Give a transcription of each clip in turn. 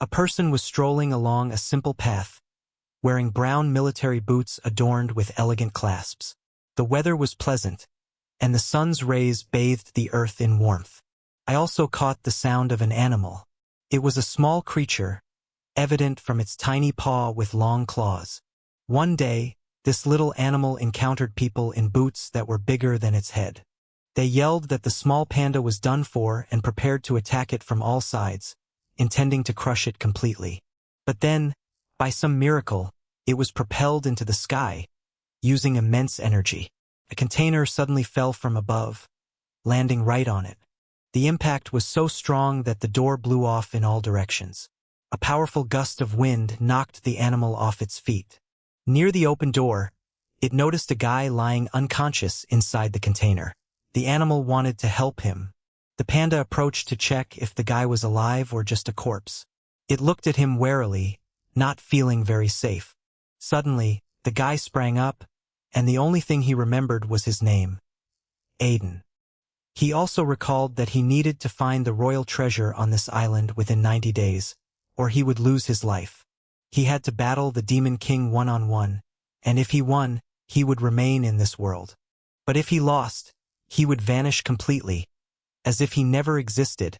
A person was strolling along a simple path, wearing brown military boots adorned with elegant clasps. The weather was pleasant, and the sun's rays bathed the earth in warmth. I also caught the sound of an animal. It was a small creature, evident from its tiny paw with long claws. One day, this little animal encountered people in boots that were bigger than its head. They yelled that the small panda was done for and prepared to attack it from all sides, intending to crush it completely. But then, by some miracle, it was propelled into the sky, using immense energy. A container suddenly fell from above, landing right on it. The impact was so strong that the door blew off in all directions. A powerful gust of wind knocked the animal off its feet. Near the open door, it noticed a guy lying unconscious inside the container. The animal wanted to help him. The panda approached to check if the guy was alive or just a corpse. It looked at him warily, not feeling very safe. Suddenly, the guy sprang up, and the only thing he remembered was his name, Aiden. He also recalled that he needed to find the royal treasure on this island within 90 days, or he would lose his life. He had to battle the Demon King one-on-one, and if he won, he would remain in this world. But if he lost, he would vanish completely, as if he never existed,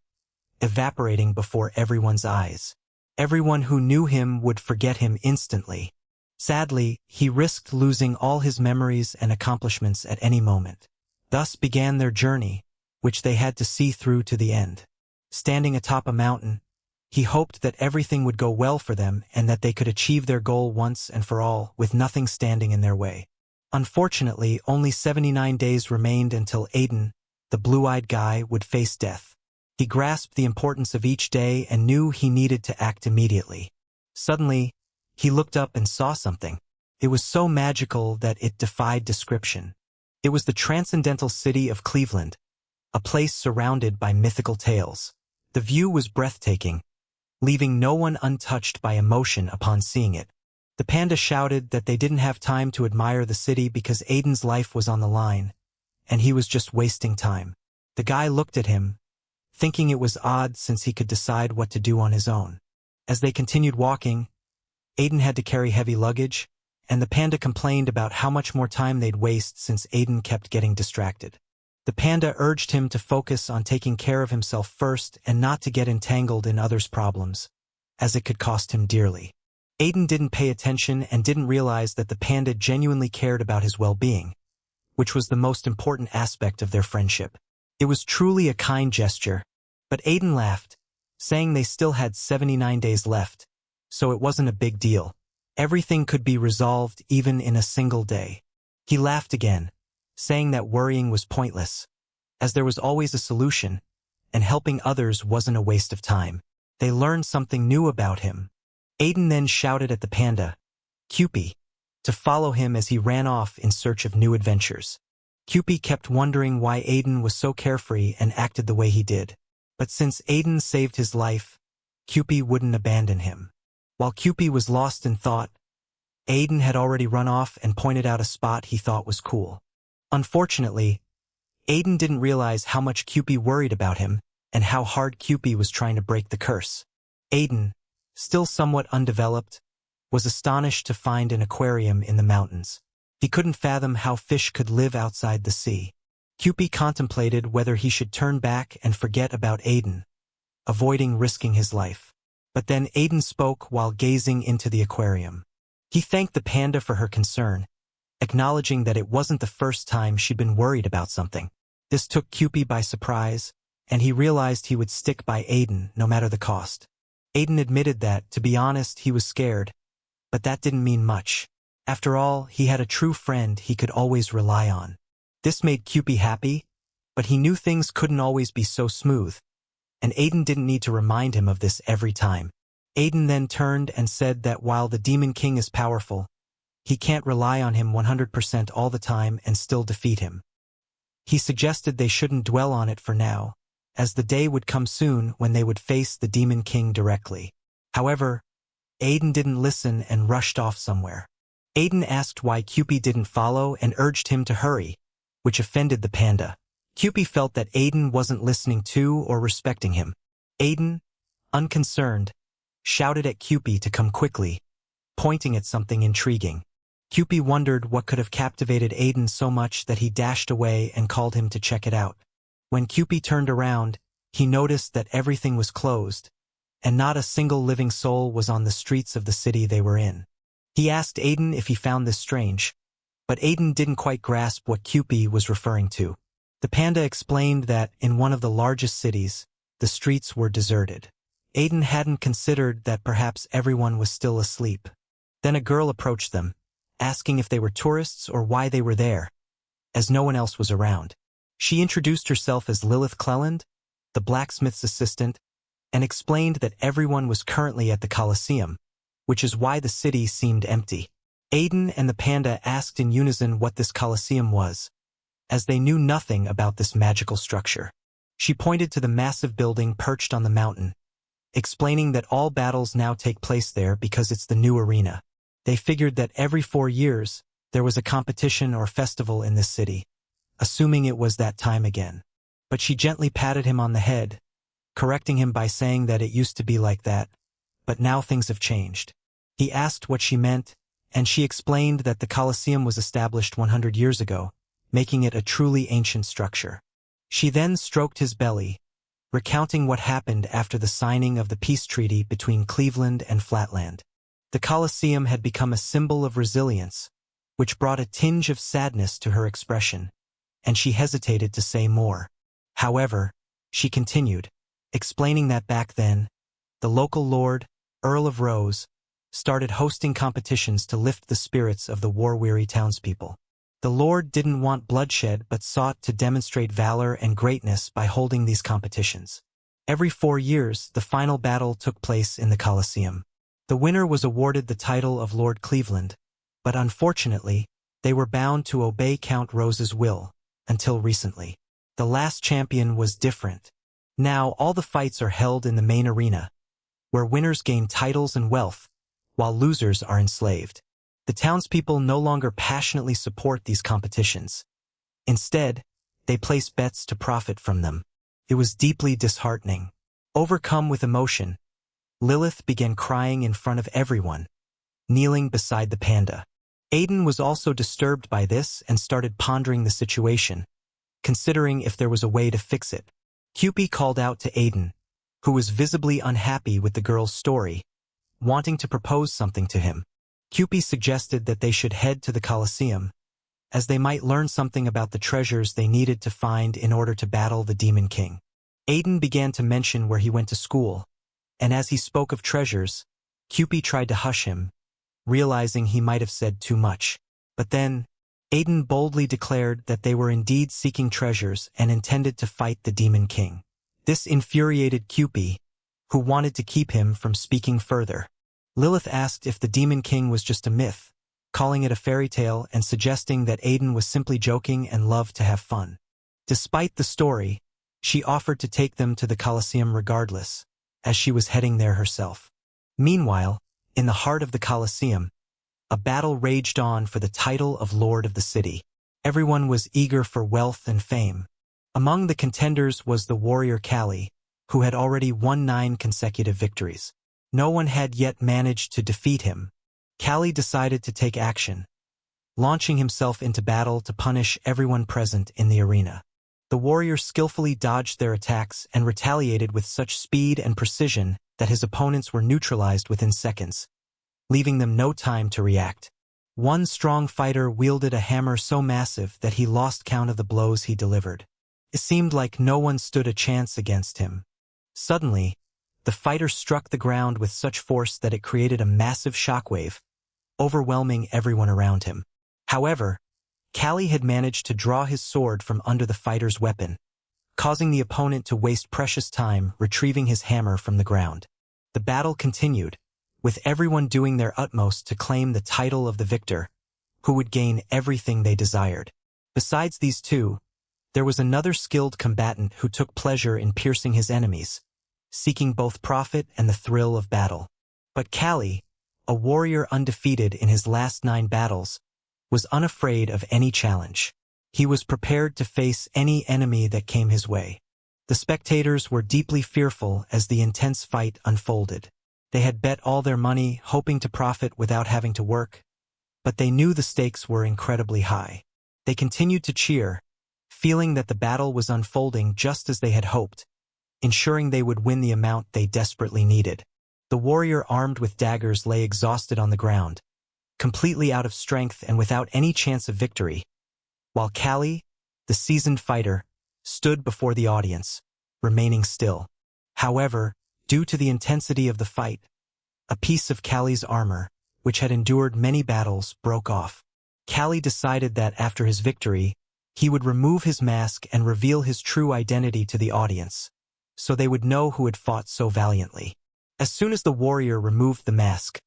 evaporating before everyone's eyes. Everyone who knew him would forget him instantly. Sadly, he risked losing all his memories and accomplishments at any moment. Thus began their journey, which they had to see through to the end. Standing atop a mountain, he hoped that everything would go well for them and that they could achieve their goal once and for all with nothing standing in their way. Unfortunately, only 79 days remained until Aiden, the blue-eyed guy, would face death. He grasped the importance of each day and knew he needed to act immediately. Suddenly, he looked up and saw something. It was so magical that it defied description. It was the transcendental city of Cleveland, a place surrounded by mythical tales. The view was breathtaking, leaving no one untouched by emotion upon seeing it. The panda shouted that they didn't have time to admire the city because Aiden's life was on the line, and he was just wasting time. The guy looked at him, thinking it was odd since he could decide what to do on his own. As they continued walking, Aiden had to carry heavy luggage, and the panda complained about how much more time they'd waste since Aiden kept getting distracted. The panda urged him to focus on taking care of himself first and not to get entangled in others' problems, as it could cost him dearly. Aiden didn't pay attention and didn't realize that the panda genuinely cared about his well-being, which was the most important aspect of their friendship. It was truly a kind gesture, but Aiden laughed, saying they still had 79 days left, so it wasn't a big deal. Everything could be resolved even in a single day. He laughed again, saying that worrying was pointless, as there was always a solution, and helping others wasn't a waste of time. They learned something new about him. Aiden then shouted at the panda, Cupie, to follow him as he ran off in search of new adventures. Cupie kept wondering why Aiden was so carefree and acted the way he did. But since Aiden saved his life, Cupie wouldn't abandon him. While Cupie was lost in thought, Aiden had already run off and pointed out a spot he thought was cool. Unfortunately, Aiden didn't realize how much Cupie worried about him and how hard Cupie was trying to break the curse. Aiden, still somewhat undeveloped, was astonished to find an aquarium in the mountains. He couldn't fathom how fish could live outside the sea. Cupie contemplated whether he should turn back and forget about Aiden, avoiding risking his life. But then Aiden spoke while gazing into the aquarium. He thanked the panda for her concern, acknowledging that it wasn't the first time she'd been worried about something. This took Cupie by surprise, and he realized he would stick by Aiden no matter the cost. Aiden admitted that, to be honest, he was scared, but that didn't mean much. After all, he had a true friend he could always rely on. This made Cupie happy, but he knew things couldn't always be so smooth, and Aiden didn't need to remind him of this every time. Aiden then turned and said that while the Demon King is powerful, he can't rely on him 100% all the time and still defeat him. He suggested they shouldn't dwell on it for now, as the day would come soon when they would face the Demon King directly. However, Aiden didn't listen and rushed off somewhere. Aiden asked why Cupie didn't follow and urged him to hurry, which offended the panda. Cupie felt that Aiden wasn't listening to or respecting him. Aiden, unconcerned, shouted at Kewpie to come quickly, pointing at something intriguing. Kewpie wondered what could have captivated Aiden so much that he dashed away and called him to check it out. When Kewpie turned around, he noticed that everything was closed, and not a single living soul was on the streets of the city they were in. He asked Aiden if he found this strange, but Aiden didn't quite grasp what Kewpie was referring to. The panda explained that in one of the largest cities, the streets were deserted. Aiden hadn't considered that perhaps everyone was still asleep. Then a girl approached them, asking if they were tourists or why they were there, as no one else was around. She introduced herself as Lilith Cleland, the blacksmith's assistant, and explained that everyone was currently at the Colosseum, which is why the city seemed empty. Aiden and the panda asked in unison what this Colosseum was, as they knew nothing about this magical structure. She pointed to the massive building perched on the mountain, explaining that all battles now take place there because it's the new arena. They figured that every 4 years, there was a competition or festival in this city, assuming it was that time again. But she gently patted him on the head, correcting him by saying that it used to be like that, but now things have changed. He asked what she meant, and she explained that the Colosseum was established 100 years ago, making it a truly ancient structure. She then stroked his belly, recounting what happened after the signing of the peace treaty between Cleveland and Flatland. The Colosseum had become a symbol of resilience, which brought a tinge of sadness to her expression, and she hesitated to say more. However, she continued, explaining that back then, the local lord, Earl of Rose, started hosting competitions to lift the spirits of the war-weary townspeople. The lord didn't want bloodshed but sought to demonstrate valor and greatness by holding these competitions. Every 4 years, the final battle took place in the Colosseum. The winner was awarded the title of Lord Cleveland, but unfortunately, they were bound to obey Count Rose's will, until recently. The last champion was different. Now all the fights are held in the main arena, where winners gain titles and wealth, while losers are enslaved. The townspeople no longer passionately support these competitions. Instead, they place bets to profit from them. It was deeply disheartening. Overcome with emotion, Lilith began crying in front of everyone, kneeling beside the panda. Aiden was also disturbed by this and started pondering the situation, considering if there was a way to fix it. Kewpie called out to Aiden, who was visibly unhappy with the girl's story, wanting to propose something to him. Kewpie suggested that they should head to the Colosseum, as they might learn something about the treasures they needed to find in order to battle the Demon King. Aiden began to mention where he went to school, and as he spoke of treasures, Kewpie tried to hush him, realizing he might have said too much. But then, Aiden boldly declared that they were indeed seeking treasures and intended to fight the Demon King. This infuriated Kewpie, who wanted to keep him from speaking further. Lilith asked if the Demon King was just a myth, calling it a fairy tale and suggesting that Aiden was simply joking and loved to have fun. Despite the story, she offered to take them to the Colosseum regardless, as she was heading there herself. Meanwhile, in the heart of the Colosseum, a battle raged on for the title of Lord of the City. Everyone was eager for wealth and fame. Among the contenders was the warrior Callie, who had already won 9 consecutive victories. No one had yet managed to defeat him. Callie decided to take action, launching himself into battle to punish everyone present in the arena. The warrior skillfully dodged their attacks and retaliated with such speed and precision that his opponents were neutralized within seconds, leaving them no time to react. One strong fighter wielded a hammer so massive that he lost count of the blows he delivered. It seemed like no one stood a chance against him. Suddenly, the fighter struck the ground with such force that it created a massive shockwave, overwhelming everyone around him. However, Callie had managed to draw his sword from under the fighter's weapon, causing the opponent to waste precious time retrieving his hammer from the ground. The battle continued, with everyone doing their utmost to claim the title of the victor, who would gain everything they desired. Besides these two, there was another skilled combatant who took pleasure in piercing his enemies, seeking both profit and the thrill of battle. But Callie, a warrior undefeated in his last 9 battles, was unafraid of any challenge. He was prepared to face any enemy that came his way. The spectators were deeply fearful as the intense fight unfolded. They had bet all their money, hoping to profit without having to work, but they knew the stakes were incredibly high. They continued to cheer, feeling that the battle was unfolding just as they had hoped, ensuring they would win the amount they desperately needed. The warrior armed with daggers lay exhausted on the ground, completely out of strength and without any chance of victory, while Callie, the seasoned fighter, stood before the audience, remaining still. However, due to the intensity of the fight, a piece of Callie's armor, which had endured many battles, broke off. Callie decided that after his victory, he would remove his mask and reveal his true identity to the audience, so they would know who had fought so valiantly. As soon as the warrior removed the mask,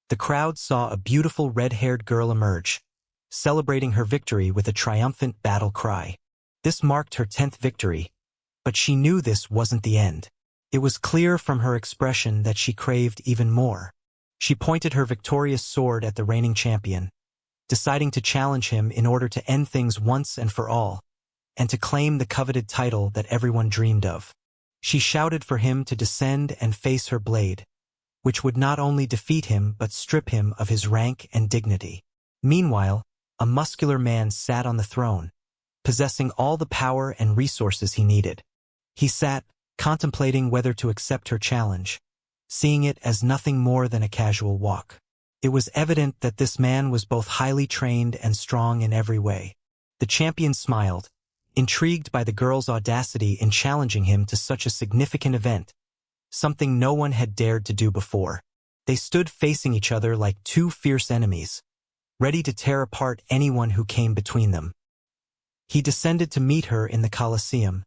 the crowd saw a beautiful red-haired girl emerge, celebrating her victory with a triumphant battle cry. This marked her 10th victory, but she knew this wasn't the end. It was clear from her expression that she craved even more. She pointed her victorious sword at the reigning champion, deciding to challenge him in order to end things once and for all, and to claim the coveted title that everyone dreamed of. She shouted for him to descend and face her blade, which would not only defeat him but strip him of his rank and dignity. Meanwhile, a muscular man sat on the throne, possessing all the power and resources he needed. He sat, contemplating whether to accept her challenge, seeing it as nothing more than a casual walk. It was evident that this man was both highly trained and strong in every way. The champion smiled, intrigued by the girl's audacity in challenging him to such a significant event, something no one had dared to do before. They stood facing each other like two fierce enemies, ready to tear apart anyone who came between them. He descended to meet her in the Colosseum,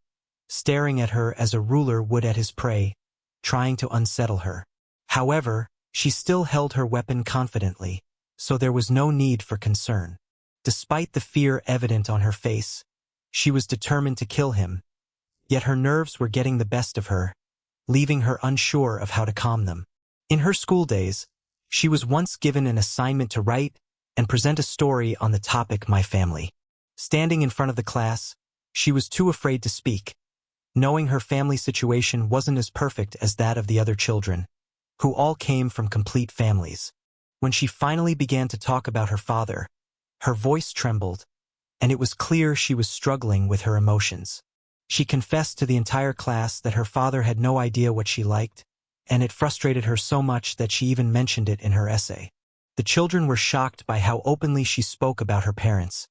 staring at her as a ruler would at his prey, trying to unsettle her. However, she still held her weapon confidently, so there was no need for concern. Despite the fear evident on her face, she was determined to kill him, yet her nerves were getting the best of her, leaving her unsure of how to calm them. In her school days, she was once given an assignment to write and present a story on the topic My Family. Standing in front of the class, she was too afraid to speak, knowing her family situation wasn't as perfect as that of the other children, who all came from complete families. When she finally began to talk about her father, her voice trembled, and it was clear she was struggling with her emotions. She confessed to the entire class that her father had no idea what she liked, and it frustrated her so much that she even mentioned it in her essay. The children were shocked by how openly she spoke about her parents,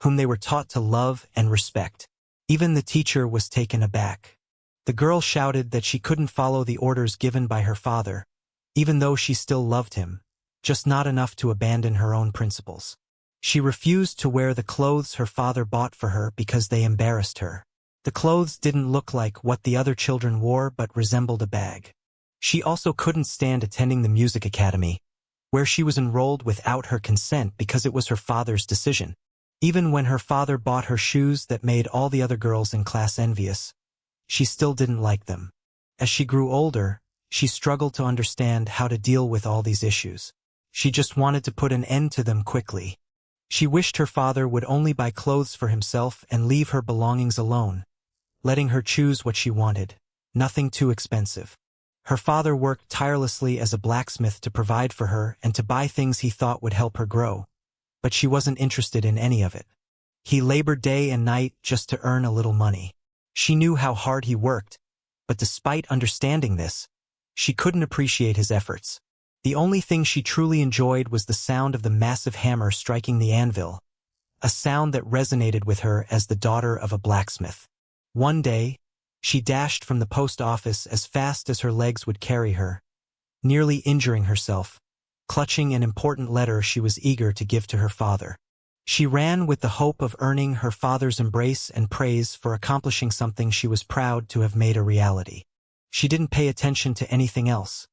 whom they were taught to love and respect. Even the teacher was taken aback. The girl shouted that she couldn't follow the orders given by her father, even though she still loved him, just not enough to abandon her own principles. She refused to wear the clothes her father bought for her because they embarrassed her. The clothes didn't look like what the other children wore but resembled a bag. She also couldn't stand attending the music academy, where she was enrolled without her consent because it was her father's decision. Even when her father bought her shoes that made all the other girls in class envious, she still didn't like them. As she grew older, she struggled to understand how to deal with all these issues. She just wanted to put an end to them quickly. She wished her father would only buy clothes for himself and leave her belongings alone, letting her choose what she wanted, nothing too expensive. Her father worked tirelessly as a blacksmith to provide for her and to buy things he thought would help her grow, but she wasn't interested in any of it. He labored day and night just to earn a little money. She knew how hard he worked, but despite understanding this, she couldn't appreciate his efforts. The only thing she truly enjoyed was the sound of the massive hammer striking the anvil, a sound that resonated with her as the daughter of a blacksmith. One day, she dashed from the post office as fast as her legs would carry her, nearly injuring herself, clutching an important letter she was eager to give to her father. She ran with the hope of earning her father's embrace and praise for accomplishing something she was proud to have made a reality. She didn't pay attention to anything else,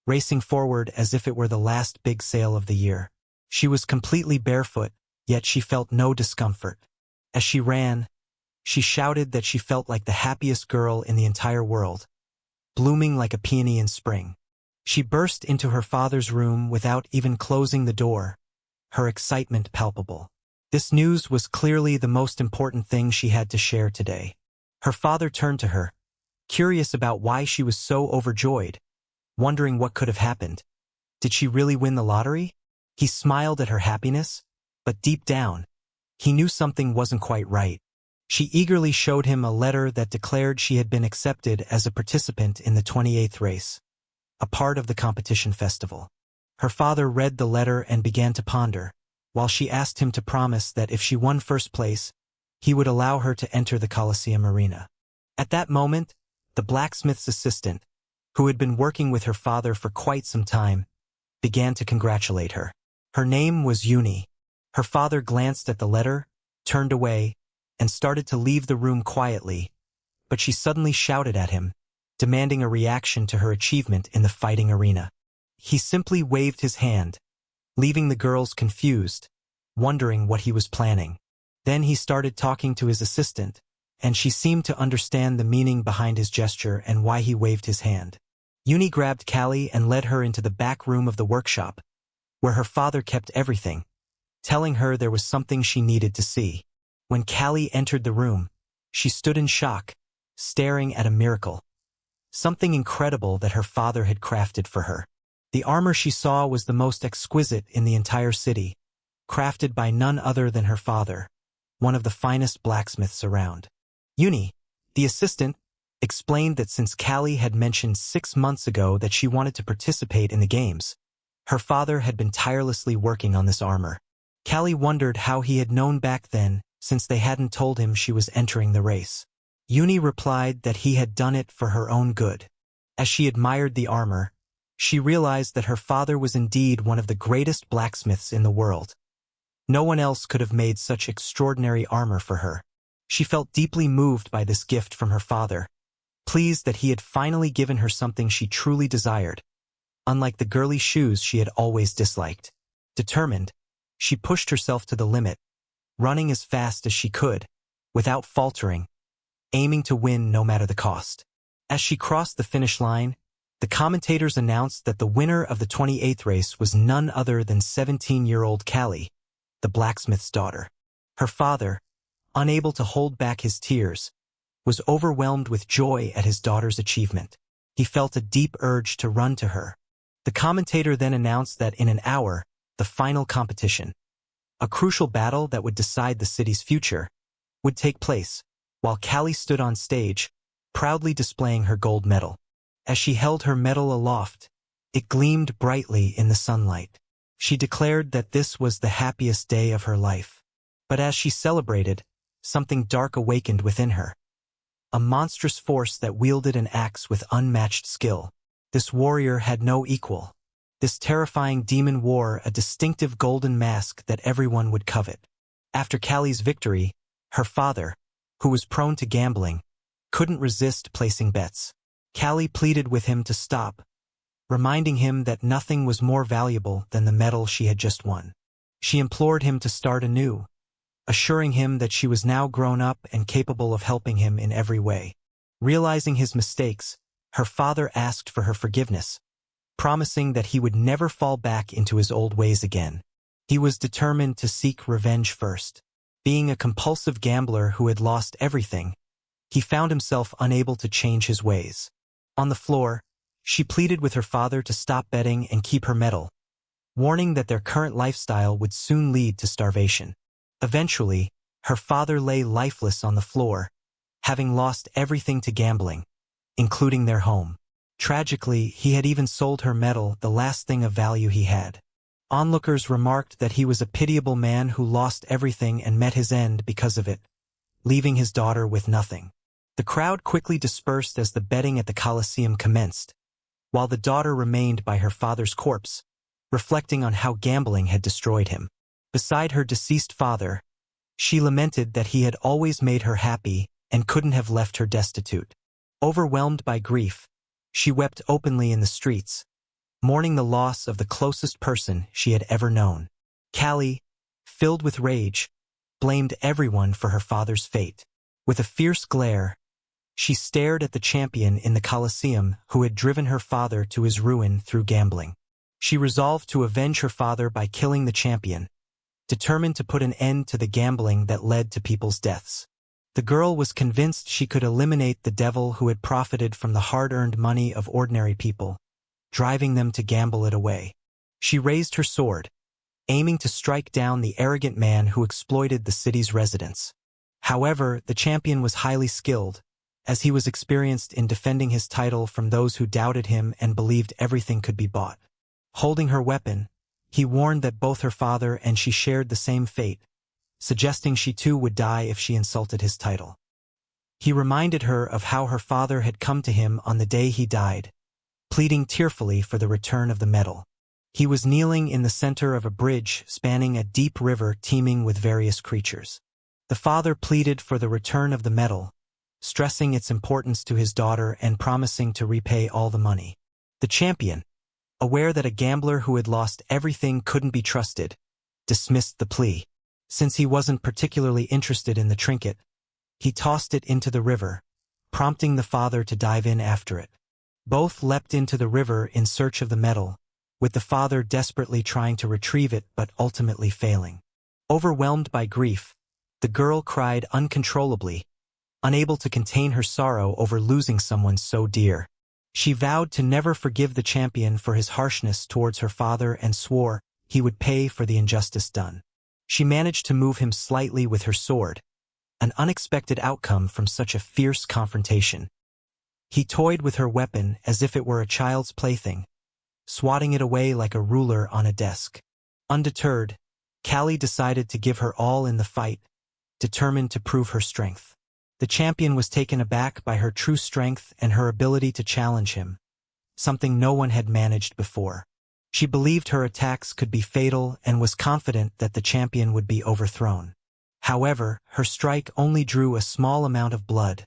racing forward as if it were the last big sale of the year. She was completely barefoot, yet she felt no discomfort. As she ran, she shouted that she felt like the happiest girl in the entire world, blooming like a peony in spring. She burst into her father's room without even closing the door, her excitement palpable. This news was clearly the most important thing she had to share today. Her father turned to her, curious about why she was so overjoyed, wondering what could have happened. Did she really win the lottery? He smiled at her happiness, but deep down, he knew something wasn't quite right. She eagerly showed him a letter that declared she had been accepted as a participant in the 28th race, a part of the competition festival. Her father read the letter and began to ponder, while she asked him to promise that if she won first place, he would allow her to enter the Colosseum arena. At that moment, the blacksmith's assistant, who had been working with her father for quite some time, began to congratulate her. Her name was Uni. Her father glanced at the letter, turned away, and started to leave the room quietly, but she suddenly shouted at him, demanding a reaction to her achievement in the fighting arena. He simply waved his hand, leaving the girls confused, wondering what he was planning. Then he started talking to his assistant, and she seemed to understand the meaning behind his gesture and why he waved his hand. Uni grabbed Callie and led her into the back room of the workshop, where her father kept everything, telling her there was something she needed to see. When Callie entered the room, she stood in shock, staring at a miracle, something incredible that her father had crafted for her. The armor she saw was the most exquisite in the entire city, crafted by none other than her father, one of the finest blacksmiths around. Uni, the assistant, explained that since Callie had mentioned 6 months ago that she wanted to participate in the games, her father had been tirelessly working on this armor. Callie wondered how he had known back then, since they hadn't told him she was entering the race. Uni replied that he had done it for her own good. As she admired the armor, she realized that her father was indeed one of the greatest blacksmiths in the world. No one else could have made such extraordinary armor for her. She felt deeply moved by this gift from her father, pleased that he had finally given her something she truly desired, unlike the girly shoes she had always disliked. Determined, she pushed herself to the limit, running as fast as she could, without faltering, aiming to win no matter the cost. As she crossed the finish line, the commentators announced that the winner of the 28th race was none other than 17-year-old Callie, the blacksmith's daughter. Her father, unable to hold back his tears, was overwhelmed with joy at his daughter's achievement. He felt a deep urge to run to her. The commentator then announced that in an hour, the final competition, a crucial battle that would decide the city's future, would take place, while Callie stood on stage, proudly displaying her gold medal. As she held her medal aloft, it gleamed brightly in the sunlight. She declared that this was the happiest day of her life. But as she celebrated, something dark awakened within her. A monstrous force that wielded an axe with unmatched skill. This warrior had no equal. This terrifying demon wore a distinctive golden mask that everyone would covet. After Callie's victory, her father, who was prone to gambling, couldn't resist placing bets. Callie pleaded with him to stop, reminding him that nothing was more valuable than the medal she had just won. She implored him to start anew, assuring him that she was now grown up and capable of helping him in every way. Realizing his mistakes, her father asked for her forgiveness, promising that he would never fall back into his old ways again. He was determined to seek revenge first. Being a compulsive gambler who had lost everything, he found himself unable to change his ways. On the floor, she pleaded with her father to stop betting and keep her medal, warning that their current lifestyle would soon lead to starvation. Eventually, her father lay lifeless on the floor, having lost everything to gambling, including their home. Tragically, he had even sold her medal, the last thing of value he had. Onlookers remarked that he was a pitiable man who lost everything and met his end because of it, leaving his daughter with nothing. The crowd quickly dispersed as the betting at the Colosseum commenced, while the daughter remained by her father's corpse, reflecting on how gambling had destroyed him. Beside her deceased father, she lamented that he had always made her happy and couldn't have left her destitute. Overwhelmed by grief, she wept openly in the streets, mourning the loss of the closest person she had ever known. Callie, filled with rage, blamed everyone for her father's fate. With a fierce glare, she stared at the champion in the Colosseum who had driven her father to his ruin through gambling. She resolved to avenge her father by killing the champion, determined to put an end to the gambling that led to people's deaths. The girl was convinced she could eliminate the devil who had profited from the hard-earned money of ordinary people, driving them to gamble it away. She raised her sword, aiming to strike down the arrogant man who exploited the city's residents. However, the champion was highly skilled, as he was experienced in defending his title from those who doubted him and believed everything could be bought. Holding her weapon, he warned that both her father and she shared the same fate, suggesting she too would die if she insulted his title. He reminded her of how her father had come to him on the day he died, pleading tearfully for the return of the medal. He was kneeling in the center of a bridge spanning a deep river teeming with various creatures. The father pleaded for the return of the medal, stressing its importance to his daughter and promising to repay all the money. The champion, aware that a gambler who had lost everything couldn't be trusted, dismissed the plea. Since he wasn't particularly interested in the trinket, he tossed it into the river, prompting the father to dive in after it. Both leapt into the river in search of the medal, with the father desperately trying to retrieve it but ultimately failing. Overwhelmed by grief, the girl cried uncontrollably, unable to contain her sorrow over losing someone so dear. She vowed to never forgive the champion for his harshness towards her father and swore he would pay for the injustice done. She managed to move him slightly with her sword, an unexpected outcome from such a fierce confrontation. He toyed with her weapon as if it were a child's plaything, swatting it away like a ruler on a desk. Undeterred, Callie decided to give her all in the fight, determined to prove her strength. The champion was taken aback by her true strength and her ability to challenge him, something no one had managed before. She believed her attacks could be fatal and was confident that the champion would be overthrown. However, her strike only drew a small amount of blood,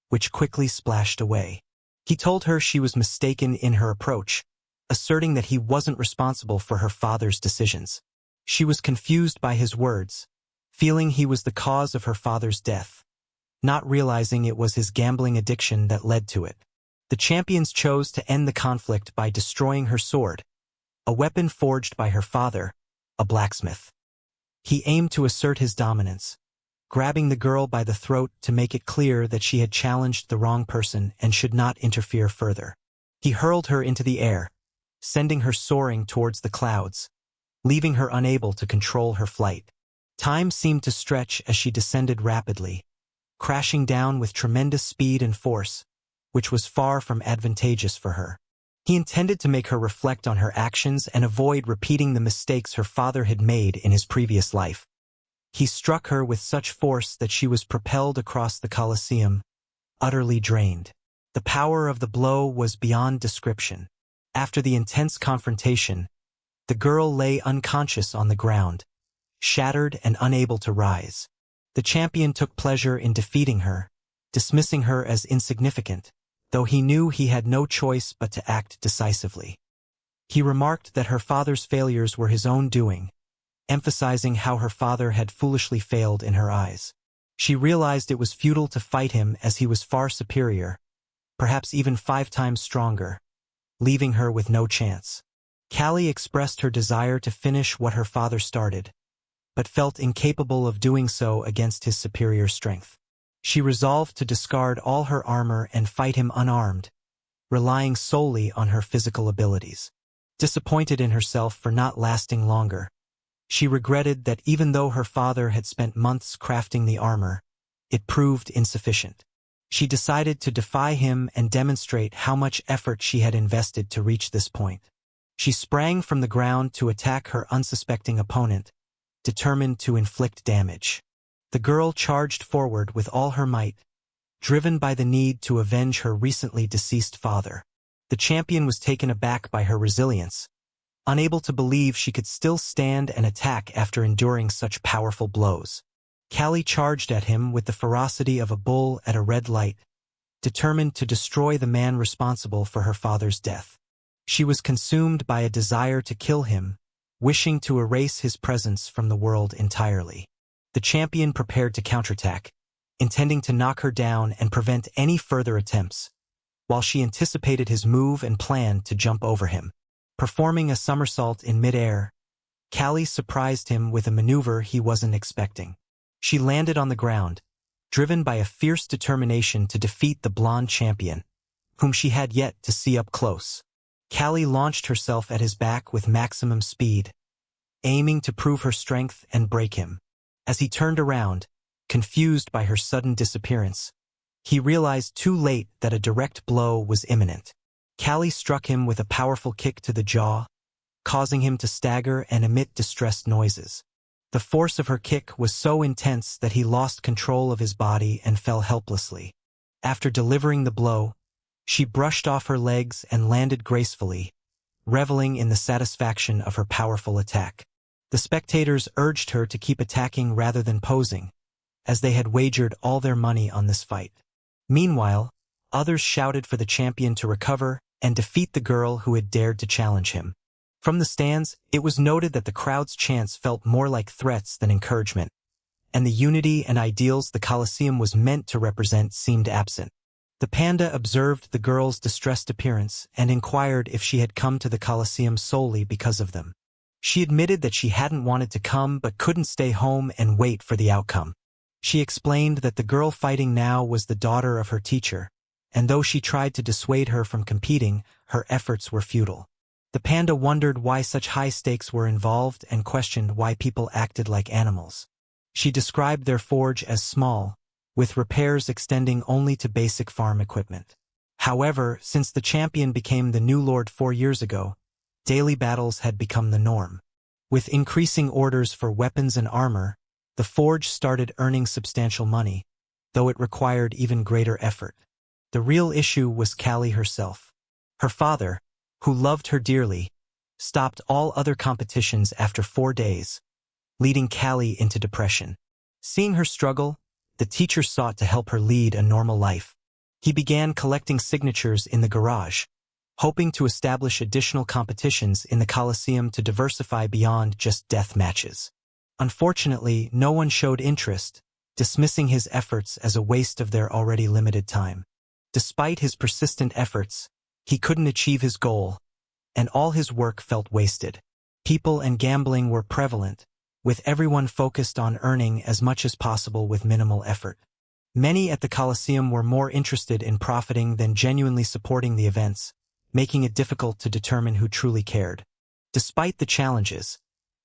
which quickly splashed away. He told her she was mistaken in her approach, asserting that he wasn't responsible for her father's decisions. She was confused by his words, feeling he was the cause of her father's death, not realizing it was his gambling addiction that led to it. The champions chose to end the conflict by destroying her sword, a weapon forged by her father, a blacksmith. He aimed to assert his dominance, grabbing the girl by the throat to make it clear that she had challenged the wrong person and should not interfere further. He hurled her into the air, sending her soaring towards the clouds, leaving her unable to control her flight. Time seemed to stretch as she descended rapidly, crashing down with tremendous speed and force, which was far from advantageous for her. He intended to make her reflect on her actions and avoid repeating the mistakes her father had made in his previous life. He struck her with such force that she was propelled across the Colosseum, utterly drained. The power of the blow was beyond description. After the intense confrontation, the girl lay unconscious on the ground, shattered and unable to rise. The champion took pleasure in defeating her, dismissing her as insignificant, though he knew he had no choice but to act decisively. He remarked that her father's failures were his own doing, emphasizing how her father had foolishly failed in her eyes. She realized it was futile to fight him as he was far superior, perhaps even 5 times stronger, leaving her with no chance. Callie expressed her desire to finish what her father started, but felt incapable of doing so against his superior strength. She resolved to discard all her armor and fight him unarmed, relying solely on her physical abilities. Disappointed in herself for not lasting longer, she regretted that even though her father had spent months crafting the armor, it proved insufficient. She decided to defy him and demonstrate how much effort she had invested to reach this point. She sprang from the ground to attack her unsuspecting opponent, determined to inflict damage. The girl charged forward with all her might, driven by the need to avenge her recently deceased father. The champion was taken aback by her resilience, unable to believe she could still stand and attack after enduring such powerful blows. Callie charged at him with the ferocity of a bull at a red light, determined to destroy the man responsible for her father's death. She was consumed by a desire to kill him, wishing to erase his presence from the world entirely. The champion prepared to counterattack, intending to knock her down and prevent any further attempts, while she anticipated his move and planned to jump over him. Performing a somersault in midair, Callie surprised him with a maneuver he wasn't expecting. She landed on the ground, driven by a fierce determination to defeat the blonde champion, whom she had yet to see up close. Callie launched herself at his back with maximum speed, aiming to prove her strength and break him. As he turned around, confused by her sudden disappearance, he realized too late that a direct blow was imminent. Callie struck him with a powerful kick to the jaw, causing him to stagger and emit distressed noises. The force of her kick was so intense that he lost control of his body and fell helplessly. After delivering the blow, she brushed off her legs and landed gracefully, reveling in the satisfaction of her powerful attack. The spectators urged her to keep attacking rather than posing, as they had wagered all their money on this fight. Meanwhile, others shouted for the champion to recover and defeat the girl who had dared to challenge him. From the stands, it was noted that the crowd's chants felt more like threats than encouragement, and the unity and ideals the Colosseum was meant to represent seemed absent. The panda observed the girl's distressed appearance and inquired if she had come to the Colosseum solely because of them. She admitted that she hadn't wanted to come but couldn't stay home and wait for the outcome. She explained that the girl fighting now was the daughter of her teacher, and though she tried to dissuade her from competing, her efforts were futile. The panda wondered why such high stakes were involved and questioned why people acted like animals. She described their forge as small, with repairs extending only to basic farm equipment. However, since the champion became the new lord 4 years ago, daily battles had become the norm. With increasing orders for weapons and armor, the forge started earning substantial money, though it required even greater effort. The real issue was Callie herself. Her father, who loved her dearly, stopped all other competitions after 4 days, leading Callie into depression. Seeing her struggle, the teacher sought to help her lead a normal life. He began collecting signatures in the garage, hoping to establish additional competitions in the Colosseum to diversify beyond just death matches. Unfortunately, no one showed interest, dismissing his efforts as a waste of their already limited time. Despite his persistent efforts, he couldn't achieve his goal, and all his work felt wasted. People and gambling were prevalent, with everyone focused on earning as much as possible with minimal effort. Many at the Colosseum were more interested in profiting than genuinely supporting the events, making it difficult to determine who truly cared. Despite the challenges,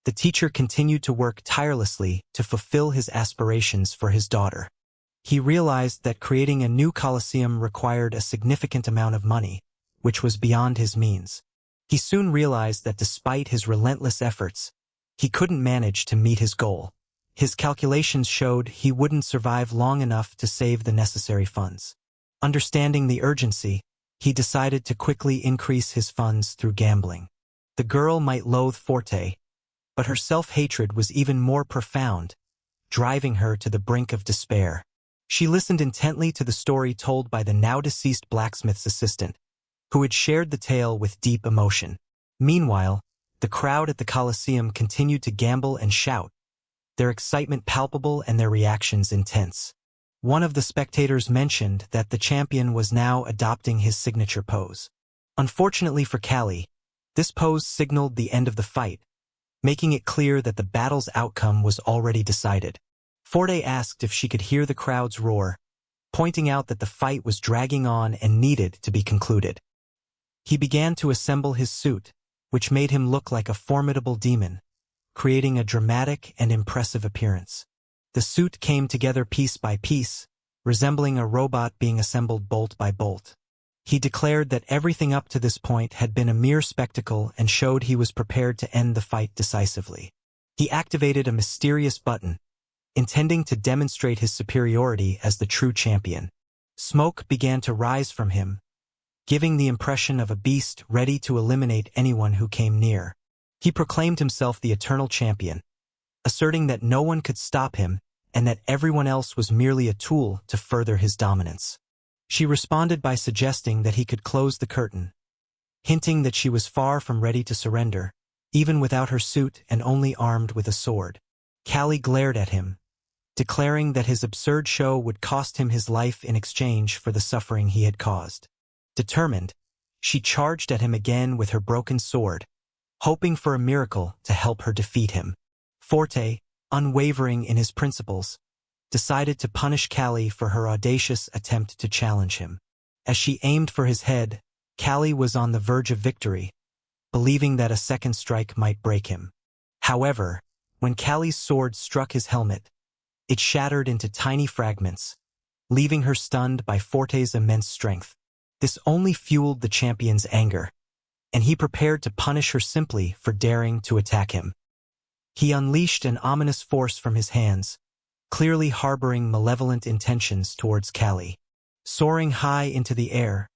the teacher continued to work tirelessly to fulfill his aspirations for his daughter. He realized that creating a new Colosseum required a significant amount of money, which was beyond his means. He soon realized that despite his relentless efforts, he couldn't manage to meet his goal. His calculations showed he wouldn't survive long enough to save the necessary funds. Understanding the urgency, he decided to quickly increase his funds through gambling. The girl might loathe Forte, but her self-hatred was even more profound, driving her to the brink of despair. She listened intently to the story told by the now-deceased blacksmith's assistant, who had shared the tale with deep emotion. Meanwhile, the crowd at the Colosseum continued to gamble and shout, their excitement palpable and their reactions intense. One of the spectators mentioned that the champion was now adopting his signature pose. Unfortunately for Callie, this pose signaled the end of the fight, making it clear that the battle's outcome was already decided. Forte asked if she could hear the crowd's roar, pointing out that the fight was dragging on and needed to be concluded. He began to assemble his suit, which made him look like a formidable demon, creating a dramatic and impressive appearance. The suit came together piece by piece, resembling a robot being assembled bolt by bolt. He declared that everything up to this point had been a mere spectacle and showed he was prepared to end the fight decisively. He activated a mysterious button, intending to demonstrate his superiority as the true champion. Smoke began to rise from him, giving the impression of a beast ready to eliminate anyone who came near. He proclaimed himself the eternal champion, asserting that no one could stop him and that everyone else was merely a tool to further his dominance. She responded by suggesting that he could close the curtain, hinting that she was far from ready to surrender, even without her suit and only armed with a sword. Callie glared at him, declaring that his absurd show would cost him his life in exchange for the suffering he had caused. Determined, she charged at him again with her broken sword, hoping for a miracle to help her defeat him. Forte, unwavering in his principles, decided to punish Callie for her audacious attempt to challenge him. As she aimed for his head, Callie was on the verge of victory, believing that a second strike might break him. However, when Callie's sword struck his helmet, it shattered into tiny fragments, leaving her stunned by Forte's immense strength. This only fueled the champion's anger, and he prepared to punish her simply for daring to attack him. He unleashed an ominous force from his hands, clearly harboring malevolent intentions towards Callie. Soaring high into the air,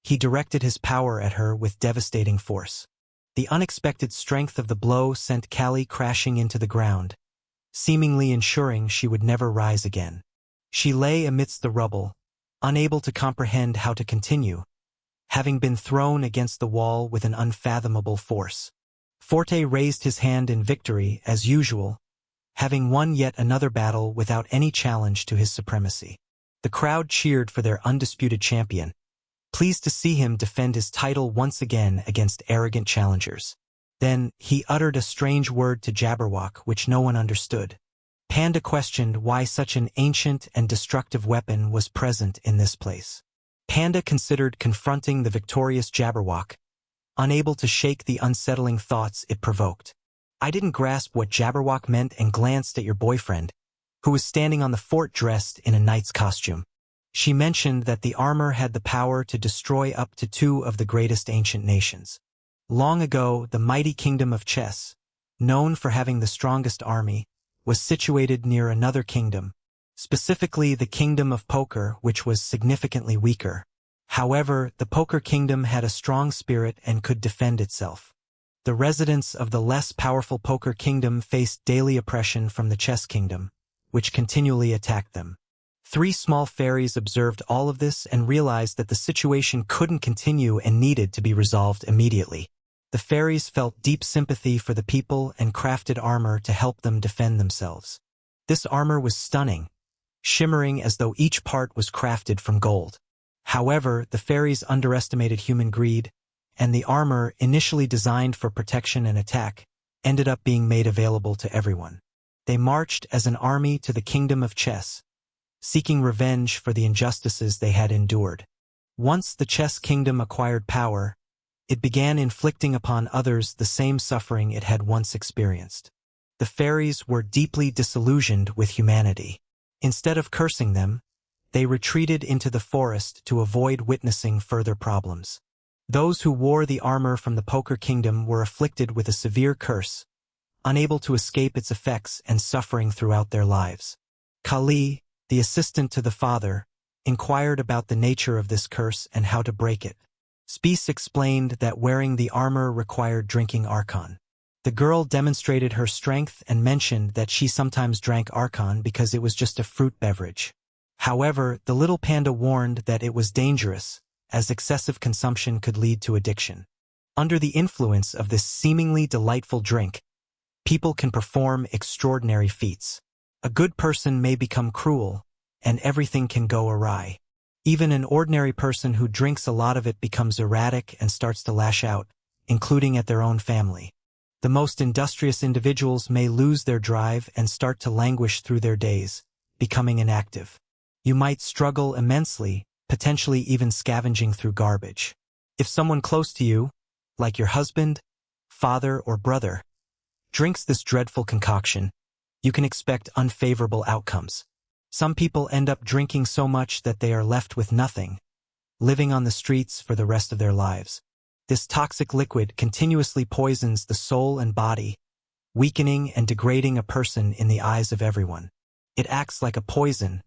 he directed his power at her with devastating force. The unexpected strength of the blow sent Callie crashing into the ground, seemingly ensuring she would never rise again. She lay amidst the rubble, unable to comprehend how to continue, having been thrown against the wall with an unfathomable force. Forte raised his hand in victory as usual, having won yet another battle without any challenge to his supremacy. The crowd cheered for their undisputed champion, pleased to see him defend his title once again against arrogant challengers. Then, he uttered a strange word to Jabberwock which no one understood. Panda questioned why such an ancient and destructive weapon was present in this place. Panda considered confronting the victorious Jabberwock, unable to shake the unsettling thoughts it provoked. I didn't grasp what Jabberwock meant and glanced at your boyfriend, who was standing on the fort dressed in a knight's costume. She mentioned that the armor had the power to destroy up to 2 of the greatest ancient nations. Long ago, the mighty kingdom of Chess, known for having the strongest army, was situated near another kingdom, specifically the kingdom of Poker, which was significantly weaker. However, the Poker kingdom had a strong spirit and could defend itself. The residents of the less powerful Poker kingdom faced daily oppression from the Chess kingdom, which continually attacked them. 3 small fairies observed all of this and realized that the situation couldn't continue and needed to be resolved immediately. The fairies felt deep sympathy for the people and crafted armor to help them defend themselves. This armor was stunning, shimmering as though each part was crafted from gold. However, the fairies underestimated human greed, and the armor, initially designed for protection and attack, ended up being made available to everyone. They marched as an army to the kingdom of Chess, seeking revenge for the injustices they had endured. Once the Chess kingdom acquired power, it began inflicting upon others the same suffering it had once experienced. The fairies were deeply disillusioned with humanity. Instead of cursing them, they retreated into the forest to avoid witnessing further problems. Those who wore the armor from the Poker kingdom were afflicted with a severe curse, unable to escape its effects and suffering throughout their lives. Kali, the assistant to the father, inquired about the nature of this curse and how to break it. Spice explained that wearing the armor required drinking Archon. The girl demonstrated her strength and mentioned that she sometimes drank Archon because it was just a fruit beverage. However, the little panda warned that it was dangerous, as excessive consumption could lead to addiction. Under the influence of this seemingly delightful drink, people can perform extraordinary feats. A good person may become cruel, and everything can go awry. Even an ordinary person who drinks a lot of it becomes erratic and starts to lash out, including at their own family. The most industrious individuals may lose their drive and start to languish through their days, becoming inactive. You might struggle immensely, potentially even scavenging through garbage. If someone close to you, like your husband, father, or brother, drinks this dreadful concoction, you can expect unfavorable outcomes. Some people end up drinking so much that they are left with nothing, living on the streets for the rest of their lives. This toxic liquid continuously poisons the soul and body, weakening and degrading a person in the eyes of everyone. It acts like a poison,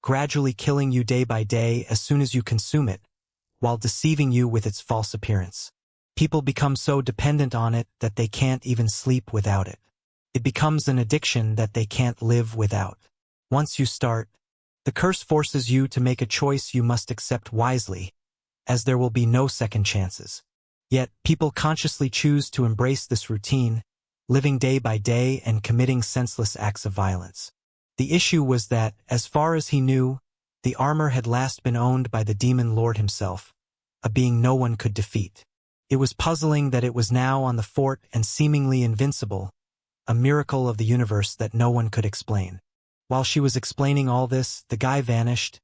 gradually killing you day by day as soon as you consume it, while deceiving you with its false appearance. People become so dependent on it that they can't even sleep without it. It becomes an addiction that they can't live without. Once you start, the curse forces you to make a choice you must accept wisely, as there will be no second chances. Yet, people consciously choose to embrace this routine, living day by day and committing senseless acts of violence. The issue was that, as far as he knew, the armor had last been owned by the demon lord himself, a being no one could defeat. It was puzzling that it was now on the fort and seemingly invincible, a miracle of the universe that no one could explain. While she was explaining all this, the guy vanished,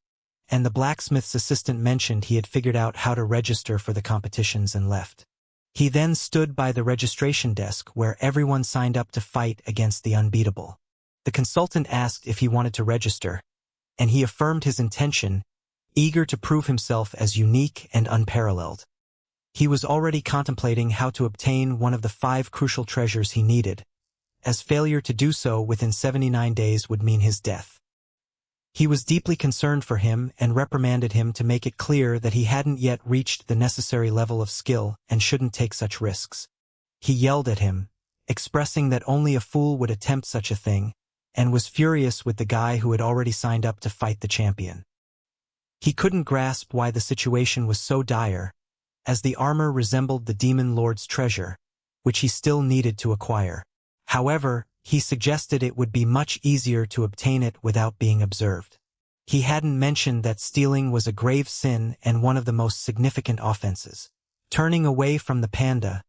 and the blacksmith's assistant mentioned he had figured out how to register for the competitions and left. He then stood by the registration desk where everyone signed up to fight against the unbeatable. The consultant asked if he wanted to register, and he affirmed his intention, eager to prove himself as unique and unparalleled. He was already contemplating how to obtain one of the 5 crucial treasures he needed, as failure to do so within 79 days would mean his death. He was deeply concerned for him and reprimanded him to make it clear that he hadn't yet reached the necessary level of skill and shouldn't take such risks. He yelled at him, expressing that only a fool would attempt such a thing, and was furious with the guy who had already signed up to fight the champion. He couldn't grasp why the situation was so dire, as the armor resembled the demon lord's treasure, which he still needed to acquire. However, he suggested it would be much easier to obtain it without being observed. He hadn't mentioned that stealing was a grave sin and one of the most significant offenses. Turning away from the panda,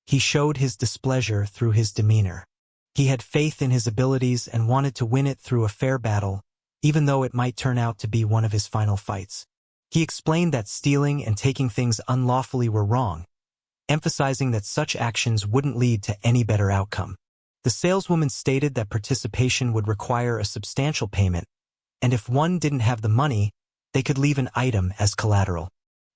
he showed his displeasure through his demeanor. He had faith in his abilities and wanted to win it through a fair battle, even though it might turn out to be one of his final fights. He explained that stealing and taking things unlawfully were wrong, emphasizing that such actions wouldn't lead to any better outcome. The saleswoman stated that participation would require a substantial payment, and if one didn't have the money, they could leave an item as collateral.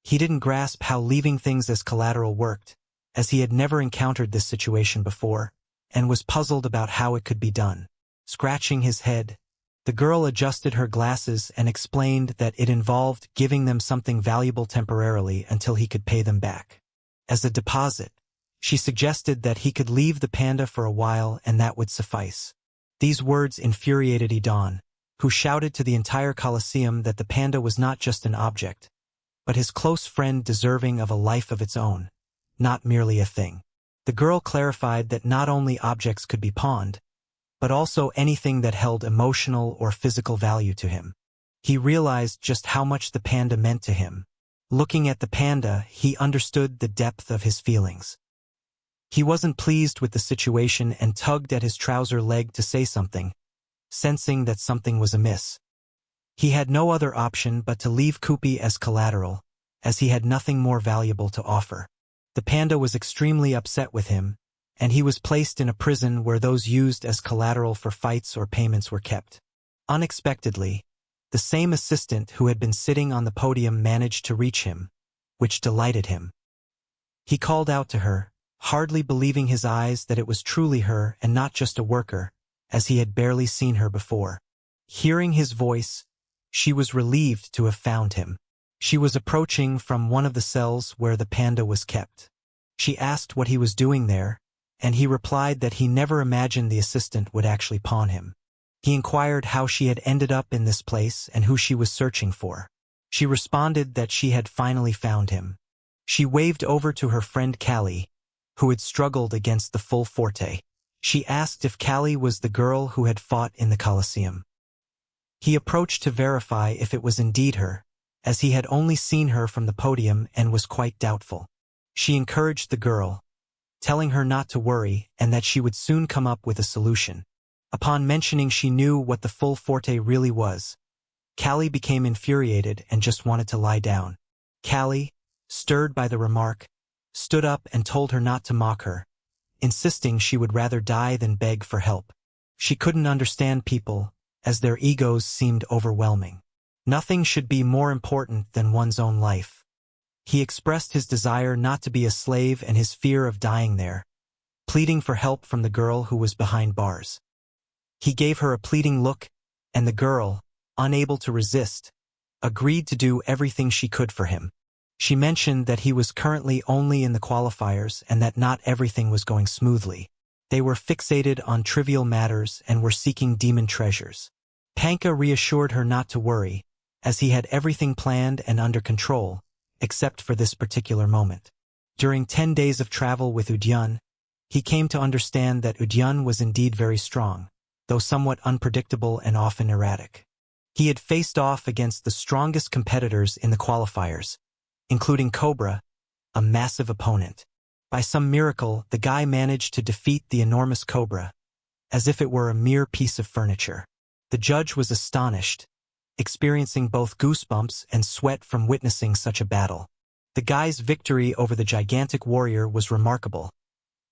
He didn't grasp how leaving things as collateral worked, as he had never encountered this situation before, and was puzzled about how it could be done. Scratching his head, the girl adjusted her glasses and explained that it involved giving them something valuable temporarily until he could pay them back. As a deposit, she suggested that he could leave the panda for a while and that would suffice. These words infuriated Idan, who shouted to the entire Colosseum that the panda was not just an object, but his close friend deserving of a life of its own, not merely a thing. The girl clarified that not only objects could be pawned, but also anything that held emotional or physical value to him. He realized just how much the panda meant to him. Looking at the panda, he understood the depth of his feelings. He wasn't pleased with the situation and tugged at his trouser leg to say something, sensing that something was amiss. He had no other option but to leave Kupi as collateral, as he had nothing more valuable to offer. The panda was extremely upset with him, and he was placed in a prison where those used as collateral for fights or payments were kept. Unexpectedly, the same assistant who had been sitting on the podium managed to reach him, which delighted him. He called out to her, hardly believing his eyes that it was truly her and not just a worker, as he had barely seen her before. Hearing his voice, she was relieved to have found him. She was approaching from one of the cells where the panda was kept. She asked what he was doing there, and he replied that he never imagined the assistant would actually pawn him. He inquired how she had ended up in this place and who she was searching for. She responded that she had finally found him. She waved over to her friend Callie, who had struggled against the full forte. She asked if Callie was the girl who had fought in the Colosseum. He approached to verify if it was indeed her, as he had only seen her from the podium and was quite doubtful. She encouraged the girl, telling her not to worry and that she would soon come up with a solution. Upon mentioning she knew what the full forte really was, Callie became infuriated and just wanted to lie down. Callie, stirred by the remark, stood up and told her not to mock her, insisting she would rather die than beg for help. She couldn't understand people, as their egos seemed overwhelming. Nothing should be more important than one's own life. He expressed his desire not to be a slave and his fear of dying there, pleading for help from the girl who was behind bars. He gave her a pleading look, and the girl, unable to resist, agreed to do everything she could for him. She mentioned that he was currently only in the qualifiers and that not everything was going smoothly. They were fixated on trivial matters and were seeking demon treasures. Panka reassured her not to worry, as he had everything planned and under control, except for this particular moment. During 10 days of travel with Udyun, he came to understand that Udyun was indeed very strong, though somewhat unpredictable and often erratic. He had faced off against the strongest competitors in the qualifiers, including Cobra, a massive opponent. By some miracle, the guy managed to defeat the enormous Cobra, as if it were a mere piece of furniture. The judge was astonished, experiencing both goosebumps and sweat from witnessing such a battle. The guy's victory over the gigantic warrior was remarkable.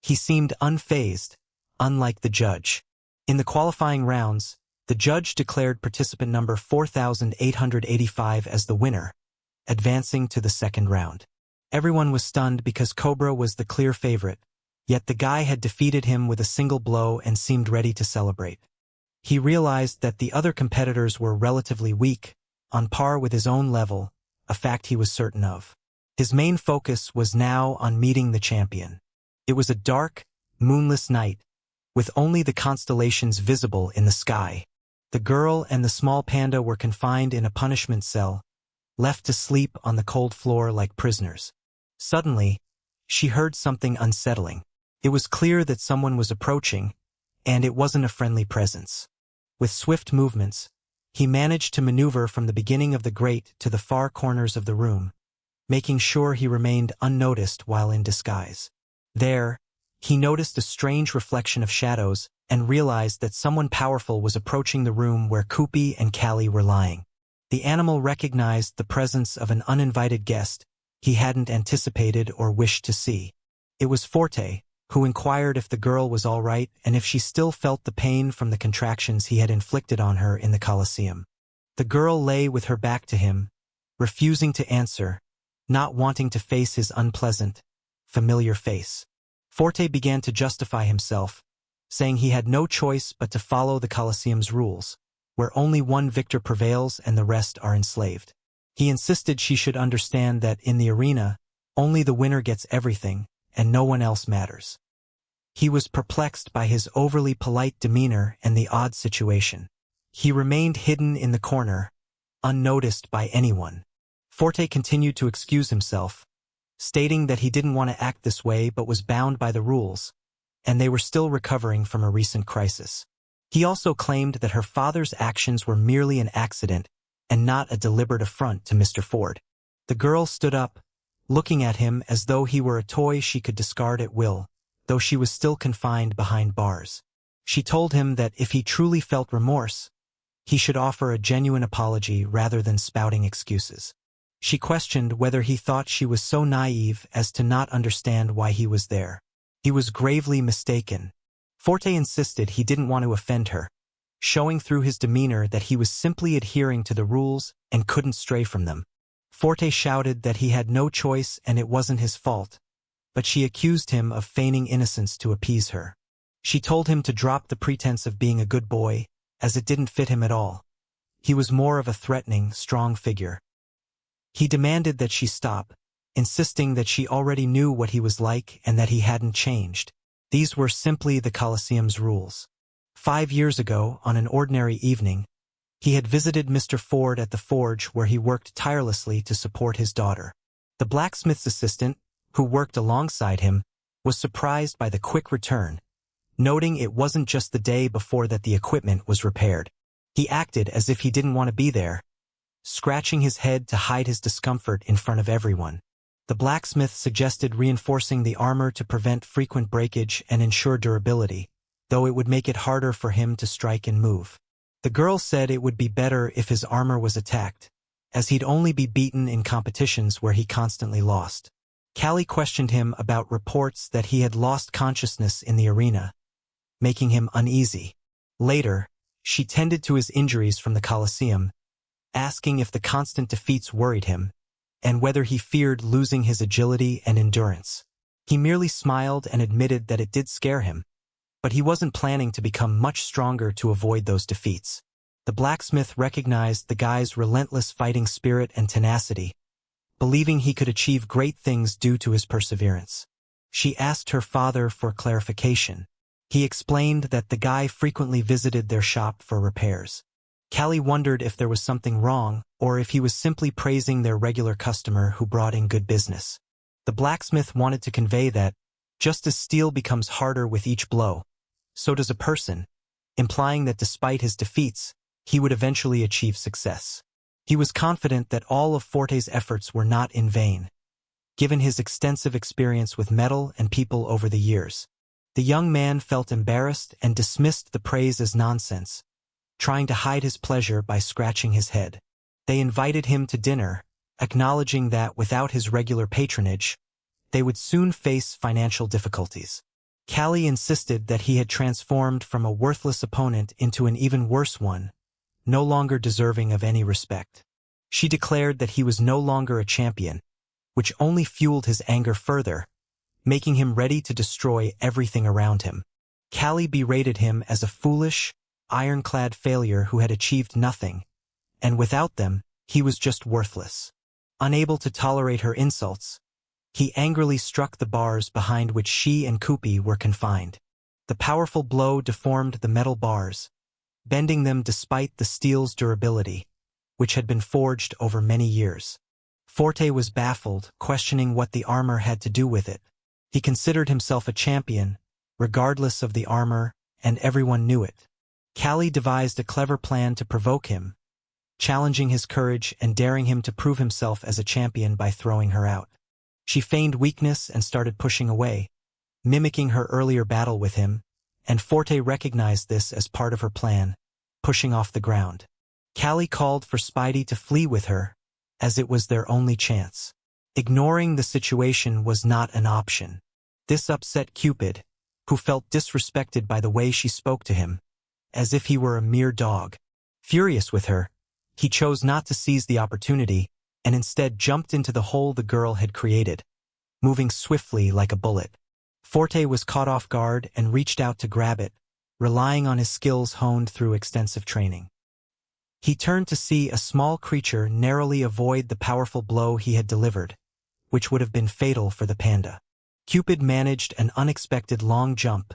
He seemed unfazed, unlike the judge. In the qualifying rounds, the judge declared participant number 4885 as the winner, advancing to the second round. Everyone was stunned because Cobra was the clear favorite, yet the guy had defeated him with a single blow and seemed ready to celebrate. He realized that the other competitors were relatively weak, on par with his own level, a fact he was certain of. His main focus was now on meeting the champion. It was a dark, moonless night, with only the constellations visible in the sky. The girl and the small panda were confined in a punishment cell, left to sleep on the cold floor like prisoners. Suddenly, she heard something unsettling. It was clear that someone was approaching, and it wasn't a friendly presence. With swift movements, he managed to maneuver from the beginning of the grate to the far corners of the room, making sure he remained unnoticed while in disguise. There, he noticed a strange reflection of shadows and realized that someone powerful was approaching the room where Kupi and Callie were lying. The animal recognized the presence of an uninvited guest he hadn't anticipated or wished to see. It was Forte, who inquired if the girl was all right and if she still felt the pain from the contractions he had inflicted on her in the Colosseum. The girl lay with her back to him, refusing to answer, not wanting to face his unpleasant, familiar face. Forte began to justify himself, saying he had no choice but to follow the Colosseum's rules, where only one victor prevails and the rest are enslaved. He insisted she should understand that in the arena, only the winner gets everything, and no one else matters. He was perplexed by his overly polite demeanor and the odd situation. He remained hidden in the corner, unnoticed by anyone. Forte continued to excuse himself, stating that he didn't want to act this way but was bound by the rules, and they were still recovering from a recent crisis. He also claimed that her father's actions were merely an accident and not a deliberate affront to Mr. Ford. The girl stood up, looking at him as though he were a toy she could discard at will, though she was still confined behind bars. She told him that if he truly felt remorse, he should offer a genuine apology rather than spouting excuses. She questioned whether he thought she was so naive as to not understand why he was there. He was gravely mistaken. Forte insisted he didn't want to offend her, showing through his demeanor that he was simply adhering to the rules and couldn't stray from them. Forte shouted that he had no choice and it wasn't his fault, but she accused him of feigning innocence to appease her. She told him to drop the pretense of being a good boy, as it didn't fit him at all. He was more of a threatening, strong figure. He demanded that she stop, insisting that she already knew what he was like and that he hadn't changed. These were simply the Colosseum's rules. 5 years ago, on an ordinary evening, he had visited Mr. Ford at the forge where he worked tirelessly to support his daughter. The blacksmith's assistant, who worked alongside him, was surprised by the quick return, noting it wasn't just the day before that the equipment was repaired. He acted as if he didn't want to be there, scratching his head to hide his discomfort in front of everyone. The blacksmith suggested reinforcing the armor to prevent frequent breakage and ensure durability, though it would make it harder for him to strike and move. The girl said it would be better if his armor was attacked, as he'd only be beaten in competitions where he constantly lost. Callie questioned him about reports that he had lost consciousness in the arena, making him uneasy. Later, she tended to his injuries from the Colosseum, asking if the constant defeats worried him, and whether he feared losing his agility and endurance. He merely smiled and admitted that it did scare him, but he wasn't planning to become much stronger to avoid those defeats. The blacksmith recognized the guy's relentless fighting spirit and tenacity, believing he could achieve great things due to his perseverance. She asked her father for clarification. He explained that the guy frequently visited their shop for repairs. Callie wondered if there was something wrong or if he was simply praising their regular customer who brought in good business. The blacksmith wanted to convey that, just as steel becomes harder with each blow, so does a person, implying that despite his defeats, he would eventually achieve success. He was confident that all of Forte's efforts were not in vain, given his extensive experience with metal and people over the years. The young man felt embarrassed and dismissed the praise as nonsense, trying to hide his pleasure by scratching his head. They invited him to dinner, acknowledging that without his regular patronage, they would soon face financial difficulties. Callie insisted that he had transformed from a worthless opponent into an even worse one, no longer deserving of any respect. She declared that he was no longer a champion, which only fueled his anger further, making him ready to destroy everything around him. Callie berated him as a foolish, ironclad failure who had achieved nothing, and without them, he was just worthless. Unable to tolerate her insults, he angrily struck the bars behind which she and Kupi were confined. The powerful blow deformed the metal bars, bending them despite the steel's durability, which had been forged over many years. Forte was baffled, questioning what the armor had to do with it. He considered himself a champion, regardless of the armor, and everyone knew it. Callie devised a clever plan to provoke him, challenging his courage and daring him to prove himself as a champion by throwing her out. She feigned weakness and started pushing away, mimicking her earlier battle with him, and Forte recognized this as part of her plan, pushing off the ground. Callie called for Spidey to flee with her, as it was their only chance. Ignoring the situation was not an option. This upset Cupid, who felt disrespected by the way she spoke to him, as if he were a mere dog. Furious with her, he chose not to seize the opportunity and instead jumped into the hole the girl had created, moving swiftly like a bullet. Forte was caught off guard and reached out to grab it, relying on his skills honed through extensive training. He turned to see a small creature narrowly avoid the powerful blow he had delivered, which would have been fatal for the panda. Cupid managed an unexpected long jump,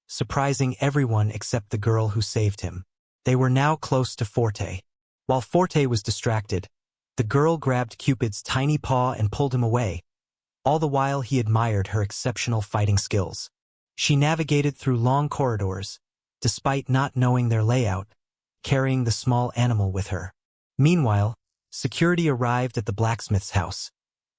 surprising everyone except the girl who saved him. They were now close to Forte. While Forte was distracted, the girl grabbed Cupid's tiny paw and pulled him away. All the while he admired her exceptional fighting skills. She navigated through long corridors, despite not knowing their layout, carrying the small animal with her. Meanwhile, security arrived at the blacksmith's house,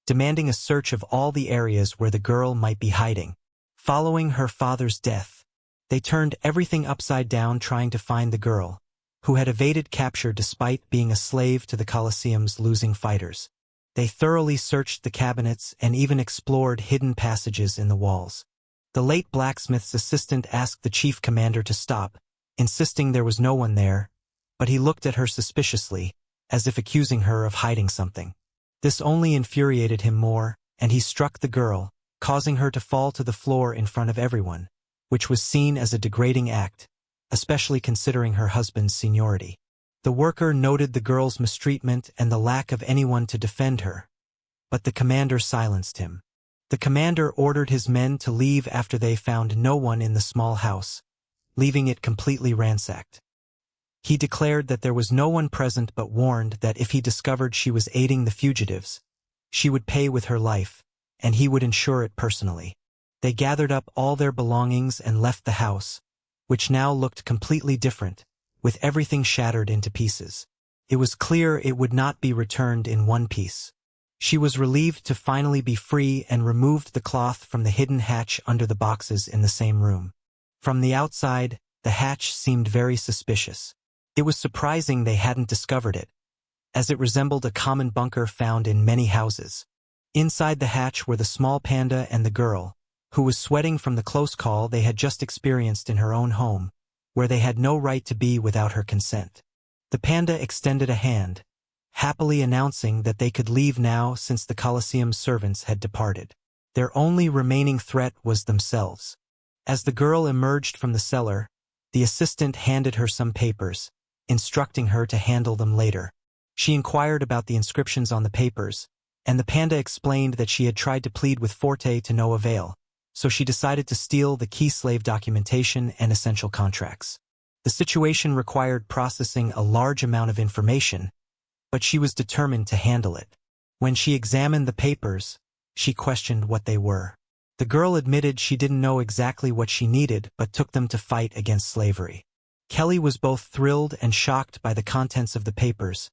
demanding a search of all the areas where the girl might be hiding. Following her father's death, they turned everything upside down trying to find the girl, who had evaded capture despite being a slave to the Colosseum's losing fighters. They thoroughly searched the cabinets and even explored hidden passages in the walls. The late blacksmith's assistant asked the chief commander to stop, insisting there was no one there, but he looked at her suspiciously, as if accusing her of hiding something. This only infuriated him more, and he struck the girl, causing her to fall to the floor in front of everyone, which was seen as a degrading act, especially considering her husband's seniority. The worker noted the girl's mistreatment and the lack of anyone to defend her, but the commander silenced him. The commander ordered his men to leave after they found no one in the small house, leaving it completely ransacked. He declared that there was no one present but warned that if he discovered she was aiding the fugitives, she would pay with her life, and he would ensure it personally. They gathered up all their belongings and left the house, which now looked completely different, with everything shattered into pieces. It was clear it would not be returned in one piece. She was relieved to finally be free and removed the cloth from the hidden hatch under the boxes in the same room. From the outside, the hatch seemed very suspicious. It was surprising they hadn't discovered it, as it resembled a common bunker found in many houses. Inside the hatch were the small panda and the girl, who was sweating from the close call they had just experienced in her own home, where they had no right to be without her consent. The panda extended a hand, happily announcing that they could leave now since the Colosseum's servants had departed. Their only remaining threat was themselves. As the girl emerged from the cellar, the assistant handed her some papers, instructing her to handle them later. She inquired about the inscriptions on the papers, and the panda explained that she had tried to plead with Forte to no avail, so she decided to steal the key slave documentation and essential contracts. The situation required processing a large amount of information, but she was determined to handle it. When she examined the papers, she questioned what they were. The girl admitted she didn't know exactly what she needed but took them to fight against slavery. Kelly was both thrilled and shocked by the contents of the papers,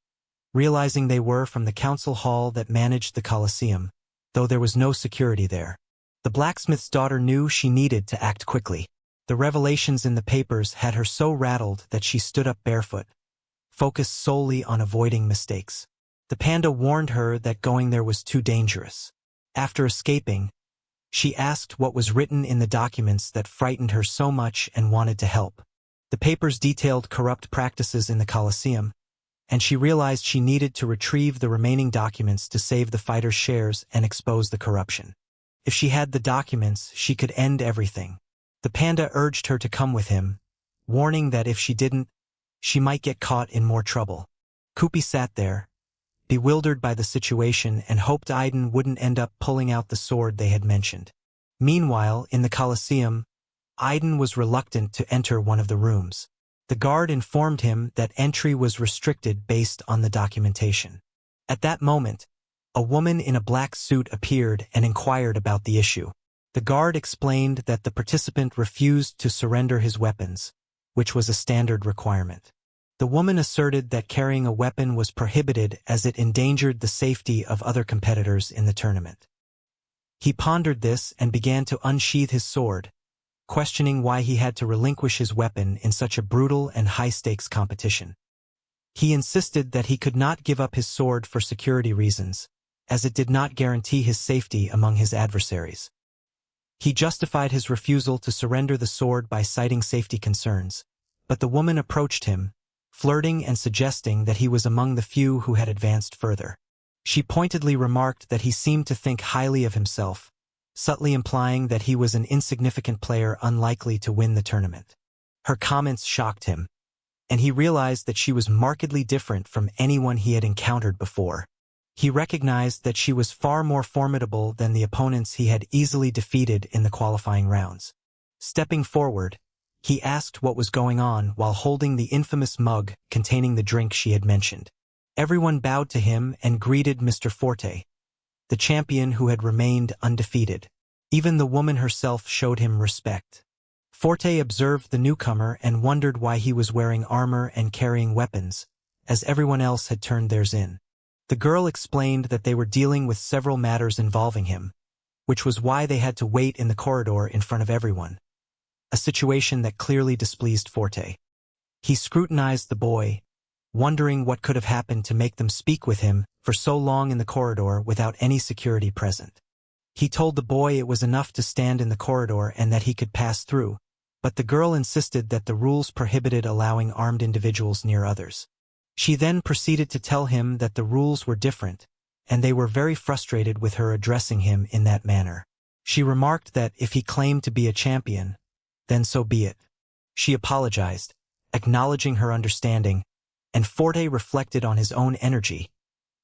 realizing they were from the council hall that managed the Colosseum, though there was no security there. The blacksmith's daughter knew she needed to act quickly. The revelations in the papers had her so rattled that she stood up barefoot, focused solely on avoiding mistakes. The panda warned her that going there was too dangerous. After escaping, she asked what was written in the documents that frightened her so much and wanted to help. The papers detailed corrupt practices in the Colosseum, and she realized she needed to retrieve the remaining documents to save the fighters' shares and expose the corruption. If she had the documents, she could end everything. The panda urged her to come with him, warning that if she didn't, she might get caught in more trouble. Kupi sat there, bewildered by the situation, and hoped Aiden wouldn't end up pulling out the sword they had mentioned. Meanwhile, in the Colosseum, Aiden was reluctant to enter one of the rooms. The guard informed him that entry was restricted based on the documentation. At that moment, a woman in a black suit appeared and inquired about the issue. The guard explained that the participant refused to surrender his weapons, which was a standard requirement. The woman asserted that carrying a weapon was prohibited as it endangered the safety of other competitors in the tournament. He pondered this and began to unsheath his sword, questioning why he had to relinquish his weapon in such a brutal and high-stakes competition. He insisted that he could not give up his sword for security reasons, as it did not guarantee his safety among his adversaries. He justified his refusal to surrender the sword by citing safety concerns, but the woman approached him, flirting and suggesting that he was among the few who had advanced further. She pointedly remarked that he seemed to think highly of himself, subtly implying that he was an insignificant player unlikely to win the tournament. Her comments shocked him, and he realized that she was markedly different from anyone he had encountered before. He recognized that she was far more formidable than the opponents he had easily defeated in the qualifying rounds. Stepping forward, he asked what was going on while holding the infamous mug containing the drink she had mentioned. Everyone bowed to him and greeted Mr. Forte, the champion who had remained undefeated. Even the woman herself showed him respect. Forte observed the newcomer and wondered why he was wearing armor and carrying weapons, as everyone else had turned theirs in. The girl explained that they were dealing with several matters involving him, which was why they had to wait in the corridor in front of everyone, a situation that clearly displeased Forte. He scrutinized the boy, wondering what could have happened to make them speak with him for so long in the corridor without any security present. He told the boy it was enough to stand in the corridor and that he could pass through, but the girl insisted that the rules prohibited allowing armed individuals near others. She then proceeded to tell him that the rules were different, and they were very frustrated with her addressing him in that manner. She remarked that if he claimed to be a champion, then so be it. She apologized, acknowledging her understanding, and Forte reflected on his own energy,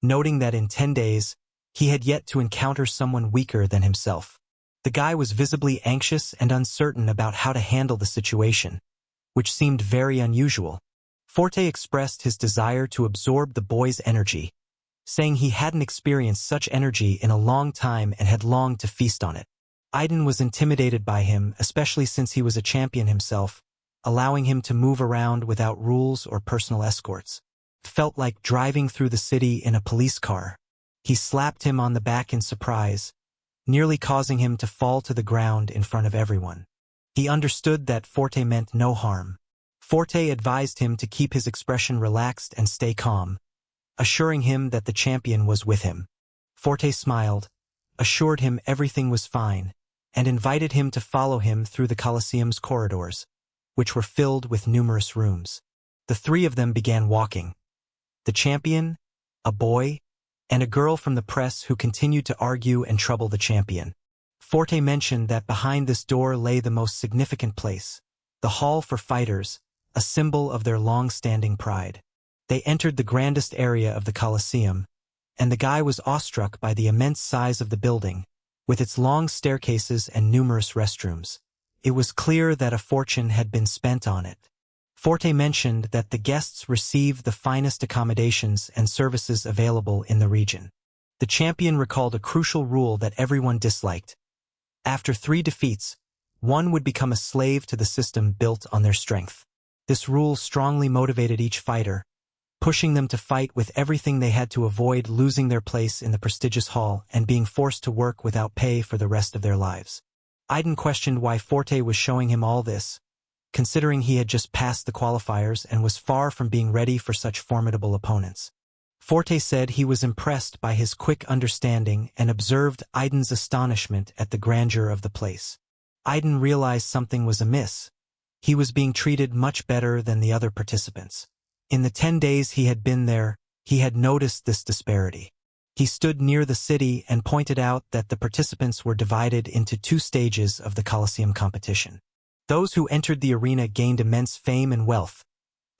noting that in 10 days, he had yet to encounter someone weaker than himself. The guy was visibly anxious and uncertain about how to handle the situation, which seemed very unusual. Forte expressed his desire to absorb the boy's energy, saying he hadn't experienced such energy in a long time and had longed to feast on it. Aiden was intimidated by him, especially since he was a champion himself, allowing him to move around without rules or personal escorts. It felt like driving through the city in a police car. He slapped him on the back in surprise, nearly causing him to fall to the ground in front of everyone. He understood that Forte meant no harm. Forte advised him to keep his expression relaxed and stay calm, assuring him that the champion was with him. Forte smiled, assured him everything was fine, and invited him to follow him through the Colosseum's corridors, which were filled with numerous rooms. The three of them began walking. The champion, a boy, and a girl from the press who continued to argue and trouble the champion. Forte mentioned that behind this door lay the most significant place, the Hall for Fighters, a symbol of their long-standing pride. They entered the grandest area of the Colosseum, and the guy was awestruck by the immense size of the building, with its long staircases and numerous restrooms. It was clear that a fortune had been spent on it. Forte mentioned that the guests received the finest accommodations and services available in the region. The champion recalled a crucial rule that everyone disliked. After 3 defeats, one would become a slave to the system built on their strength. This rule strongly motivated each fighter, pushing them to fight with everything they had to avoid losing their place in the prestigious hall and being forced to work without pay for the rest of their lives. Aiden questioned why Forte was showing him all this, considering he had just passed the qualifiers and was far from being ready for such formidable opponents. Forte said he was impressed by his quick understanding and observed Aiden's astonishment at the grandeur of the place. Aiden realized something was amiss. He was being treated much better than the other participants. In the 10 days he had been there, he had noticed this disparity. He stood near the city and pointed out that the participants were divided into 2 stages of the Colosseum competition. Those who entered the arena gained immense fame and wealth,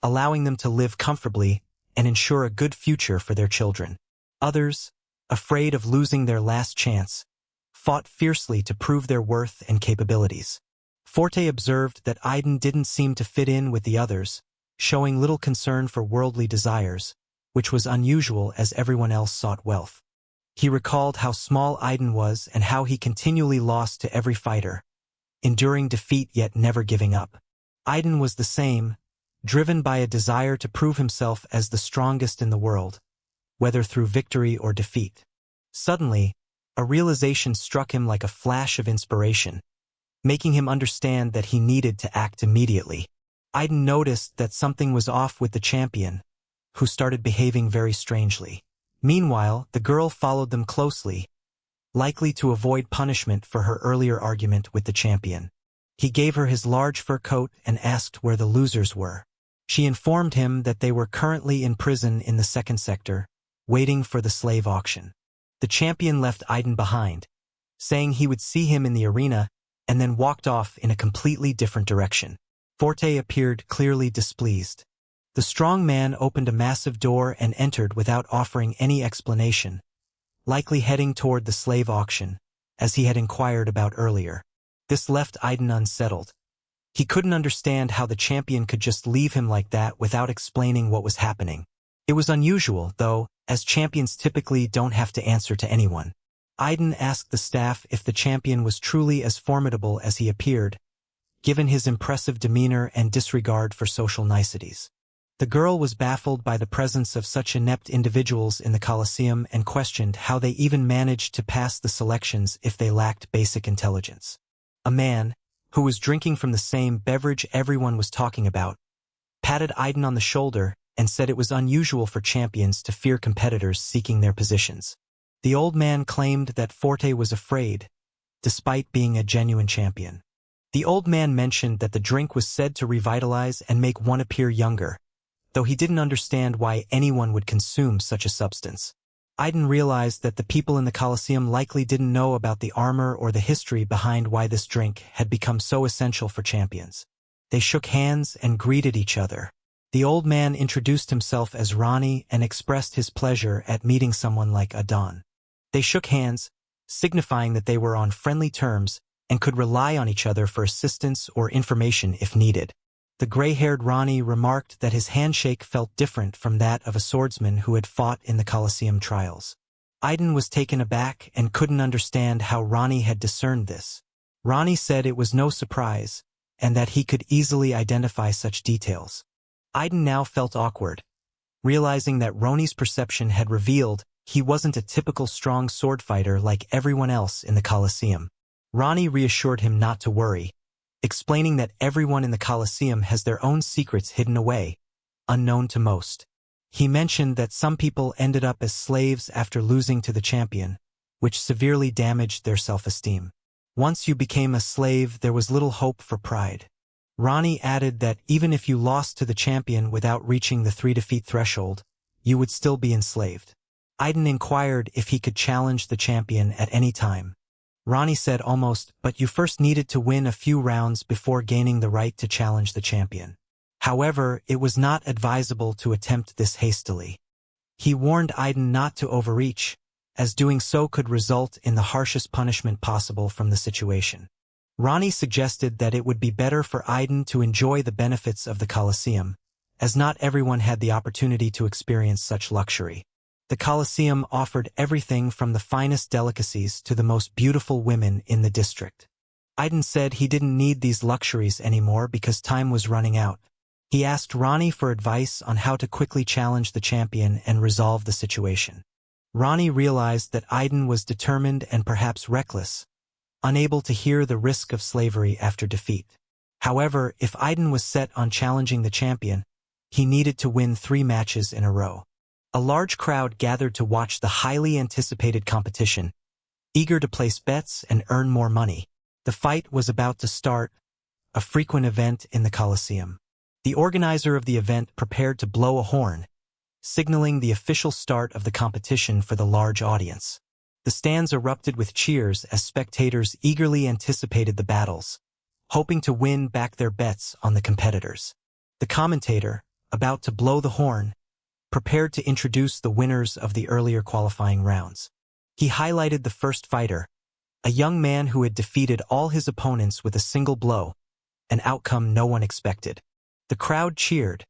allowing them to live comfortably and ensure a good future for their children. Others, afraid of losing their last chance, fought fiercely to prove their worth and capabilities. Forte observed that Aiden didn't seem to fit in with the others, showing little concern for worldly desires, which was unusual as everyone else sought wealth. He recalled how small Aiden was and how he continually lost to every fighter, enduring defeat yet never giving up. Aiden was the same, driven by a desire to prove himself as the strongest in the world, whether through victory or defeat. Suddenly, a realization struck him like a flash of inspiration, making him understand that he needed to act immediately. Aiden noticed that something was off with the champion, who started behaving very strangely. Meanwhile, the girl followed them closely, likely to avoid punishment for her earlier argument with the champion. He gave her his large fur coat and asked where the losers were. She informed him that they were currently in prison in the 2nd sector, waiting for the slave auction. The champion left Aiden behind, saying he would see him in the arena, and then walked off in a completely different direction. Forte appeared clearly displeased. The strong man opened a massive door and entered without offering any explanation, likely heading toward the slave auction, as he had inquired about earlier. This left Aiden unsettled. He couldn't understand how the champion could just leave him like that without explaining what was happening. It was unusual, though, as champions typically don't have to answer to anyone. Aiden asked the staff if the champion was truly as formidable as he appeared, given his impressive demeanor and disregard for social niceties. The girl was baffled by the presence of such inept individuals in the Colosseum and questioned how they even managed to pass the selections if they lacked basic intelligence. A man, who was drinking from the same beverage everyone was talking about, patted Aiden on the shoulder and said it was unusual for champions to fear competitors seeking their positions. The old man claimed that Forte was afraid, despite being a genuine champion. The old man mentioned that the drink was said to revitalize and make one appear younger, though he didn't understand why anyone would consume such a substance. Aiden realized that the people in the Colosseum likely didn't know about the armor or the history behind why this drink had become so essential for champions. They shook hands and greeted each other. The old man introduced himself as Ronnie and expressed his pleasure at meeting someone like Adon. They shook hands, signifying that they were on friendly terms and could rely on each other for assistance or information if needed. The gray-haired Ronnie remarked that his handshake felt different from that of a swordsman who had fought in the Colosseum trials. Aiden was taken aback and couldn't understand how Ronnie had discerned this. Ronnie said it was no surprise, and that he could easily identify such details. Aiden now felt awkward, realizing that Ronnie's perception had revealed he wasn't a typical strong sword fighter like everyone else in the Colosseum. Ronnie reassured him not to worry, explaining that everyone in the Colosseum has their own secrets hidden away, unknown to most. He mentioned that some people ended up as slaves after losing to the champion, which severely damaged their self-esteem. Once you became a slave, there was little hope for pride. Ronnie added that even if you lost to the champion without reaching the 3-defeat threshold, you would still be enslaved. Aiden inquired if he could challenge the champion at any time. Ronnie said almost, but you first needed to win a few rounds before gaining the right to challenge the champion. However, it was not advisable to attempt this hastily. He warned Aiden not to overreach, as doing so could result in the harshest punishment possible from the situation. Ronnie suggested that it would be better for Aiden to enjoy the benefits of the Colosseum, as not everyone had the opportunity to experience such luxury. The Colosseum offered everything from the finest delicacies to the most beautiful women in the district. Aiden said he didn't need these luxuries anymore because time was running out. He asked Ronnie for advice on how to quickly challenge the champion and resolve the situation. Ronnie realized that Aiden was determined and perhaps reckless, unable to hear the risk of slavery after defeat. However, if Aiden was set on challenging the champion, he needed to win 3 matches in a row. A large crowd gathered to watch the highly anticipated competition, eager to place bets and earn more money. The fight was about to start, a frequent event in the Colosseum. The organizer of the event prepared to blow a horn, signaling the official start of the competition for the large audience. The stands erupted with cheers as spectators eagerly anticipated the battles, hoping to win back their bets on the competitors. The commentator, about to blow the horn, prepared to introduce the winners of the earlier qualifying rounds. He highlighted the first fighter, a young man who had defeated all his opponents with a single blow, an outcome no one expected. The crowd cheered,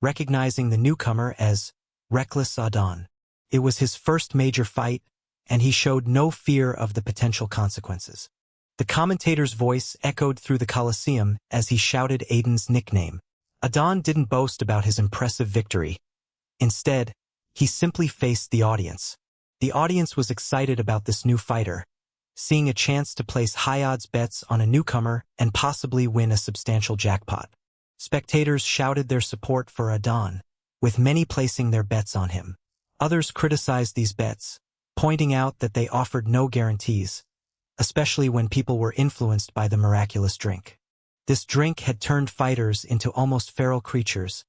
recognizing the newcomer as Reckless Adon. It was his first major fight, and he showed no fear of the potential consequences. The commentator's voice echoed through the Colosseum as he shouted Aiden's nickname. Adon didn't boast about his impressive victory. Instead, he simply faced the audience. The audience was excited about this new fighter, seeing a chance to place high-odds bets on a newcomer and possibly win a substantial jackpot. Spectators shouted their support for Adon, with many placing their bets on him. Others criticized these bets, pointing out that they offered no guarantees, especially when people were influenced by the miraculous drink. This drink had turned fighters into almost feral creatures,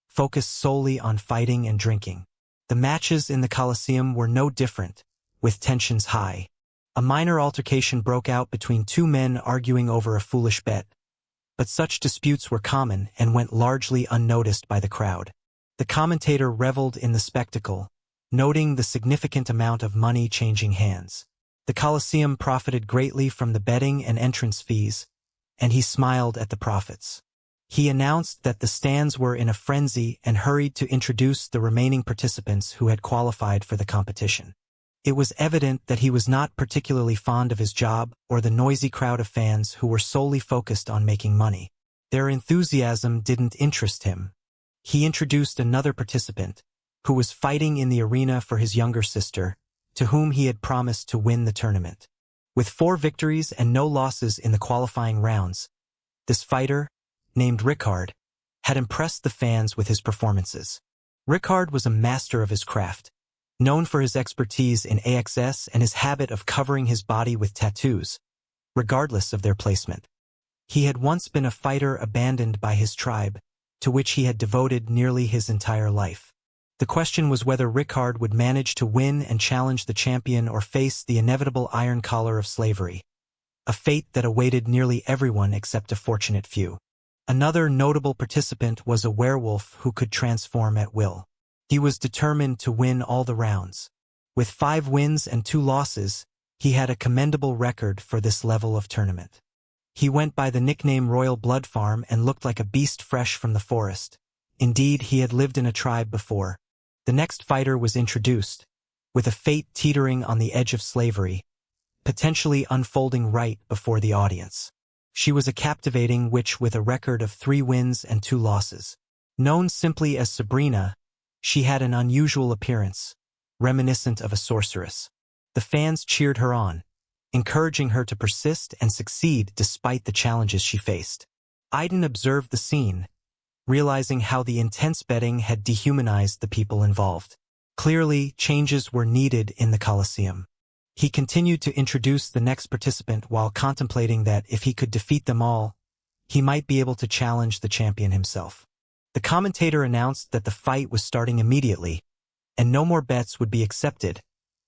focused solely on fighting and drinking. The matches in the Colosseum were no different, with tensions high. A minor altercation broke out between 2 men arguing over a foolish bet, but such disputes were common and went largely unnoticed by the crowd. The commentator reveled in the spectacle, noting the significant amount of money changing hands. The Colosseum profited greatly from the betting and entrance fees, and he smiled at the profits. He announced that the stands were in a frenzy and hurried to introduce the remaining participants who had qualified for the competition. It was evident that he was not particularly fond of his job or the noisy crowd of fans who were solely focused on making money. Their enthusiasm didn't interest him. He introduced another participant, who was fighting in the arena for his younger sister, to whom he had promised to win the tournament. With 4 victories and no losses in the qualifying rounds, this fighter, named Ricard, had impressed the fans with his performances. Ricard was a master of his craft, known for his expertise in AXS and his habit of covering his body with tattoos, regardless of their placement. He had once been a fighter abandoned by his tribe, to which he had devoted nearly his entire life. The question was whether Ricard would manage to win and challenge the champion or face the inevitable iron collar of slavery, a fate that awaited nearly everyone except a fortunate few. Another notable participant was a werewolf who could transform at will. He was determined to win all the rounds. With 5 wins and 2 losses, he had a commendable record for this level of tournament. He went by the nickname Royal Blood Farm and looked like a beast fresh from the forest. Indeed, he had lived in a tribe before. The next fighter was introduced, with a fate teetering on the edge of slavery, potentially unfolding right before the audience. She was a captivating witch with a record of 3 wins and 2 losses. Known simply as Sabrina, she had an unusual appearance, reminiscent of a sorceress. The fans cheered her on, encouraging her to persist and succeed despite the challenges she faced. Aiden observed the scene, realizing how the intense betting had dehumanized the people involved. Clearly, changes were needed in the Colosseum. He continued to introduce the next participant while contemplating that if he could defeat them all, he might be able to challenge the champion himself. The commentator announced that the fight was starting immediately, and no more bets would be accepted,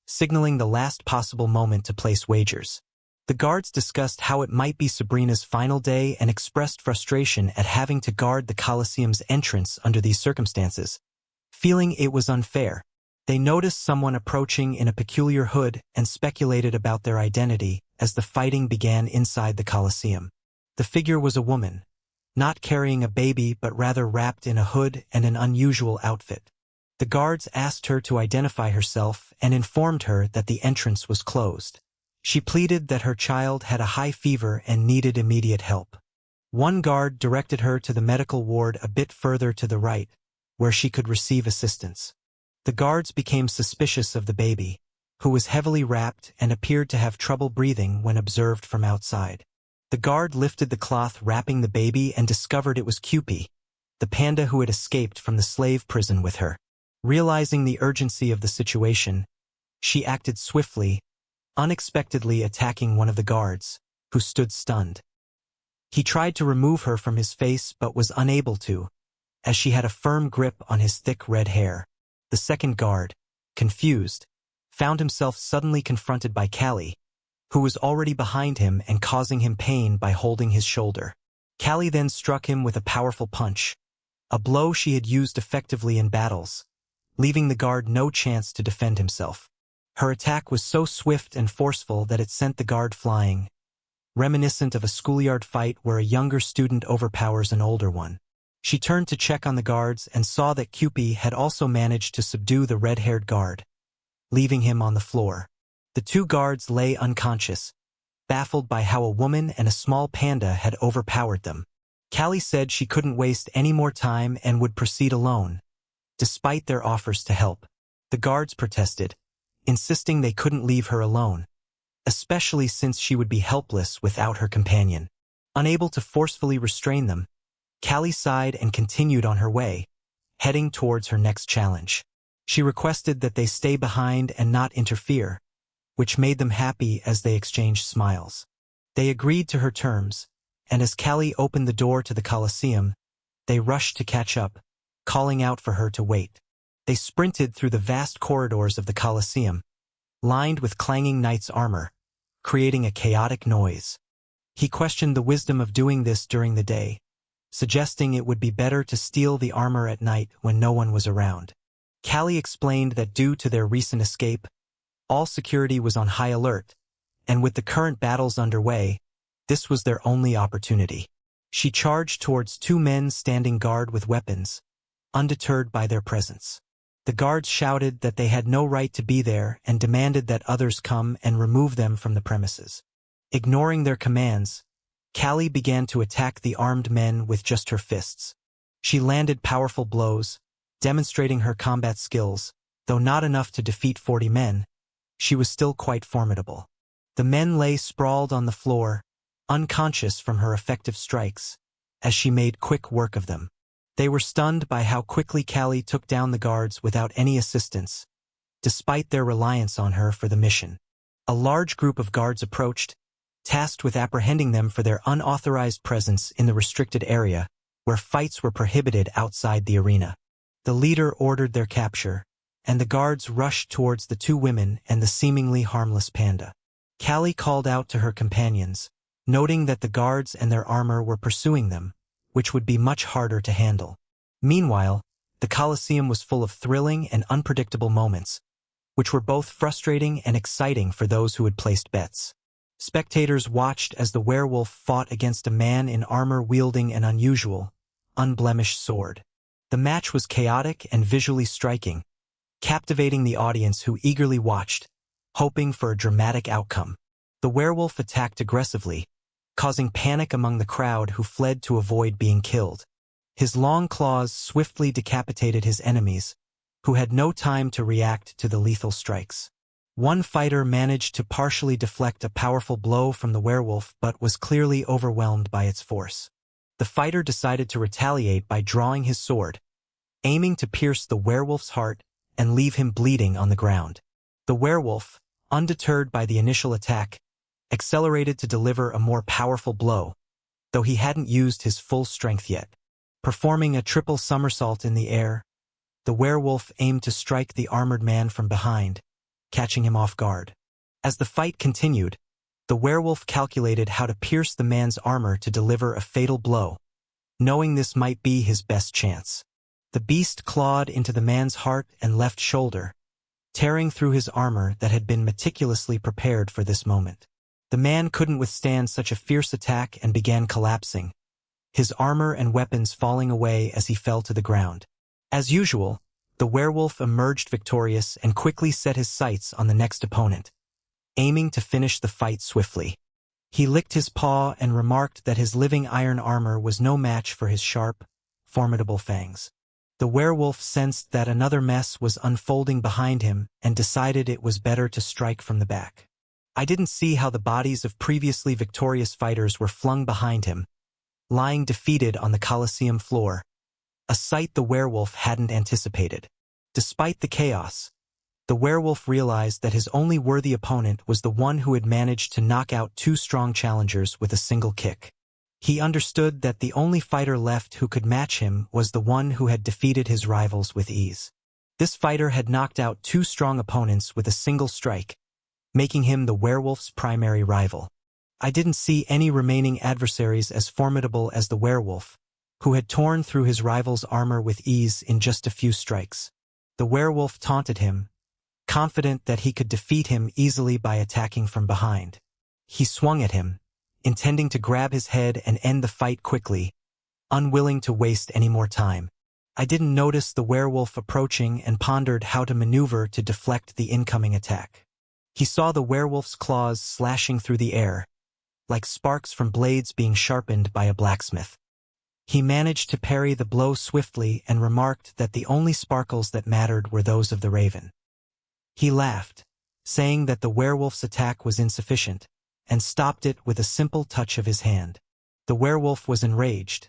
signaling the last possible moment to place wagers. The guards discussed how it might be Sabrina's final day and expressed frustration at having to guard the Colosseum's entrance under these circumstances, feeling it was unfair. They noticed someone approaching in a peculiar hood and speculated about their identity as the fighting began inside the Colosseum. The figure was a woman, not carrying a baby but rather wrapped in a hood and an unusual outfit. The guards asked her to identify herself and informed her that the entrance was closed. She pleaded that her child had a high fever and needed immediate help. One guard directed her to the medical ward a bit further to the right, where she could receive assistance. The guards became suspicious of the baby, who was heavily wrapped and appeared to have trouble breathing when observed from outside. The guard lifted the cloth wrapping the baby and discovered it was Kewpie, the panda who had escaped from the slave prison with her. Realizing the urgency of the situation, she acted swiftly, unexpectedly attacking one of the guards, who stood stunned. He tried to remove her from his face but was unable to, as she had a firm grip on his thick red hair. The second guard, confused, found himself suddenly confronted by Callie, who was already behind him and causing him pain by holding his shoulder. Callie then struck him with a powerful punch, a blow she had used effectively in battles, leaving the guard no chance to defend himself. Her attack was so swift and forceful that it sent the guard flying, reminiscent of a schoolyard fight where a younger student overpowers an older one. She turned to check on the guards and saw that Kewpie had also managed to subdue the red-haired guard, leaving him on the floor. The two guards lay unconscious, baffled by how a woman and a small panda had overpowered them. Callie said she couldn't waste any more time and would proceed alone, despite their offers to help. The guards protested, insisting they couldn't leave her alone, especially since she would be helpless without her companion. Unable to forcefully restrain them, Callie sighed and continued on her way, heading towards her next challenge. She requested that they stay behind and not interfere, which made them happy as they exchanged smiles. They agreed to her terms, and as Callie opened the door to the Colosseum, they rushed to catch up, calling out for her to wait. They sprinted through the vast corridors of the Colosseum, lined with clanging knights' armor, creating a chaotic noise. He questioned the wisdom of doing this during the day, suggesting it would be better to steal the armor at night when no one was around. Callie explained that due to their recent escape, all security was on high alert, and with the current battles underway, this was their only opportunity. She charged towards two men standing guard with weapons, undeterred by their presence. The guards shouted that they had no right to be there and demanded that others come and remove them from the premises. Ignoring their commands, Callie began to attack the armed men with just her fists. She landed powerful blows, demonstrating her combat skills. Though not enough to defeat 40 men, she was still quite formidable. The men lay sprawled on the floor, unconscious from her effective strikes, as she made quick work of them. They were stunned by how quickly Callie took down the guards without any assistance, despite their reliance on her for the mission. A large group of guards approached, tasked with apprehending them for their unauthorized presence in the restricted area, where fights were prohibited outside the arena. The leader ordered their capture, and the guards rushed towards the two women and the seemingly harmless panda. Callie called out to her companions, noting that the guards and their armor were pursuing them, which would be much harder to handle. Meanwhile, the Colosseum was full of thrilling and unpredictable moments, which were both frustrating and exciting for those who had placed bets. Spectators watched as the werewolf fought against a man in armor wielding an unusual, unblemished sword. The match was chaotic and visually striking, captivating the audience who eagerly watched, hoping for a dramatic outcome. The werewolf attacked aggressively, causing panic among the crowd who fled to avoid being killed. His long claws swiftly decapitated his enemies, who had no time to react to the lethal strikes. One fighter managed to partially deflect a powerful blow from the werewolf but was clearly overwhelmed by its force. The fighter decided to retaliate by drawing his sword, aiming to pierce the werewolf's heart and leave him bleeding on the ground. The werewolf, undeterred by the initial attack, accelerated to deliver a more powerful blow, though he hadn't used his full strength yet. Performing a triple somersault in the air, the werewolf aimed to strike the armored man from behind, catching him off guard. As the fight continued, the werewolf calculated how to pierce the man's armor to deliver a fatal blow, knowing this might be his best chance. The beast clawed into the man's heart and left shoulder, tearing through his armor that had been meticulously prepared for this moment. The man couldn't withstand such a fierce attack and began collapsing, his armor and weapons falling away as he fell to the ground. As usual, the werewolf emerged victorious and quickly set his sights on the next opponent, aiming to finish the fight swiftly. He licked his paw and remarked that his living iron armor was no match for his sharp, formidable fangs. The werewolf sensed that another mess was unfolding behind him and decided it was better to strike from the back. I didn't see how the bodies of previously victorious fighters were flung behind him, lying defeated on the Colosseum floor, a sight the werewolf hadn't anticipated. Despite the chaos, the werewolf realized that his only worthy opponent was the one who had managed to knock out two strong challengers with a single kick. He understood that the only fighter left who could match him was the one who had defeated his rivals with ease. This fighter had knocked out two strong opponents with a single strike, making him the werewolf's primary rival. I didn't see any remaining adversaries as formidable as the werewolf, who had torn through his rival's armor with ease in just a few strikes. The werewolf taunted him, confident that he could defeat him easily by attacking from behind. He swung at him, intending to grab his head and end the fight quickly, unwilling to waste any more time. I didn't notice the werewolf approaching and pondered how to maneuver to deflect the incoming attack. He saw the werewolf's claws slashing through the air, like sparks from blades being sharpened by a blacksmith. He managed to parry the blow swiftly and remarked that the only sparkles that mattered were those of the raven. He laughed, saying that the werewolf's attack was insufficient, and stopped it with a simple touch of his hand. The werewolf was enraged,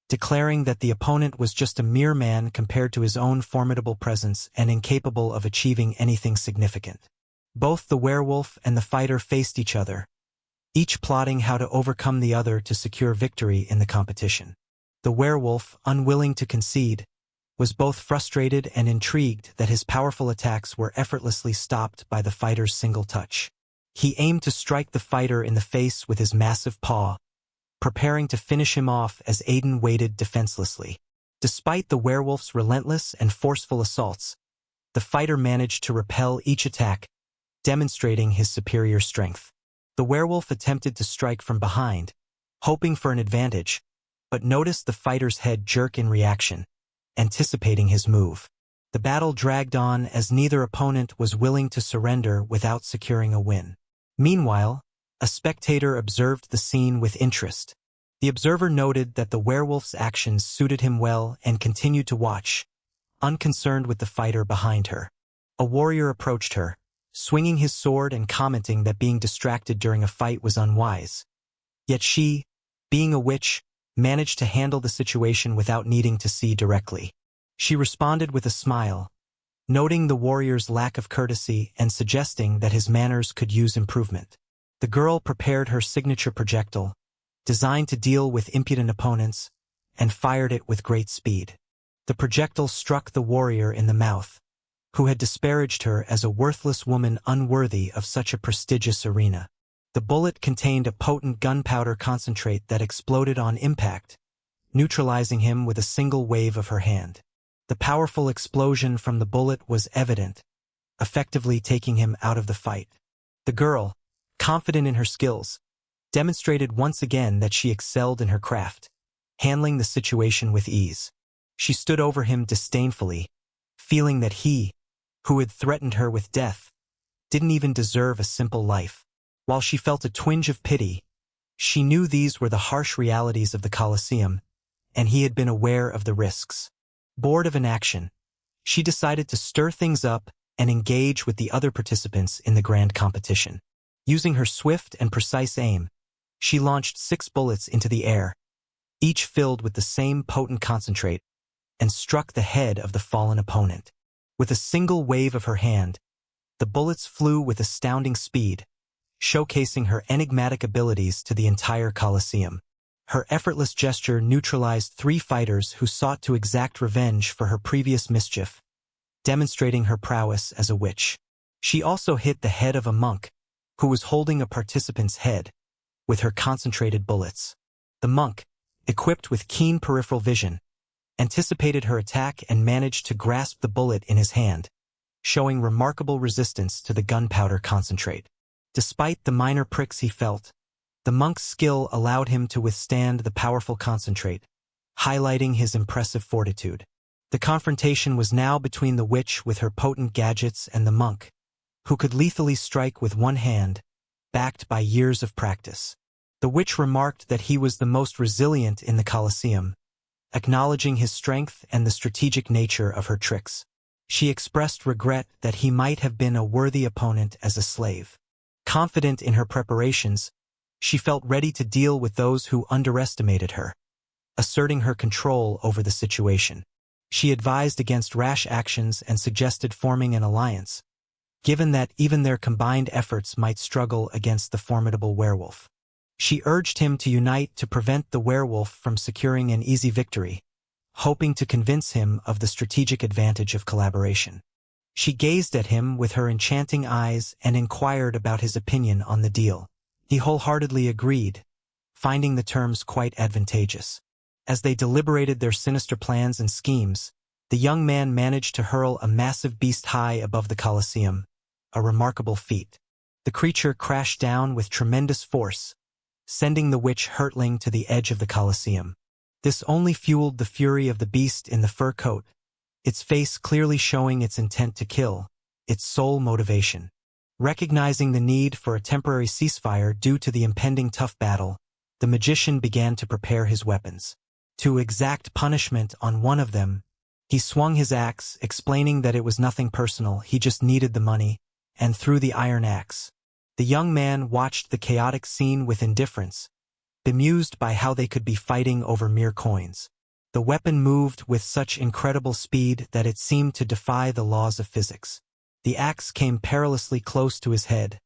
declaring that the opponent was just a mere man compared to his own formidable presence and incapable of achieving anything significant. Both the werewolf and the fighter faced each other, each plotting how to overcome the other to secure victory in the competition. The werewolf, unwilling to concede, was both frustrated and intrigued that his powerful attacks were effortlessly stopped by the fighter's single touch. He aimed to strike the fighter in the face with his massive paw, preparing to finish him off as Aiden waited defenselessly. Despite the werewolf's relentless and forceful assaults, the fighter managed to repel each attack, demonstrating his superior strength. The werewolf attempted to strike from behind, hoping for an advantage, but noticed the fighter's head jerk in reaction, anticipating his move. The battle dragged on as neither opponent was willing to surrender without securing a win. Meanwhile, a spectator observed the scene with interest. The observer noted that the werewolf's actions suited him well and continued to watch, unconcerned with the fighter behind her. A warrior approached her, swinging his sword and commenting that being distracted during a fight was unwise. Yet she, being a witch, managed to handle the situation without needing to see directly. She responded with a smile, noting the warrior's lack of courtesy and suggesting that his manners could use improvement. The girl prepared her signature projectile, designed to deal with impudent opponents, and fired it with great speed. The projectile struck the warrior in the mouth, who had disparaged her as a worthless woman unworthy of such a prestigious arena. The bullet contained a potent gunpowder concentrate that exploded on impact, neutralizing him with a single wave of her hand. The powerful explosion from the bullet was evident, effectively taking him out of the fight. The girl, confident in her skills, demonstrated once again that she excelled in her craft, handling the situation with ease. She stood over him disdainfully, feeling that he, who had threatened her with death, didn't even deserve a simple life. While she felt a twinge of pity, she knew these were the harsh realities of the Colosseum, and he had been aware of the risks. Bored of inaction, she decided to stir things up and engage with the other participants in the grand competition. Using her swift and precise aim, she launched 6 bullets into the air, each filled with the same potent concentrate, and struck the head of the fallen opponent. With a single wave of her hand, the bullets flew with astounding speed, showcasing her enigmatic abilities to the entire Colosseum. Her effortless gesture neutralized 3 fighters who sought to exact revenge for her previous mischief, demonstrating her prowess as a witch. She also hit the head of a monk, who was holding a participant's head, with her concentrated bullets. The monk, equipped with keen peripheral vision, anticipated her attack and managed to grasp the bullet in his hand, showing remarkable resistance to the gunpowder concentrate. Despite the minor pricks he felt, the monk's skill allowed him to withstand the powerful concentrate, highlighting his impressive fortitude. The confrontation was now between the witch with her potent gadgets and the monk, who could lethally strike with one hand, backed by years of practice. The witch remarked that he was the most resilient in the Colosseum, acknowledging his strength and the strategic nature of her tricks. She expressed regret that he might have been a worthy opponent as a slave. Confident in her preparations, she felt ready to deal with those who underestimated her, asserting her control over the situation. She advised against rash actions and suggested forming an alliance, given that even their combined efforts might struggle against the formidable werewolf. She urged him to unite to prevent the werewolf from securing an easy victory, hoping to convince him of the strategic advantage of collaboration. She gazed at him with her enchanting eyes and inquired about his opinion on the deal. He wholeheartedly agreed, finding the terms quite advantageous. As they deliberated their sinister plans and schemes, the young man managed to hurl a massive beast high above the Colosseum, a remarkable feat. The creature crashed down with tremendous force, sending the witch hurtling to the edge of the Colosseum. This only fueled the fury of the beast in the fur coat, its face clearly showing its intent to kill, its sole motivation. Recognizing the need for a temporary ceasefire due to the impending tough battle, the magician began to prepare his weapons. To exact punishment on one of them, he swung his axe, explaining that it was nothing personal, he just needed the money, and threw the iron axe. The young man watched the chaotic scene with indifference, bemused by how they could be fighting over mere coins. The weapon moved with such incredible speed that it seemed to defy the laws of physics. The axe came perilously close to his head,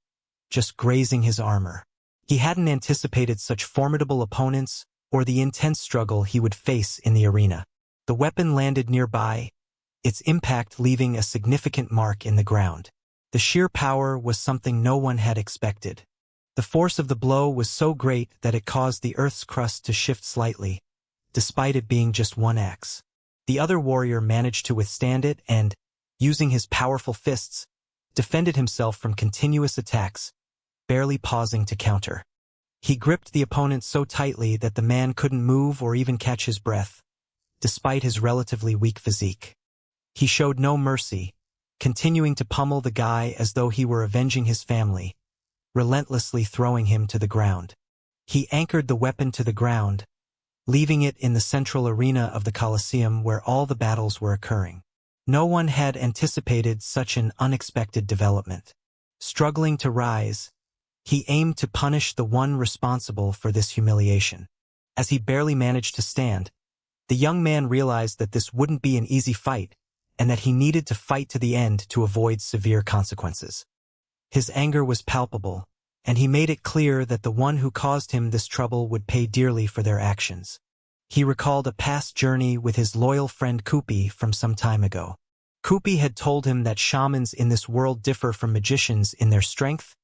just grazing his armor. He hadn't anticipated such formidable opponents or the intense struggle he would face in the arena. The weapon landed nearby, its impact leaving a significant mark in the ground. The sheer power was something no one had expected. The force of the blow was so great that it caused the earth's crust to shift slightly, despite it being just one axe. The other warrior managed to withstand it and, using his powerful fists, defended himself from continuous attacks, barely pausing to counter. He gripped the opponent so tightly that the man couldn't move or even catch his breath, despite his relatively weak physique. He showed no mercy, continuing to pummel the guy as though he were avenging his family, relentlessly throwing him to the ground. He anchored the weapon to the ground, leaving it in the central arena of the Colosseum where all the battles were occurring. No one had anticipated such an unexpected development. Struggling to rise, he aimed to punish the one responsible for this humiliation. As he barely managed to stand, the young man realized that this wouldn't be an easy fight, and that he needed to fight to the end to avoid severe consequences. His anger was palpable, and he made it clear that the one who caused him this trouble would pay dearly for their actions. He recalled a past journey with his loyal friend Kupi from some time ago. Kupi had told him that shamans in this world differ from magicians in their strength,